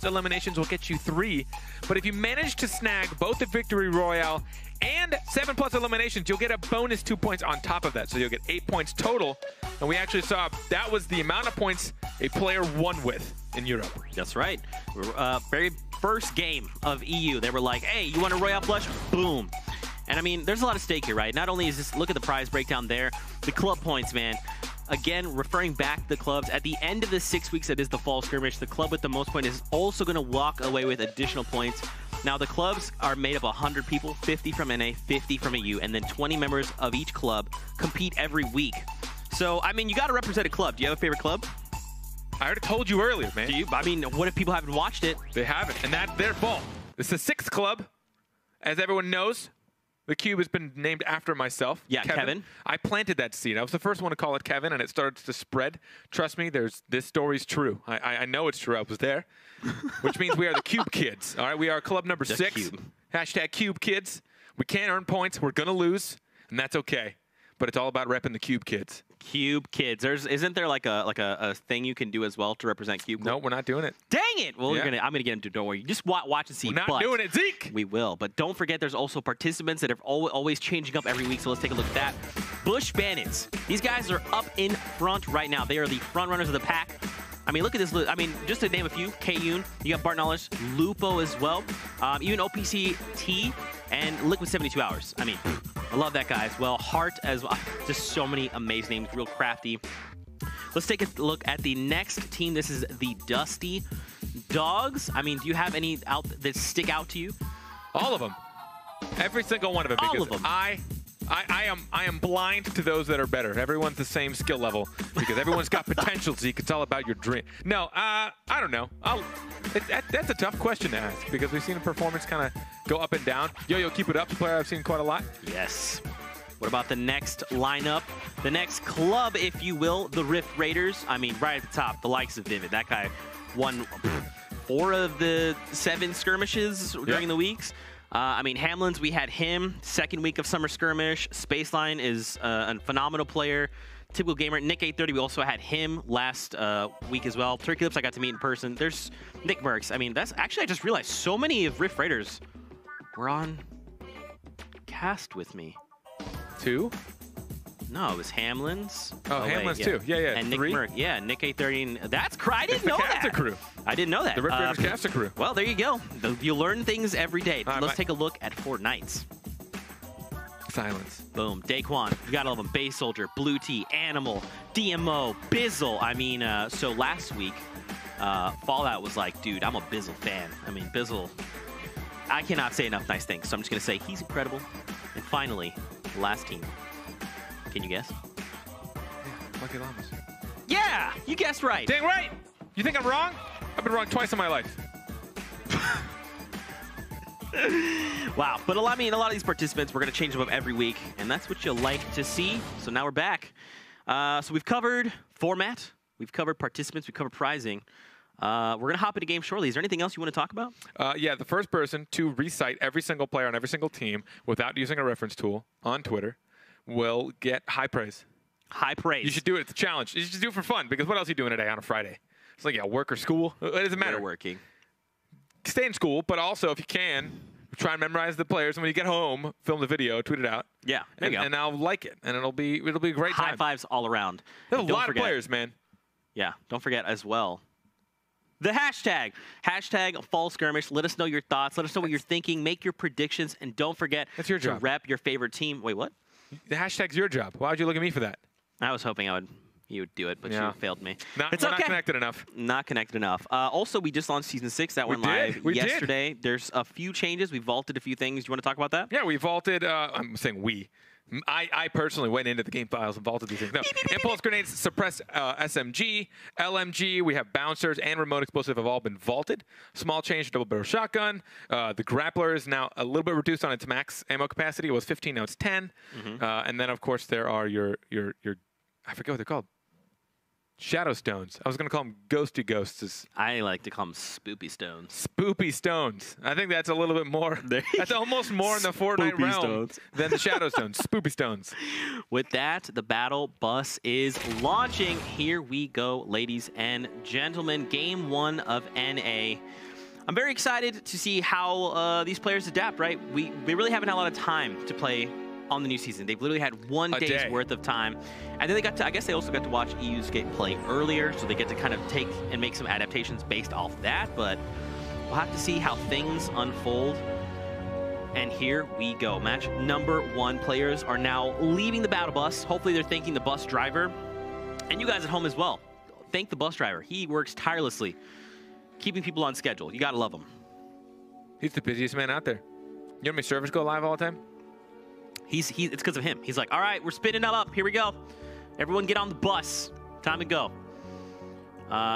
Eliminations will get you 3, but if you manage to snag both the Victory Royale and 7+ eliminations, you'll get a bonus 2 points on top of that, so you'll get 8 points total. And we actually saw that was the amount of points a player won with in Europe. That's right. Very first game of EU, they were like, hey, you want a Royale Flush? Boom. And I mean, there's a lot at stake here, right? Not only is this, look at the prize breakdown there, the club points, man. Again, referring back to the clubs, at the end of the 6 weeks that is the Fall Skirmish, the club with the most points is also going to walk away with additional points. Now, the clubs are made of 100 people, 50 from NA, 50 from EU, and then 20 members of each club compete every week. So, I mean, you got to represent a club. Do you have a favorite club? I already told you earlier, man. Do you? I mean, what if people haven't watched it? They haven't, and that's their fault. It's the 6th club. As everyone knows, the cube has been named after myself. Yeah, Kevin. I planted that seed. I was the first one to call it Kevin, and it started to spread. Trust me, this story's true. I know it's true. I was there, which means we are the Cube Kids. All right, we are club number 6. Cube. Hashtag Cube Kids. We can't earn points. We're gonna lose, and that's okay. But it's all about repping the Cube Kids. Cube Kids. Isn't there like a thing you can do as well to represent Cube? No, we're not doing it. Dang it! Well, I'm gonna get into. Don't worry. Just watch and see. We're not doing it, Zeke. We will. But don't forget, there's also participants that are always changing up every week. So let's take a look at that. Bush Bandits. These guys are up in front right now. They are the front runners of the pack. I mean, look at this. I mean, just to name a few, K-Yoon, you got Bart Knowledge, Lupo as well, even OPC-T, and Liquid 72 Hours. I mean, I love that guy as well. Heart as well. Just so many amazing names, real crafty. Let's take a look at the next team. This is the Dusty Dogs. I mean, do you have any out that stick out to you? All of them. Every single one of them. All of them. I am blind to those that are better. Everyone's the same skill level because everyone's got potential, Zeke. It's all about your dream. No, I don't know. That's a tough question to ask because we've seen a performance kind of go up and down. Yo, keep it up. A player I've seen quite a lot. Yes. What about the next lineup? The next club, if you will, the Rift Raiders. I mean, right at the top, the likes of Vivid. That guy won 4 of the 7 skirmishes during the weeks. I mean, Hamlin's, we had him, second week of Summer Skirmish. Spaceline is a phenomenal player. Typical gamer. Nick 830, we also had him last week as well. Turkey Lips, I got to meet in person. There's Nick Merckx. I mean, that's actually, I just realized so many of Rift Raiders were on cast with me. 2? No, it was Hamlin's. Oh, Hamlin's wait, too. Yeah. And Nick 3? Merckx. Yeah, Nick 830. That's I didn't know that. It's the Caster crew. I didn't know that. The Rift Raiders Caster crew. Well, there you go. You learn things every day. Right, Let's take a look at Fortnite. Silence. Boom. Daquan. You gotta love him. Base Soldier, Blue Tea, Animal, DMO, Bizzle. I mean, so last week, Fallout was like, dude, I'm a Bizzle fan. I mean, Bizzle, I cannot say enough nice things, so I'm just gonna say he's incredible. And finally, last team. Can you guess? Yeah, Lucky Llamas. Yeah! You guessed right. Dang right! You think I'm wrong? I've been wrong twice in my life. Wow. But I mean, a lot of these participants, we're going to change them up every week, and that's what you like to see. So now we're back. So we've covered format. We've covered participants. We've covered prizing. We're going to hop into game shortly. Is there anything else you want to talk about? Yeah, the first person to recite every single player on every single team without using a reference tool on Twitter will get high praise. High praise. You should do it. It's a challenge. You should do it for fun, because what else are you doing today on a Friday? It's like, yeah, work or school. It doesn't matter. We're working. Stay in school, but also, if you can, try and memorize the players. And when you get home, film the video, tweet it out. Yeah, there you go. And I'll like it, and it'll be a great time. High fives all around. There's a lot of players, man. Yeah, don't forget as well, the hashtag. Hashtag Fall Skirmish. Let us know your thoughts. Let us know what you're thinking. Make your predictions. And don't forget your to job. rep your favorite team. Wait, what? The hashtag's your job. Why would you look at me for that? I was hoping you would do it, but Yeah. you failed me. We're not connected enough. Not connected enough. Also, we just launched Season 6. That went live yesterday. There's a few changes. We vaulted a few things. You want to talk about that? Yeah, we vaulted. I'm saying we. I personally went into the game files and vaulted these things. No. Impulse grenades suppress SMG, LMG. We have bouncers and remote explosive have all been vaulted. Small change to double barrel shotgun. The grappler is now a little bit reduced on its max ammo capacity. It was 15, now it's 10. And then, of course, there are your I forget what they're called. Shadow stones. I was going to call them ghosty ghosts. I like to call them spoopy stones. Spoopy stones. I think that's a little bit more. That's almost more in the Fortnite realm than the shadow stones. Spoopy stones. With that, the battle bus is launching. Here we go, ladies and gentlemen. Game 1 of NA. I'm very excited to see how these players adapt, right? We really haven't had a lot of time to play on the new season. They've literally had one day's worth of time. And then they got to, I guess they also got to watch EU's play earlier, so they get to kind of take and make some adaptations based off that, but we'll have to see how things unfold. And here we go. Match number 1. Players are now leaving the battle bus. Hopefully they're thanking the bus driver. And you guys at home as well. Thank the bus driver. He works tirelessly, keeping people on schedule. You gotta love him. He's the busiest man out there. You know how many servers go live all the time? It's because of him. He's like, all right, we're spinning them up. Here we go. Everyone get on the bus. Time to go.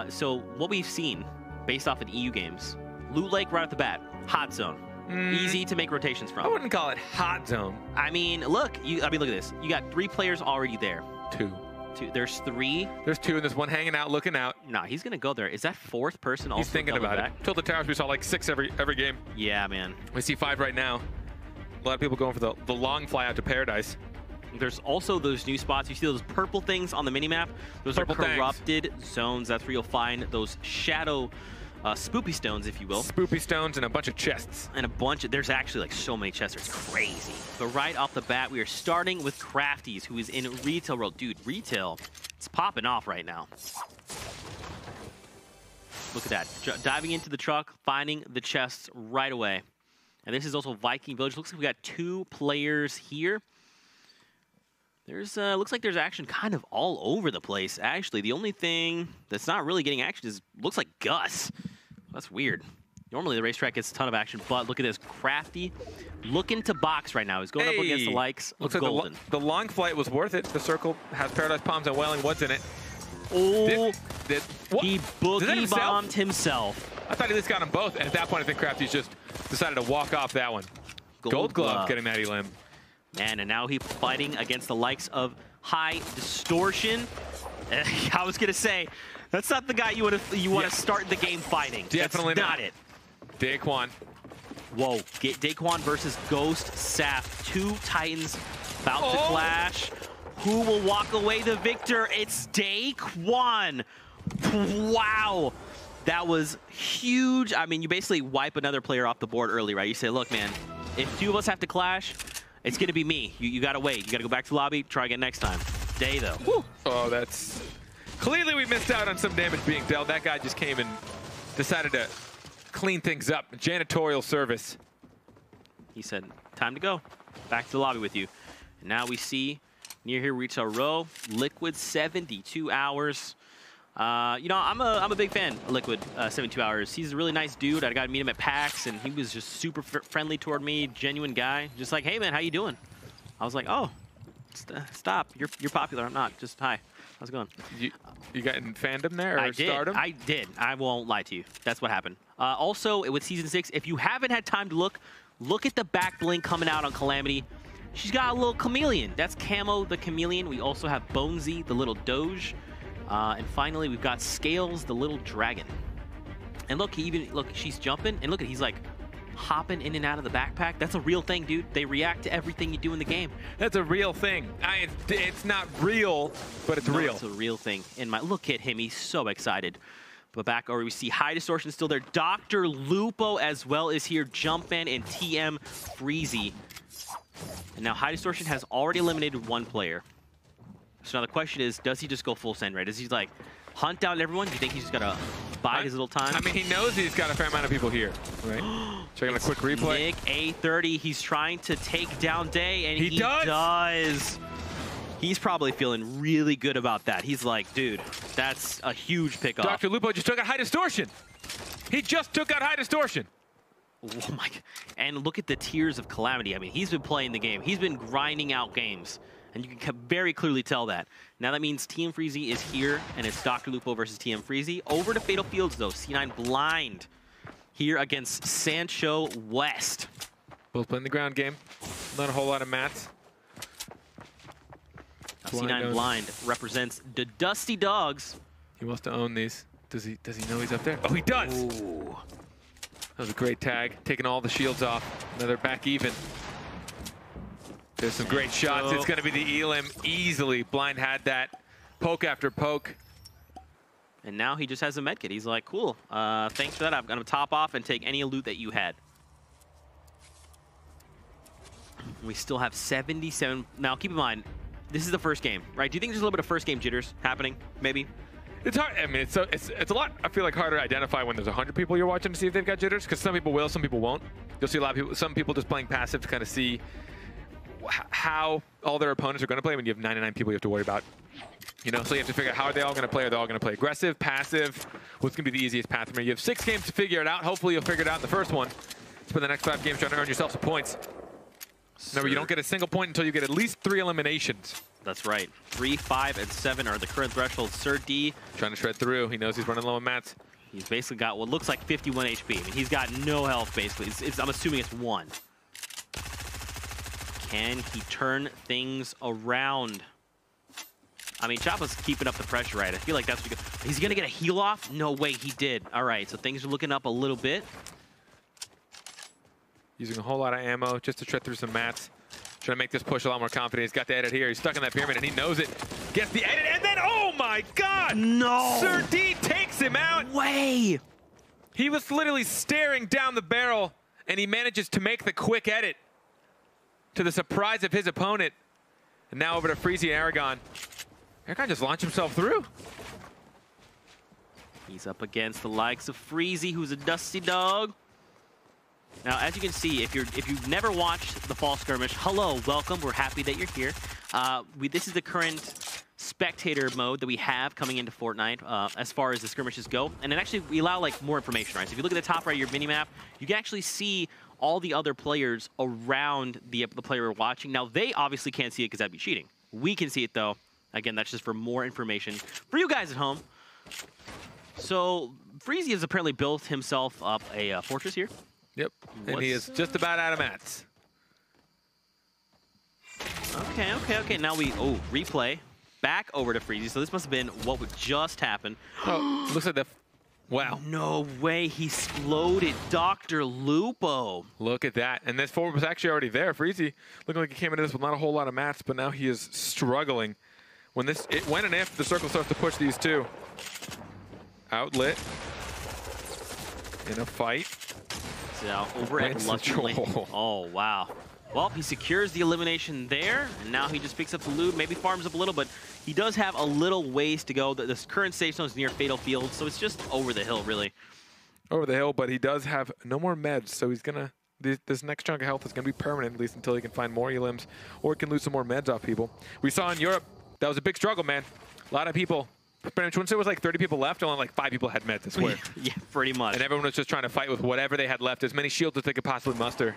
So what we've seen based off of EU games, Loot Lake right off the bat, hot zone. Easy to make rotations from. I wouldn't call it hot zone. I mean, look at this. You got 3 players already there. 2. There's 3. There's 2, and there's 1 hanging out, looking out. Nah, he's gonna go there. Is that 4th person also? He's thinking about it. Tilted Towers, we saw like 6 every game. Yeah, man. We see 5 right now. A lot of people going for the long fly out to paradise. There's also those new spots. You see those purple things on the minimap? Those are corrupted zones. That's where you'll find those shadow spoopy stones, if you will. Spoopy stones and a bunch of chests. And there's actually like so many chests. It's crazy. But right off the bat, we are starting with Crafties, who is in Retail World. Dude, Retail, it's popping off right now. Look at that. Diving into the truck, finding the chests right away. And this is also Viking Village. Looks like we got 2 players here. There's looks like there's action kind of all over the place. Actually, the only thing that's not really getting action looks like Gus. That's weird. Normally the racetrack gets a ton of action, but look at this. Crafty looking to box right now. He's going up against the likes of Golden. Like the long flight was worth it. The circle has Paradise Palms and Wailing Woods in it. Oh, he boogie bombed himself. I thought he at least got them both. And at that point, I think Crafty's just decided to walk off that one. Gold glove getting that elim. Man, and now he's fighting against the likes of High Distortion. I was gonna say, that's not the guy you want to start the game fighting. Definitely that's not it. Daquan. Whoa, Daquan versus Ghost Saf. 2 Titans about to clash. Who will walk away the victor? It's Daquan. Wow. That was huge. I mean, you basically wipe another player off the board early, right? You say, look, man, if 2 of us have to clash, it's going to be me. You got to wait. You got to go back to the lobby, try again next time. Day, though. Woo. Oh, that's... Clearly we missed out on some damage being dealt. That guy just came and decided to clean things up. Janitorial service. He said, time to go. Back to the lobby with you. And now we see near here reach our row. Liquid 72 hours. You know, I'm a big fan of Liquid 72 hours. He's a really nice dude. I got to meet him at PAX, and he was just super friendly toward me, genuine guy. Just like, hey, man, how you doing? I was like, oh, stop. You're popular. I'm not. Just hi. How's it going? You got in fandom there, or I did. stardom? I did. I won't lie to you. That's what happened. Also, with Season 6, if you haven't had time to look at the back blink coming out on Calamity. She's got a little chameleon. That's Camo the chameleon. We also have Bonesy, the little Doge. And finally, we've got Scales, the little dragon. And look, she's jumping, and look at, he's like hopping in and out of the backpack. That's a real thing, dude. They react to everything you do in the game. That's a real thing. It's not real, but it's real. It's a real thing. Look at him. He's so excited. But back over, we see High Distortion still there. Dr. Lupo as well is here. Jumpman and TM Freezy. And now High Distortion has already eliminated 1 player. So now the question is, does he just go full send, right? Does he like hunt down everyone? Do you think he's just gotta bide his little time? I mean, he knows he's got a fair amount of people here, right? Checking a quick replay. Nick, A30, he's trying to take down Day, and he does. He's probably feeling really good about that. He's like, dude, that's a huge pickoff. Dr. Lupo just took out High Distortion. He just took out High Distortion. Oh my God. And look at the tears of Calamity. I mean, he's been playing the game. He's been grinding out games. And you can very clearly tell that. Now that means TM Freezy is here, and it's Dr. Lupo versus TM Freezy. Over to Fatal Fields, though. C9 blind here against Sancho West. Both playing the ground game. Not a whole lot of mats. C9 blind represents the Dusty Dogs. He wants to own these. Does he know he's up there? Oh, he does! Ooh. That was a great tag. Taking all the shields off. Another back even. There's some great shots. It's going to be the Elim easily. Blind had that. Poke after poke. And now he just has a medkit. He's like, cool. Thanks for that. I'm going to top off and take any loot that you had. We still have 77. Now, keep in mind, this is the first game, right? Do you think there's a little bit of first game jitters happening, maybe? It's hard. I mean, it's a lot, I feel like, harder to identify when there's 100 people you're watching to see if they've got jitters, because some people will, some people won't. You'll see a lot of people, some people just playing passive to kind of see how all their opponents are going to play when you have 99 people you have to worry about. You know, so you have to figure out how are they all going to play. Are they all going to play aggressive, passive? What's going to be the easiest path for me? You have 6 games to figure it out. Hopefully you'll figure it out in the first one. Spend the next 5 games trying to earn yourself some points. Remember, you don't get a single point until you get at least 3 eliminations. That's right. 3, 5, and 7 are the current thresholds. Sir D trying to shred through. He knows he's running low on mats. He's basically got what looks like 51 HP. I mean, he's got no health, basically. I'm assuming it's 1. Can he turn things around? I mean, Choppa's keeping up the pressure, right? I feel like that's what he's going to get a heal off? No way, he did. All right, so things are looking up a little bit. Using a whole lot of ammo just to shred through some mats. Trying to make this push a lot more confident. He's got the edit here. He's stuck in that pyramid, and he knows it. Gets the edit, and then, oh my God! No! Sir D takes him out! Way! He was literally staring down the barrel, and he manages to make the quick edit to the surprise of his opponent. And now over to Freezy and Aragon. Aragon just launched himself through. He's up against the likes of Freezy, who's a dusty dog. Now, as you can see, if you've never watched the Fall Skirmish, hello, welcome. We're happy that you're here. This is the current spectator mode that we have coming into Fortnite as far as the skirmishes go. And then actually, we allow like more information, right? So if you look at the top right of your minimap, you can actually see all the other players around the player we're watching. Now, they obviously can't see it because that'd be cheating. We can see it, though. Again, that's just for more information for you guys at home. So, Freezy has apparently built himself up a fortress here. Yep, and he is just about out of mats. Okay. Now we, replay. Back over to Freezy. So this must have been what would just happen. Oh, looks like the... Wow. No way. He exploded Dr. Lupo. Look at that. And this forward was actually already there. Freezy looking like he came into this with not a whole lot of mats, but now he is struggling. When and if the circle starts to push these two. Outlet. In a fight. So over at Lucky. Oh, wow. Well, he secures the elimination there, and now he just picks up the loot, maybe farms up a little, but he does have a little ways to go. This current safe zone is near Fatal Field, so it's just over the hill, really. Over the hill, but he does have no more meds, so he's going to... This next chunk of health is going to be permanent, at least until he can find more elims, or he can lose some more meds off people. We saw in Europe, that was a big struggle, man. A lot of people... Pretty much once there was like 30 people left, only like 5 people had meds, I swear. Yeah, pretty much. And everyone was just trying to fight with whatever they had left, as many shields as they could possibly muster.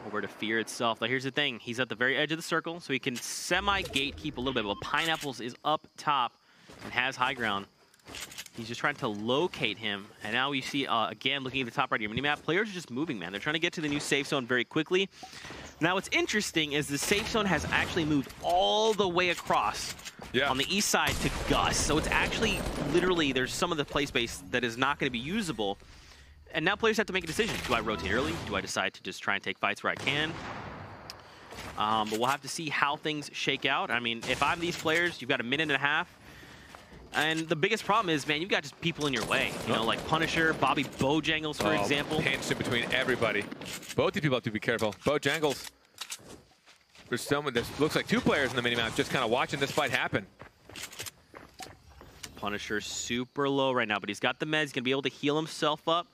Over to Fear itself. Now here's the thing. He's at the very edge of the circle, so he can semi-gatekeep a little bit, but Pineapples is up top and has high ground. He's just trying to locate him. And now we see, again, looking at the top right of your minimap, players are just moving, man. They're trying to get to the new safe zone very quickly. Now what's interesting is the safe zone has actually moved all the way across on the east side to Gus. So it's actually, literally, there's some of the play space that is not going to be usable. And now players have to make a decision. Do I rotate early? Do I decide to just try and take fights where I can? But we'll have to see how things shake out. I mean, if I'm these players, you've got a minute and a half. And the biggest problem is, man, you've got just people in your way. You know, like Punisher, Bobby Bojangles, for example. Pinched in between everybody. Both these people have to be careful. Bojangles. There's someone that looks like 2 players in the minimap just kind of watching this fight happen. Punisher super low right now, but he's got the meds. He's going to be able to heal himself up.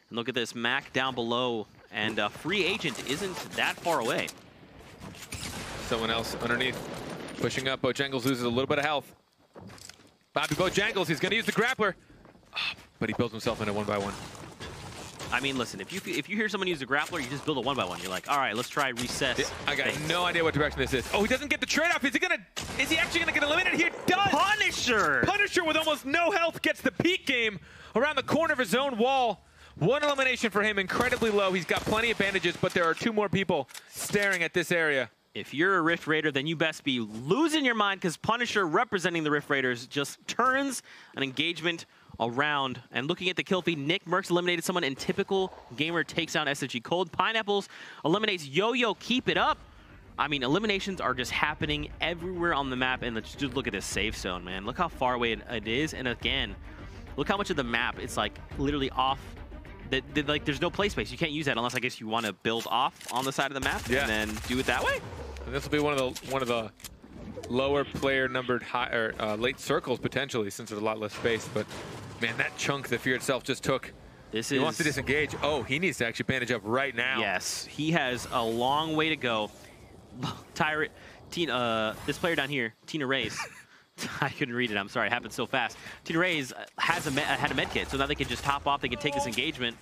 And look at this, Mac down below. And Free Agent isn't that far away. Someone else underneath. Pushing up. Bojangles loses a little bit of health. Bobby Bojangles, he's going to use the grappler. Oh, but he builds himself in a 1-by-1. I mean, listen, if you hear someone use a grappler, you just build a 1-by-1. You're like, all right, let's try recess. Yeah, I got no idea what direction this is. Oh, he doesn't get the trade-off. Is he actually going to get eliminated? He does! Punisher! Punisher with almost no health gets the peak game around the corner of his own wall. 1 elimination for him, incredibly low. He's got plenty of bandages, but there are 2 more people staring at this area. If you're a Rift Raider, then you best be losing your mind, because Punisher, representing the Rift Raiders, just turns an engagement around. And looking at the kill feed, Nick Merckx eliminated someone, and typical gamer takes down SFG Cold. Pineapples eliminates Yo-Yo. Keep it up. I mean, eliminations are just happening everywhere on the map. And let's just look at this safe zone, man. Look how far away it is. And again, look how much of the map it's like literally off. Like, there's no play space. You can't use that unless, I guess, you want to build off on the side of the map and then do it that way. And this will be one of the lower player numbered late circles potentially, since there's a lot less space. But man, that chunk that Fear itself just took. He wants to disengage. Oh, he needs to actually bandage up right now. Yes, he has a long way to go. This player down here, Tina Reyes. I couldn't read it. I'm sorry. It happened so fast. Tina Reyes had a med kit, so now they can just hop off. They can take this engagement.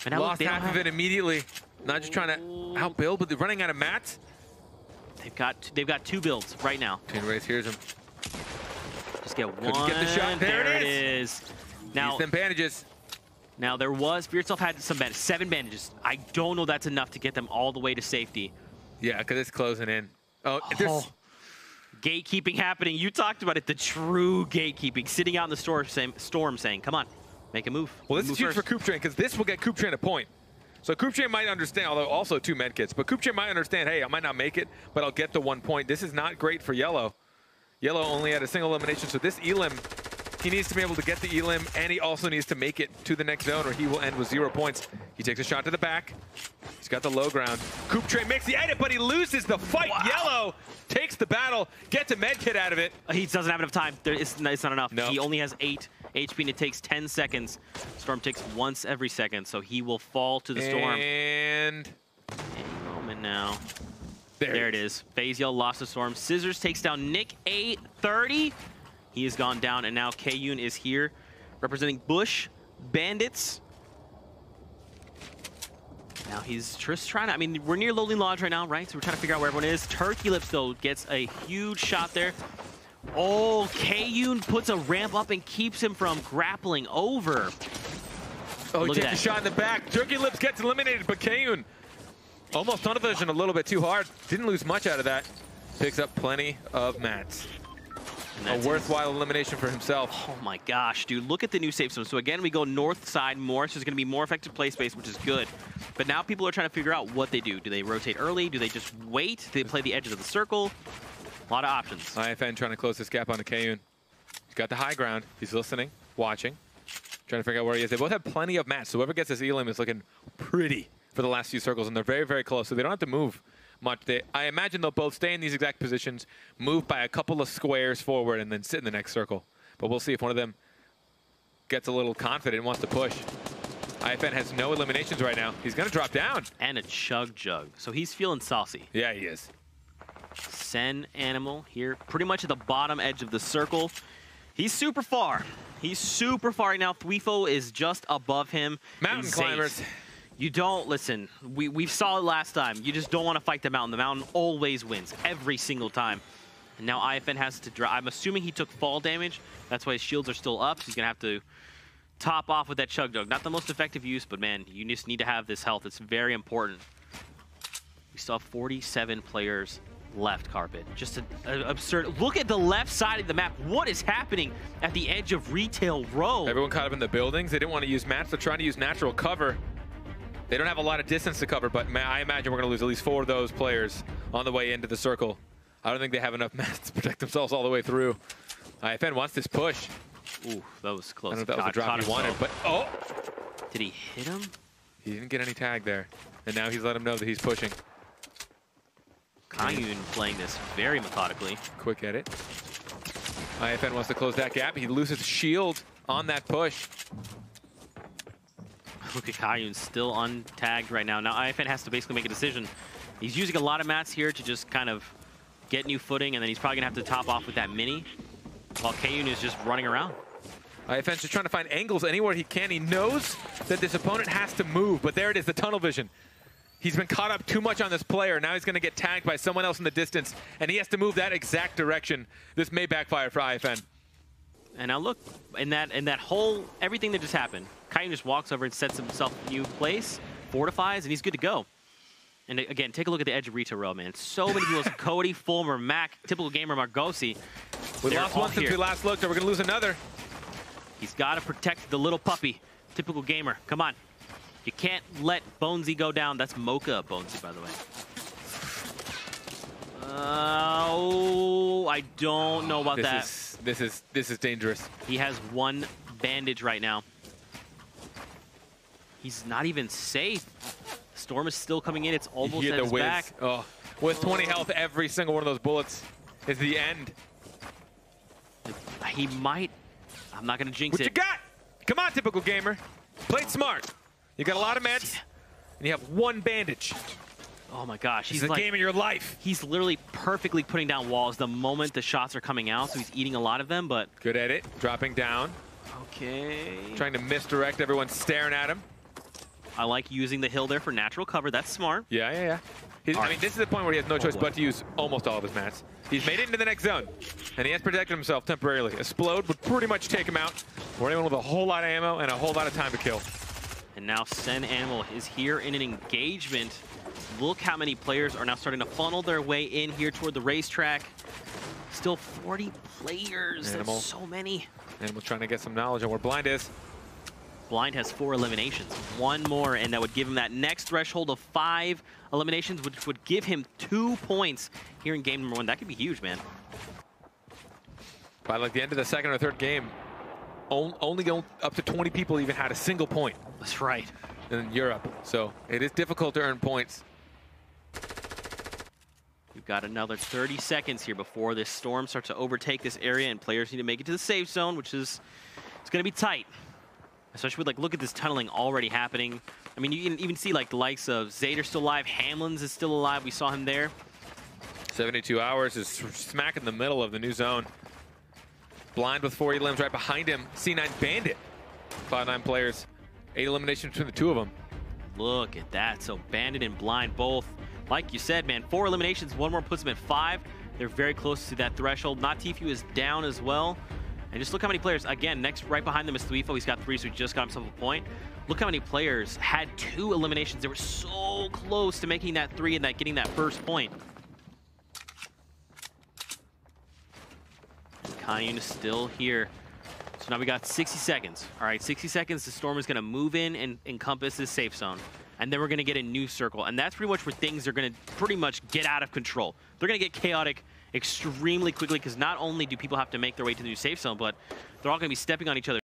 And now lost half of it immediately. Not just trying to outbuild, but they're running out of mats. They've got 2 builds right now. Tina Reyes hears him. Just get one. Couldn't get the shot. There it is. Now use them bandages. Now there was Fear itself had some 7 bandages. I don't know that's enough to get them all the way to safety. Yeah, because it's closing in. Oh, there's gatekeeping happening. You talked about it, the true gatekeeping. Sitting out in the storm saying, come on, make a move. Well, this is huge for Coop Train, because this will get Coop Train a point. So Coop Train might understand, although also 2 medkits, but Coop Train might understand, hey, I might not make it, but I'll get the 1 point. This is not great for Yellow. Yellow only had a single elimination, so this elim, he needs to be able to get the elim, and he also needs to make it to the next zone, or he will end with 0 points. He takes a shot to the back. He's got the low ground. Coop Train makes the edit, but he loses the fight. Wow. Yellow takes the battle, gets a medkit out of it. He doesn't have enough time. It's not enough. No. He only has 8 HP, and it takes 10 seconds. Storm takes once every second, so he will fall to the storm. And any moment now. There it is. FaZe Yell lost the storm. Scissors takes down Nick, 8-30. He has gone down, and now K-Yoon is here, representing Bush Bandits. Now he's just trying to, I mean, we're near Lonely Lodge right now, right? So we're trying to figure out where everyone is. Turkey Lips, though, gets a huge shot there. Oh, K-Yoon puts a ramp up and keeps him from grappling over. Oh, he takes a shot in the back. Turkey Lips gets eliminated, but K-Yoon almost tunnel vision a little bit too hard. Didn't lose much out of that. Picks up plenty of mats. A worthwhile elimination for himself. Oh my gosh, dude, look at the new safe zone. So again, we go north side more, so there's gonna be more effective play space, which is good. But now people are trying to figure out what they do. Do they rotate early? Do they just wait? Do they play the edges of the circle? A lot of options. IFN trying to close this gap onto Kayun. He's got the high ground. He's listening, watching, trying to figure out where he is. They both have plenty of mats, so whoever gets this elim is looking pretty for the last few circles, and they're very, very close, so they don't have to move much. I imagine they'll both stay in these exact positions, move by a couple of squares forward, and then sit in the next circle. But we'll see if one of them gets a little confident and wants to push. IFN has no eliminations right now. He's going to drop down. And a chug jug. So he's feeling saucy. Yeah, he is. Sen Animal here, pretty much at the bottom edge of the circle. He's super far. He's super far right now. Tfue is just above him. Mountain climbers. You don't, listen, we saw it last time. You just don't want to fight the mountain. The mountain always wins, every single time. And now IFN has to drop. I'm assuming he took fall damage. That's why his shields are still up. So he's going to have to top off with that chug jug. Not the most effective use, but man, you just need to have this health. It's very important. We still have 47 players left, Carpet. Just an absurd. Look at the left side of the map. What is happening at the edge of Retail Row? Everyone caught up in the buildings. They didn't want to use mats. They're trying to use natural cover. They don't have a lot of distance to cover, but I imagine we're going to lose at least 4 of those players on the way into the circle. I don't think they have enough mats to protect themselves all the way through. IFN wants this push. Ooh, that was close. I don't know if that was a drop he wanted, but oh! Did he hit him? He didn't get any tag there. And now he's let him know that he's pushing. Kayun playing this very methodically. Quick edit. IFN wants to close that gap. He loses shield on that push. Look at Kayun still untagged right now. Now IFN has to basically make a decision. He's using a lot of mats here to just kind of get new footing, and then he's probably going to have to top off with that mini, while Kayun is just running around. IFN's just trying to find angles anywhere he can. He knows that this opponent has to move, but there it is, the tunnel vision. He's been caught up too much on this player. Now he's going to get tagged by someone else in the distance, and he has to move that exact direction. This may backfire for IFN. And now look, in that whole, everything that just happened, Kayun just walks over and sets himself a new place, fortifies, and he's good to go. And again, take a look at the edge of Retail Row, man. So many people, Cody, Fulmer, Mac, Typical Gamer, Margosi. We lost one since we last looked, and we're going to lose another. He's got to protect the little puppy. Typical Gamer, come on. You can't let Bonesy go down. That's Mocha Bonesy, by the way. Oh, I don't know about that. This is dangerous. He has 1 bandage right now. He's not even safe. Storm is still coming in. It's almost at his back. Oh, with 20 health, every single one of those bullets is the end. He might. I'm not going to jinx it. What you got? Come on, Typical Gamer. Play it smart. You got a lot of meds, and you have 1 bandage. Oh my gosh. He's the game of your life. He's literally perfectly putting down walls the moment the shots are coming out, so he's eating a lot of them, but... Good edit. Dropping down. Okay. Trying to misdirect everyone staring at him. I like using the hill there for natural cover. That's smart. Yeah. I mean, this is the point where he has no choice but to use almost all of his mats. He's made it into the next zone, and he has protected himself temporarily. Explode would pretty much take him out. We're anyone with a whole lot of ammo and a whole lot of time to kill. And now Sen Animal is here in an engagement. Look how many players are now starting to funnel their way in here toward the racetrack. Still 40 players. Animal. There's so many. Animal's trying to get some knowledge on where Blind is. Blind has 4 eliminations. 1 more, and that would give him that next threshold of 5 eliminations, which would give him 2 points here in game number 1. That could be huge, man. By like the end of the 2nd or 3rd game, only up to 20 people even had a single point. That's right. In Europe, so it is difficult to earn points. We've got another 30 seconds here before this storm starts to overtake this area, and players need to make it to the safe zone, which is it's going to be tight. Especially with, like, look at this tunneling already happening. I mean, you can even see, like, the likes of Zader still alive. Hamlin's is still alive. We saw him there. 72 Hours is smack in the middle of the new zone. Blind with 4 elims right behind him. C9 Bandit. 5-9 players. 8 eliminations between the 2 of them. Look at that. So Bandit and Blind both, like you said, man, 4 eliminations. 1 more puts them at 5. They're very close to that threshold. Not Tfue is down as well. And just look how many players, again, next right behind them is Tfue. He's got 3, so he just got himself a point. Look how many players had 2 eliminations. They were so close to making that 3 and getting that first point. Tiny unit still here. So now we got 60 seconds. All right, 60 seconds. The Storm is going to move in and encompass this safe zone. And then we're going to get a new circle. And that's pretty much where things are going to pretty much get out of control. They're going to get chaotic extremely quickly because not only do people have to make their way to the new safe zone, but they're all going to be stepping on each other.